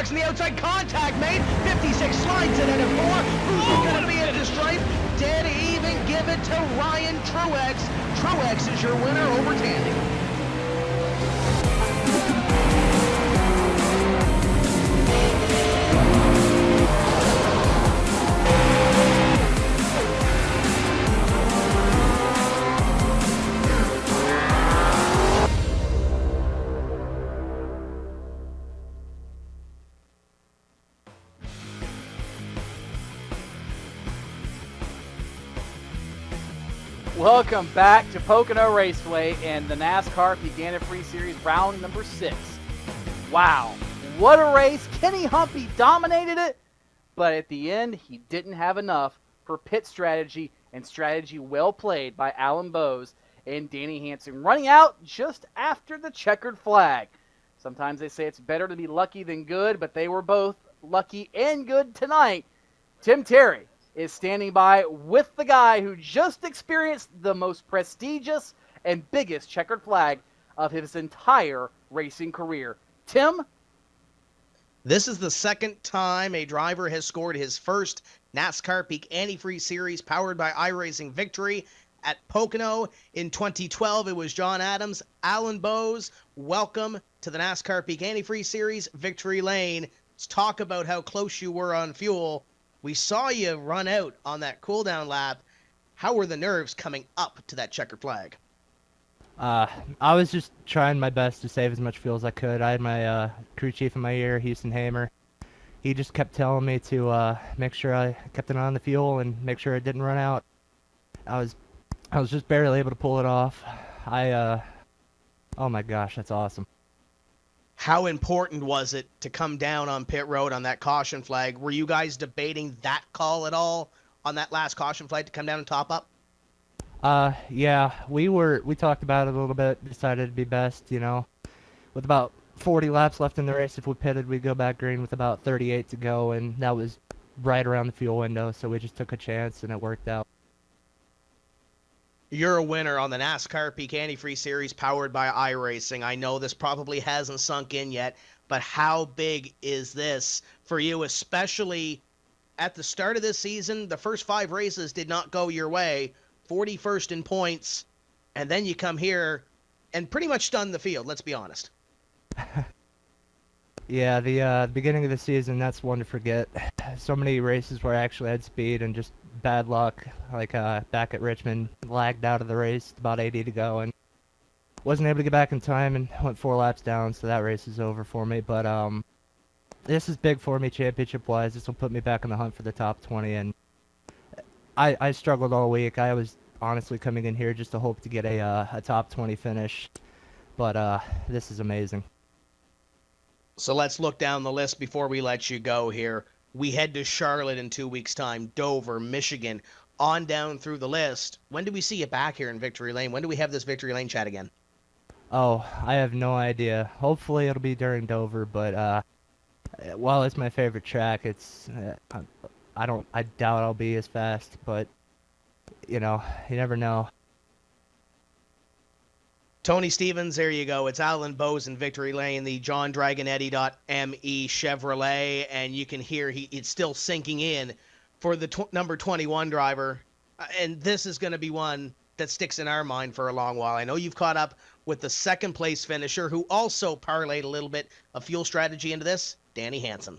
On the outside, contact made. 56 slides it at a 4. Who's going to be at the stripe? Did even give it to Ryan Truex. Truex is your winner over Tandy. Welcome back to Pocono Raceway and the NASCAR Peak Antifreeze Series round number 6. Wow, what a race. Kenny Humpy dominated it, but at the end, he didn't have enough for pit strategy, and strategy well played by Alan Bowes and Danny Hansen, running out just after the checkered flag. Sometimes they say it's better to be lucky than good, but they were both lucky and good tonight. Tim Terry is standing by with the guy who just experienced the most prestigious and biggest checkered flag of his entire racing career. Tim? This is the second time a driver has scored his first NASCAR Peak Antifreeze Series powered by iRacing victory at Pocono. In 2012, it was John Adams. Alan Bowes, welcome to the NASCAR Peak Antifreeze Series victory lane. Let's talk about how close you were on fuel. We saw you run out on that cooldown lap. How were the nerves coming up to that checkered flag? I was just trying my best to save as much fuel as I could. I had my crew chief in my ear, Houston Hamer. He just kept telling me to make sure I kept an eye on the fuel and make sure it didn't run out. I was just barely able to pull it off. Oh my gosh, that's awesome. How important was it to come down on pit road on that caution flag? Were you guys debating that call at all on that last caution flag to come down and top up? Yeah, we talked about it a little bit, decided it'd be best, with about 40 laps left in the race. If we pitted, we'd go back green with about 38 to go, and that was right around the fuel window, so we just took a chance, and it worked out. You're a winner on the NASCAR Peak Antifreeze Series powered by iRacing. I know this probably hasn't sunk in yet, but how big is this for you, especially at the start of this season? The first 5 races did not go your way, 41st in points, and then you come here and pretty much stun the field, let's be honest. Yeah, the beginning of the season, that's one to forget. So many races where I actually had speed and just bad luck, like back at Richmond, lagged out of the race, about 80 to go, and wasn't able to get back in time and went 4 laps down, so that race is over for me. But this is big for me championship-wise. This will put me back in the hunt for the top 20, and I struggled all week. I was honestly coming in here just to hope to get a top 20 finish, but this is amazing. So let's look down the list before we let you go here. We head to Charlotte in 2 weeks' time, Dover, Michigan, on down through the list. When do we see you back here in Victory Lane? When do we have this Victory Lane chat again? Oh, I have no idea. Hopefully it'll be during Dover, but while it's my favorite track, it's I doubt I'll be as fast, but you never know. Tony Stevens, there you go. It's Alan Bowes in Victory Lane, the John Dragonetti.me Chevrolet, and you can hear it's still sinking in for the number 21 driver. And this is going to be one that sticks in our mind for a long while. I know you've caught up with the second place finisher who also parlayed a little bit of fuel strategy into this, Danny Hansen.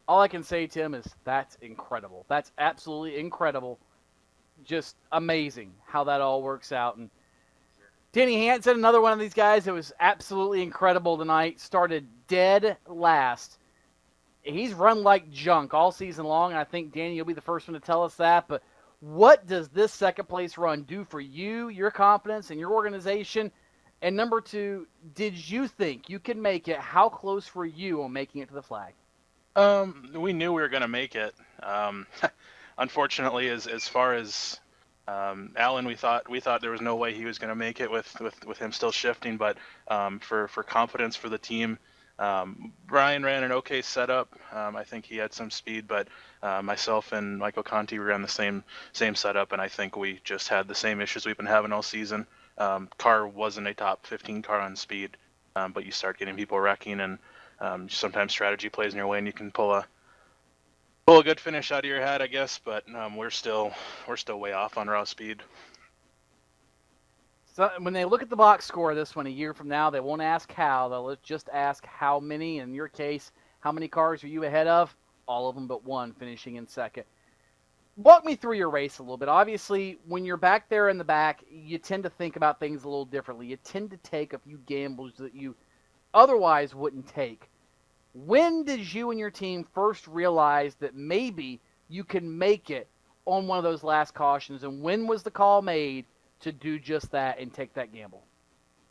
All I can say, Tim, is that's incredible. That's absolutely incredible. Just amazing how that all works out. And Danny Hansen, another one of these guys that was absolutely incredible tonight, started dead last. He's run like junk all season long, and I think, Danny, you'll be the first one to tell us that. But what does this second-place run do for you, your confidence, and your organization? And number 2, did you think you could make it? How close were you on making it to the flag? We knew we were going to make it. Unfortunately, as far as Alan, we thought there was no way he was going to make it with him still shifting, but for confidence for the team, Brian ran an okay setup. I think he had some speed, but myself and Michael Conti ran the same setup, and I think we just had the same issues we've been having all season. Car wasn't a top 15 car on speed, but you start getting people wrecking, and sometimes strategy plays in your way, and you can pull a good finish out of your head, I guess, but we're still way off on raw speed. So when they look at the box score of this one a year from now, they won't ask how. They'll just ask how many. In your case, how many cars are you ahead of? All of them but one, finishing in second. Walk me through your race a little bit. Obviously, when you're back there in the back, you tend to think about things a little differently. You tend to take a few gambles that you otherwise wouldn't take. When did you and your team first realize that maybe you can make it on one of those last cautions, and when was the call made to do just that and take that gamble?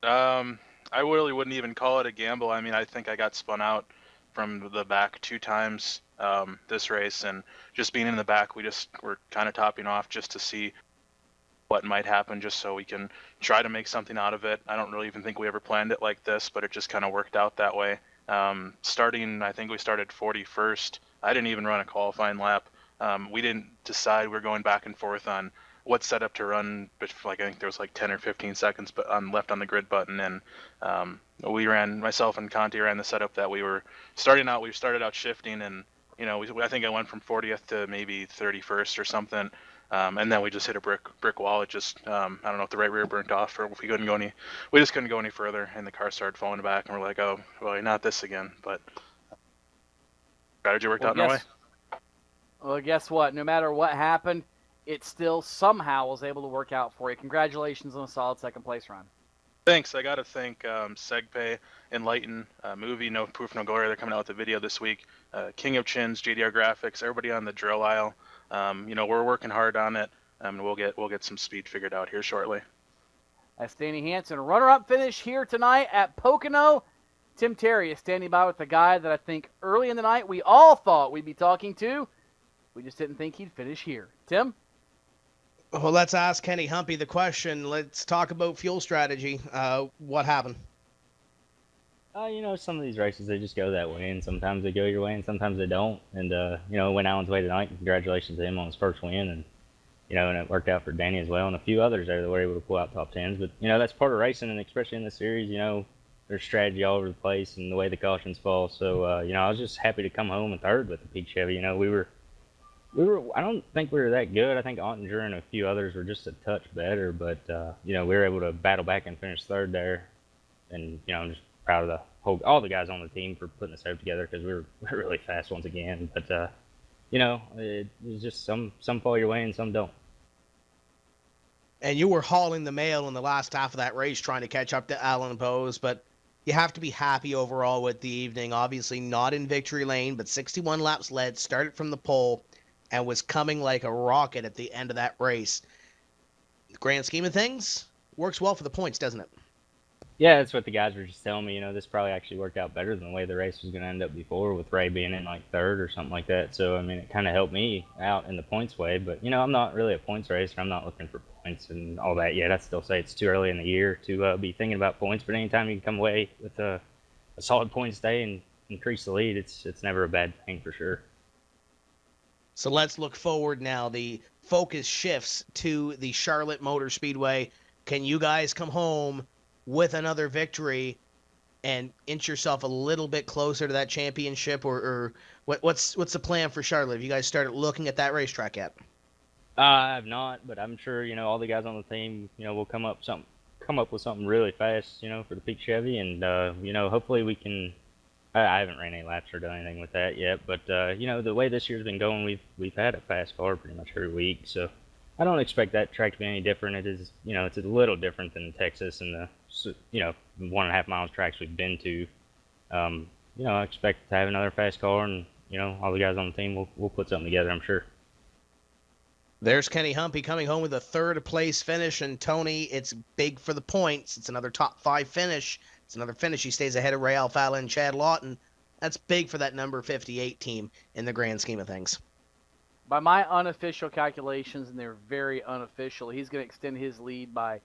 I really wouldn't even call it a gamble. I mean, I think I got spun out from the back 2 times this race, and just being in the back, we're kind of topping off just to see what might happen, just so we can try to make something out of it. I don't really even think we ever planned it like this, but it just kind of worked out that way. I think we started 41st. I didn't even run a qualifying lap. We didn't decide. We were going back and forth on what setup to run, but I think there was 10 or 15 seconds left on the grid button, and myself and Conti ran the setup that we were starting out. We started out shifting, and I think I went from 40th to maybe 31st or something, and then we just hit a brick wall. It just I don't know if the right rear burnt off or if we just couldn't go any further, and the car started falling back, and we're like, oh well, not this again. But strategy worked out in our way. Well, guess what? No matter what happened, it still somehow was able to work out for you. Congratulations on a solid second place run. Thanks. I got to thank SegPay, Enlighten, Movie, No Proof, No Glory. They're coming out with a video this week. King of Chins, JDR Graphics, everybody on the drill aisle. We're working hard on it. We'll get some speed figured out here shortly. That's Danny Hansen. Runner-up finish here tonight at Pocono. Tim Terry is standing by with the guy that I think early in the night we all thought we'd be talking to. We just didn't think he'd finish here. Tim? Well, let's ask Kenny Humpy the question. Let's talk about fuel strategy. What happened? Some of these races, they just go that way, and sometimes they go your way, and sometimes they don't. And, it went Alan's way tonight. Congratulations to him on his first win. And, and it worked out for Danny as well, and a few others there that were able to pull out top 10s. But, that's part of racing, and especially in the series, there's strategy all over the place and the way the cautions fall. So, I was just happy to come home in third with the Peak Chevy. I don't think we were that good. I think Ottinger and a few others were just a touch better, but, we were able to battle back and finish third there. And, I'm just proud of all the guys on the team for putting the setup together, because we were really fast once again. But, it's just some fall your way and some don't. And you were hauling the mail in the last half of that race trying to catch up to Alan Bowes, but you have to be happy overall with the evening. Obviously not in victory lane, but 61 laps led, started from the pole, and was coming like a rocket at the end of that race. The grand scheme of things, works well for the points, doesn't it? Yeah, that's what the guys were just telling me. This probably actually worked out better than the way the race was going to end up before, with Ray being in third or something like that. So, it kind of helped me out in the points way. But, I'm not really a points racer. I'm not looking for points and all that yet. I still say it's too early in the year to be thinking about points. But anytime you can come away with a solid points day and increase the lead, it's never a bad thing for sure. So let's look forward now. The focus shifts to the Charlotte Motor Speedway. Can you guys come home with another victory and inch yourself a little bit closer to that championship, or what's the plan for Charlotte? Have you guys started looking at that racetrack yet? I have not, but I'm sure all the guys on the team will come up with something really fast for the Peak Chevy, and hopefully we can. I haven't ran any laps or done anything with that yet, but the way this year's been going, we've had a fast car pretty much every week, so I don't expect that track to be any different. It is, it's a little different than Texas and the 1.5 miles tracks we've been to. I expect to have another fast car, and all the guys on the team will put something together, I'm sure. There's Kenny Humpy coming home with a third place finish, and Tony, it's big for the points. It's another top 5 finish. It's another finish. He stays ahead of Ray Alfalla and Chad Lawton. That's big for that number 58 team in the grand scheme of things. By my unofficial calculations, and they're very unofficial, he's going to extend his lead by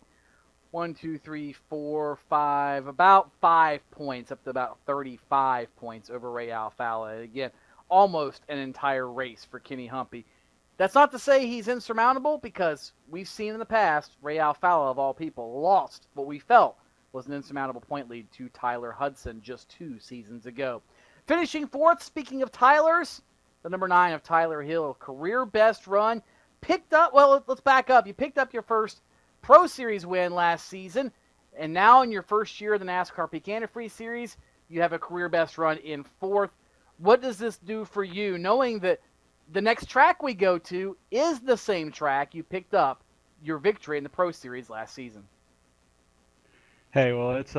about 5 points, up to about 35 points over Ray Alfalla. And again, almost an entire race for Kenny Humpy. That's not to say he's insurmountable, because we've seen in the past Ray Alfalla, of all people, lost what we felt was an insurmountable point lead to Tyler Hudson just 2 seasons ago. Finishing fourth, speaking of Tylers, the number 9 of Tyler Hill, career best run. Let's back up. You picked up your first Pro Series win last season, and now in your first year of the NASCAR Peak Antifreeze Series, you have a career best run in fourth. What does this do for you, knowing that the next track we go to is the same track you picked up your victory in the Pro Series last season? Hey, well, it's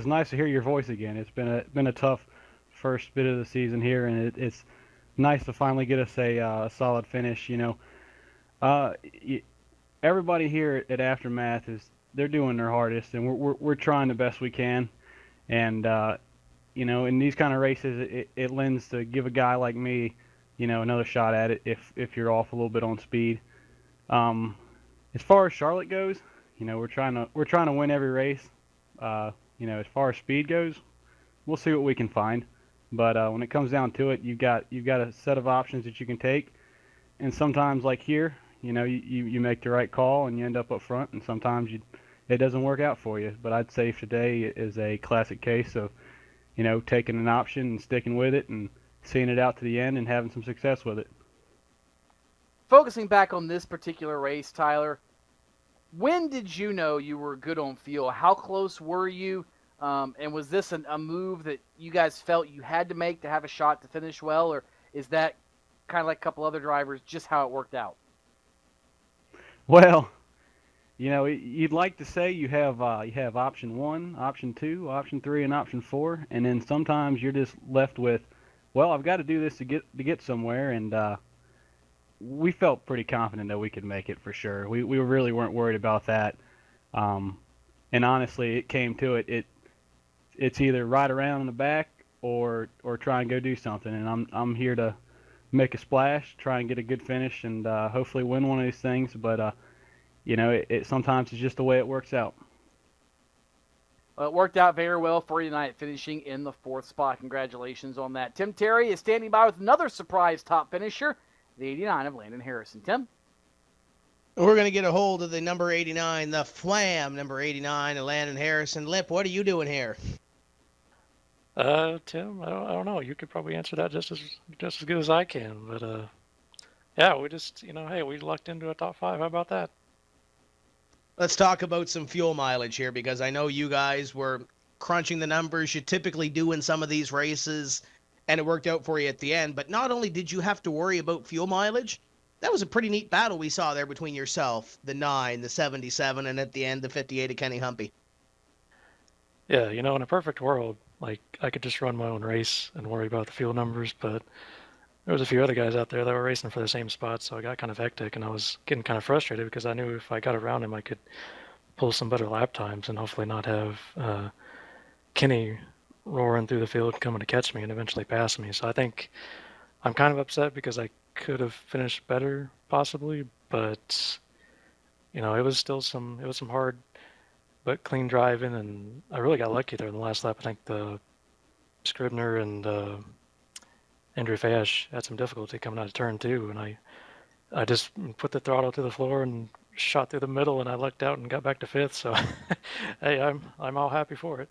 nice to hear your voice again. It's been a tough first bit of the season here, and it's nice to finally get us a solid finish. everybody here at Aftermath they're doing their hardest, and we're trying the best we can. And in these kind of races, it lends to give a guy like me, another shot at it if you're off a little bit on speed. As far as Charlotte goes, we're trying to win every race. As far as speed goes, we'll see what we can find. But when it comes down to it, you've got a set of options that you can take, and sometimes, like here, you make the right call and you end up front, and sometimes it doesn't work out for you. But I'd say today is a classic case of taking an option and sticking with it and seeing it out to the end and having some success with it. Focusing back on this particular race, Tyler, when did you know you were good on fuel? How close were you? And was this a move that you guys felt you had to make to have a shot to finish well, or is that kind of like a couple other drivers, just how it worked out? Well, you'd like to say you have option 1, option 2, option 3, and option 4, and then sometimes you're just left with, well, I've got to do this to get somewhere, and we felt pretty confident that we could make it for sure. We really weren't worried about that. And honestly, it came to it. It's either ride around in the back or try and go do something. And I'm here to make a splash, try and get a good finish, and hopefully win one of these things. But it sometimes it's just the way it works out. Well, it worked out very well for you tonight, finishing in the 4th spot. Congratulations on that. Tim Terry is standing by with another surprise top finisher, the 89 of Landon Harrison. Tim? We're going to get a hold of the number 89, the Flam number 89 of Landon Harrison. Lip, what are you doing here? Tim, I don't know. You could probably answer that just as good as I can. But yeah, we just hey, we lucked into a top 5. How about that? Let's talk about some fuel mileage here, because I know you guys were crunching the numbers you typically do in some of these races, and it worked out for you at the end. But not only did you have to worry about fuel mileage, that was a pretty neat battle we saw there between yourself, the 9, the 77, and at the end, the 58 of Kenny Humpy. Yeah, in a perfect world, like, I could just run my own race and worry about the fuel numbers, but there was a few other guys out there that were racing for the same spot, so I got kind of hectic, and I was getting kind of frustrated because I knew if I got around him, I could pull some better lap times and hopefully not have Kenny roaring through the field coming to catch me and eventually pass me. So I think I'm kind of upset because I could have finished better possibly, but it was some hard but clean driving, and I really got lucky there in the last lap. I think the Scribner and Andrew Fash had some difficulty coming out of turn 2, and I just put the throttle to the floor and shot through the middle, and I lucked out and got back to 5th. So hey, I'm all happy for it.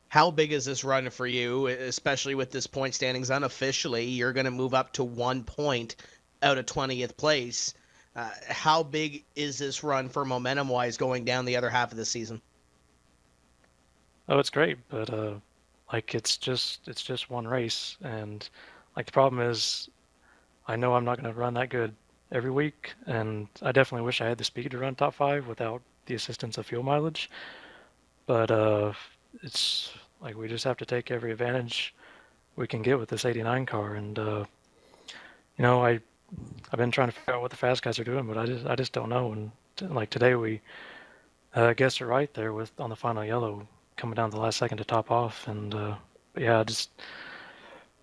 How big is this run for you, especially with this point standings? Unofficially, you're going to move up to 1 point out of 20th place. How big is this run for momentum-wise going down the other half of the season? Oh, it's great, but it's just one race, and the problem is, I know I'm not going to run that good every week, and I definitely wish I had the speed to run top 5 without the assistance of fuel mileage. But it's we just have to take every advantage we can get with this 89 car, and I've been trying to figure out what the fast guys are doing, but I just don't know. And today we guessed it right there on the final yellow coming down to the last second to top off, and yeah,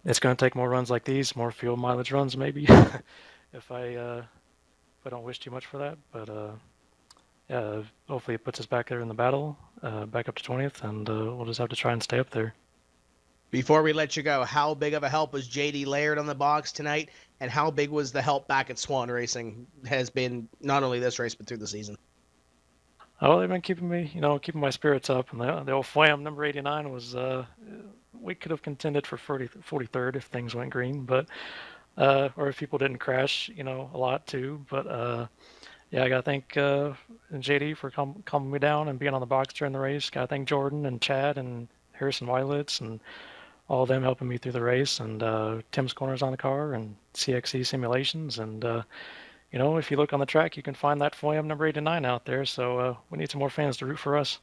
it's going to take more runs like these, more fuel mileage runs maybe, if I don't wish too much for that. But yeah, hopefully it puts us back there in the battle, back up to 20th, and we'll just have to try and stay up there. Before we let you go, how big of a help was JD Laird on the box tonight, and how big was the help back at Swan Racing has been not only this race but through the season? Oh, they've been keeping me, keeping my spirits up, and the old Flam number 89 was, we could have contended for 43rd if things went green, but, or if people didn't crash, a lot too, but, yeah, I gotta thank JD for calming me down and being on the box during the race. Gotta thank Jordan and Chad and Harrison Weilitz and all of them helping me through the race, and Tim's Corners on the car and CXC Simulations, and if you look on the track, you can find that Flam number 89 out there, so we need some more fans to root for us.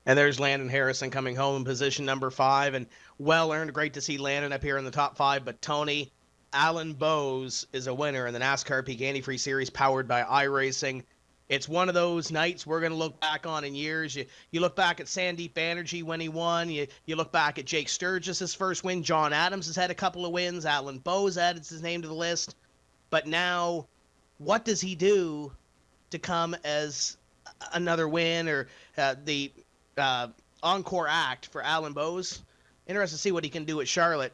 And there's Landon Harrison coming home in position number 5, and well earned. Great to see Landon up here in the top 5, but Tony, Alan Bowes is a winner in the NASCAR Peak Antifreeze Series powered by iRacing. It's one of those nights we're going to look back on in years. You look back at Sandeep Banerjee when he won. You look back at Jake Sturgis' first win. John Adams has had a couple of wins. Alan Bowes added his name to the list. But now, what does he do to come as another win or the encore act for Alan Bowes? Interested to see what he can do at Charlotte.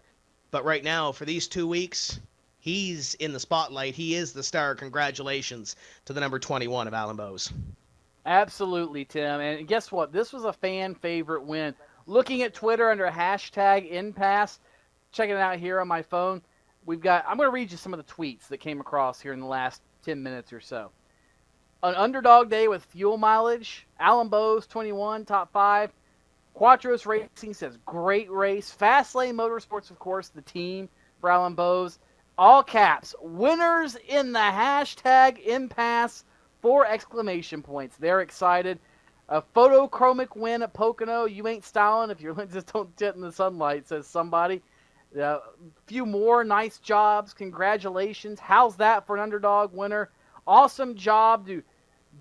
But right now, for these 2 weeks, he's in the spotlight. He is the star. Congratulations to the number 21 of Alan Bowes. Absolutely, Tim. And guess what? This was a fan favorite win. Looking at Twitter under hashtag InPass, checking it out here on my phone, I'm going to read you some of the tweets that came across here in the last 10 minutes or so. An underdog day with fuel mileage. Alan Bowes, 21, top 5. Quattros Racing says, great race. Fastlane Motorsports, of course, the team for Alan Bowes. All caps, winners in the hashtag impasse, 4 exclamation points. They're excited. A photochromic win at Pocono. You ain't styling if your lenses don't jet in the sunlight, says somebody. A few more nice jobs. Congratulations. How's that for an underdog winner? Awesome job to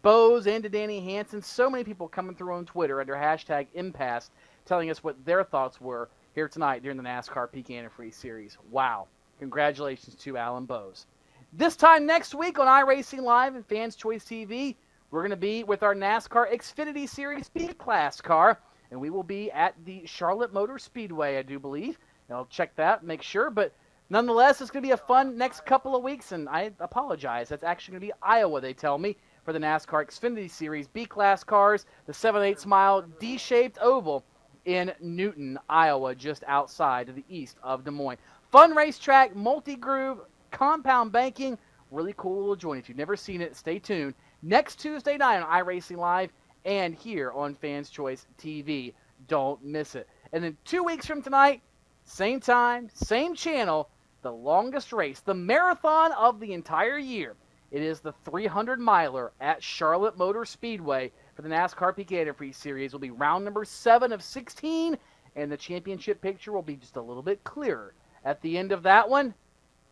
Bowes and to Danny Hansen. So many people coming through on Twitter under hashtag impasse telling us what their thoughts were here tonight during the NASCAR Peak Antifreeze Series. Wow. Congratulations to Alan Bowes. This time next week on iRacing Live and Fans Choice TV, we're going to be with our NASCAR Xfinity Series B-Class car, and we will be at the Charlotte Motor Speedway, I do believe. And I'll check that, make sure, but nonetheless, it's going to be a fun next couple of weeks, and I apologize. That's actually going to be Iowa, they tell me, for the NASCAR Xfinity Series B-Class cars, the 7/8 mile D-shaped oval in Newton, Iowa, just outside to the east of Des Moines. Fun racetrack, multi-groove, compound banking, really cool little joint. If you've never seen it, stay tuned. Next Tuesday night on iRacing Live and here on Fans Choice TV. Don't miss it. And then 2 weeks from tonight, same time, same channel, the longest race, the marathon of the entire year. It is the 300-miler at Charlotte Motor Speedway for the NASCAR Peak Antifreeze Series. It will be round number 7 of 16, and the championship picture will be just a little bit clearer. At the end of that one,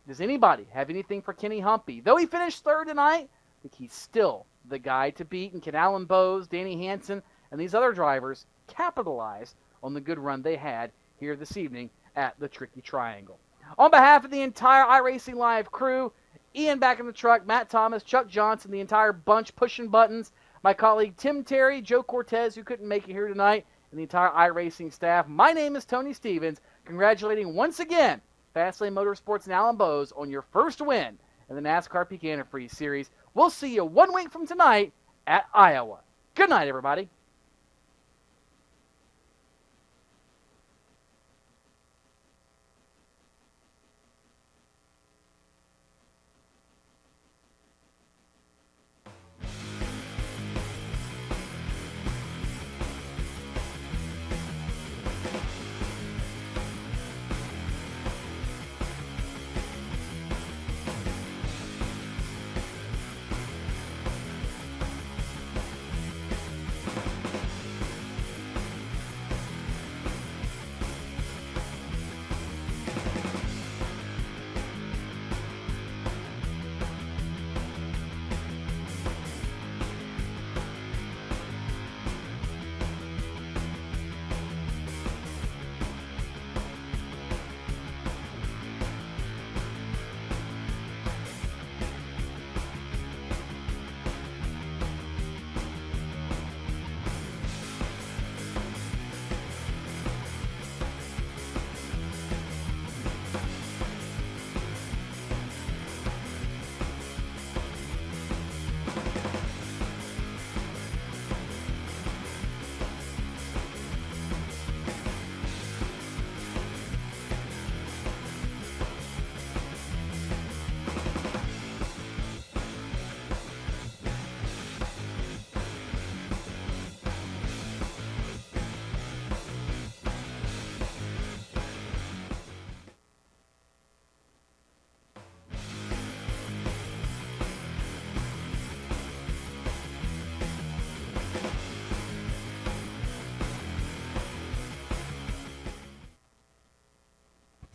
does anybody have anything for Kenny Humpy? Though he finished 3rd tonight, I think he's still the guy to beat. And can Alan Bowes, Danny Hansen, and these other drivers capitalize on the good run they had here this evening at the Tricky Triangle? On behalf of the entire iRacing Live crew, Ian back in the truck, Matt Thomas, Chuck Johnson, the entire bunch pushing buttons, my colleague Tim Terry, Joe Cortez, who couldn't make it here tonight, and the entire iRacing staff. My name is Tony Stevens, congratulating once again Fastlane Motorsports and Alan Bowes on your first win in the NASCAR Peak Antifreeze Series. We'll see you 1 week from tonight at Iowa. Good night, everybody.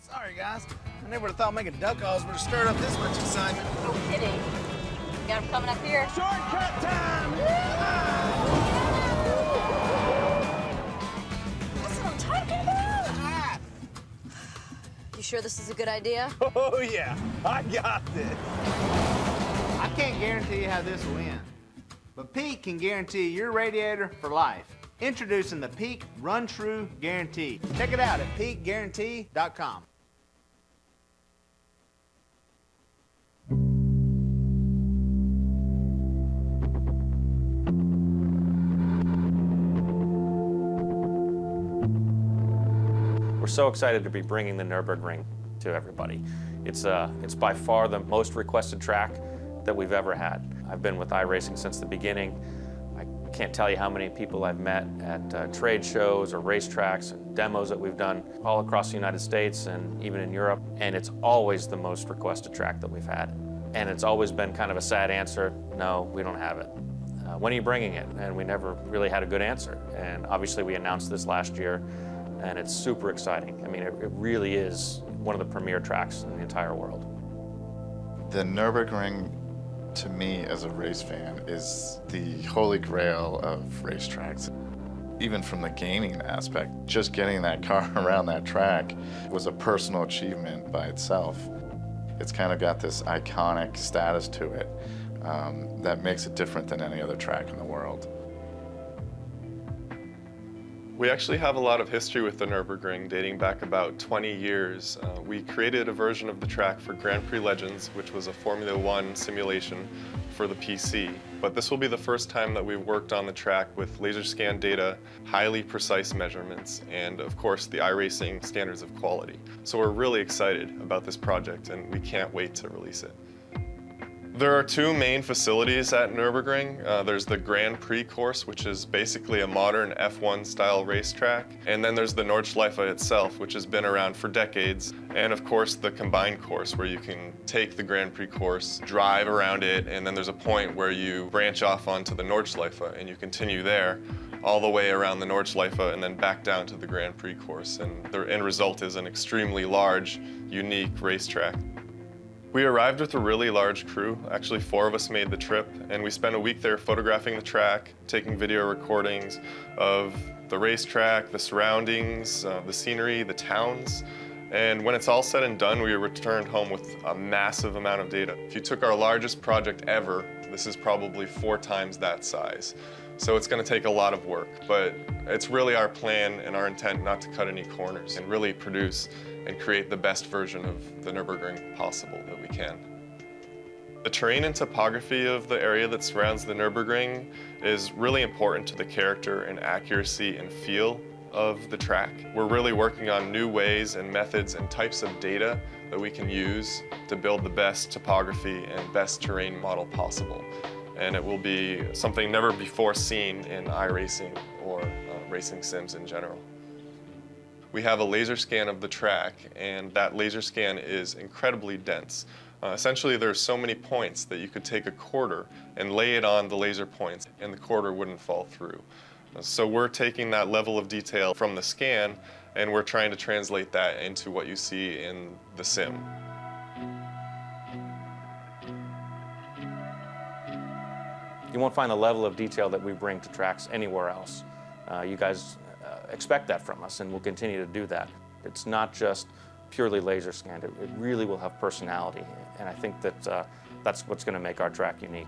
Sorry, guys. I never would have thought making duck calls would have stirred up this much excitement. No kidding. Got him coming up here. Shortcut time! That's what I'm talking about. You sure this is a good idea? Oh, yeah. I got this. I can't guarantee how this will end, but Peak can guarantee your radiator for life. Introducing the Peak Run True Guarantee. Check it out at peakguarantee.com. We're so excited to be bringing the Nürburgring to everybody. It's by far the most requested track that we've ever had. I've been with iRacing since the beginning. I can't tell you how many people I've met at trade shows or racetracks and demos that we've done all across the United States and even in Europe. And it's always the most requested track that we've had. And it's always been kind of a sad answer, no, we don't have it. When are you bringing it? And we never really had a good answer. And obviously we announced this last year, and it's super exciting. I mean, it really is one of the premier tracks in the entire world. The Nürburgring, to me as a race fan, is the holy grail of racetracks. Even from the gaming aspect, just getting that car around that track was a personal achievement by itself. It's kind of got this iconic status to it that makes it different than any other track in the world. We actually have a lot of history with the Nürburgring dating back about 20 years. We created a version of the track for Grand Prix Legends, which was a Formula One simulation for the PC. But this will be the first time that we've worked on the track with laser scan data, highly precise measurements, and of course the iRacing standards of quality. So we're really excited about this project and we can't wait to release it. There are two main facilities at Nürburgring. There's the Grand Prix course, which is basically a modern F1 style racetrack. And then there's the Nordschleife itself, which has been around for decades. And of course, the combined course, where you can take the Grand Prix course, drive around it, and then there's a point where you branch off onto the Nordschleife and you continue there all the way around the Nordschleife and then back down to the Grand Prix course. And the end result is an extremely large, unique racetrack. We arrived with a really large crew. Actually, 4 of us made the trip, and we spent a week there photographing the track, taking video recordings of the racetrack, the surroundings, the scenery, the towns. And when it's all said and done, we returned home with a massive amount of data. If you took our largest project ever, this is probably 4 times that size. So it's going to take a lot of work, but it's really our plan and our intent not to cut any corners and really produce and create the best version of the Nürburgring possible that we can. The terrain and topography of the area that surrounds the Nürburgring is really important to the character and accuracy and feel of the track. We're really working on new ways and methods and types of data that we can use to build the best topography and best terrain model possible. And it will be something never before seen in iRacing or racing sims in general. We have a laser scan of the track, and that laser scan is incredibly dense. Essentially, there's so many points that you could take a quarter and lay it on the laser points, and the quarter wouldn't fall through. So we're taking that level of detail from the scan, and we're trying to translate that into what you see in the sim. You won't find the level of detail that we bring to tracks anywhere else. You guys expect that from us, and we'll continue to do that. It's not just purely laser scanned. It really will have personality, and I think that that's what's going to make our track unique.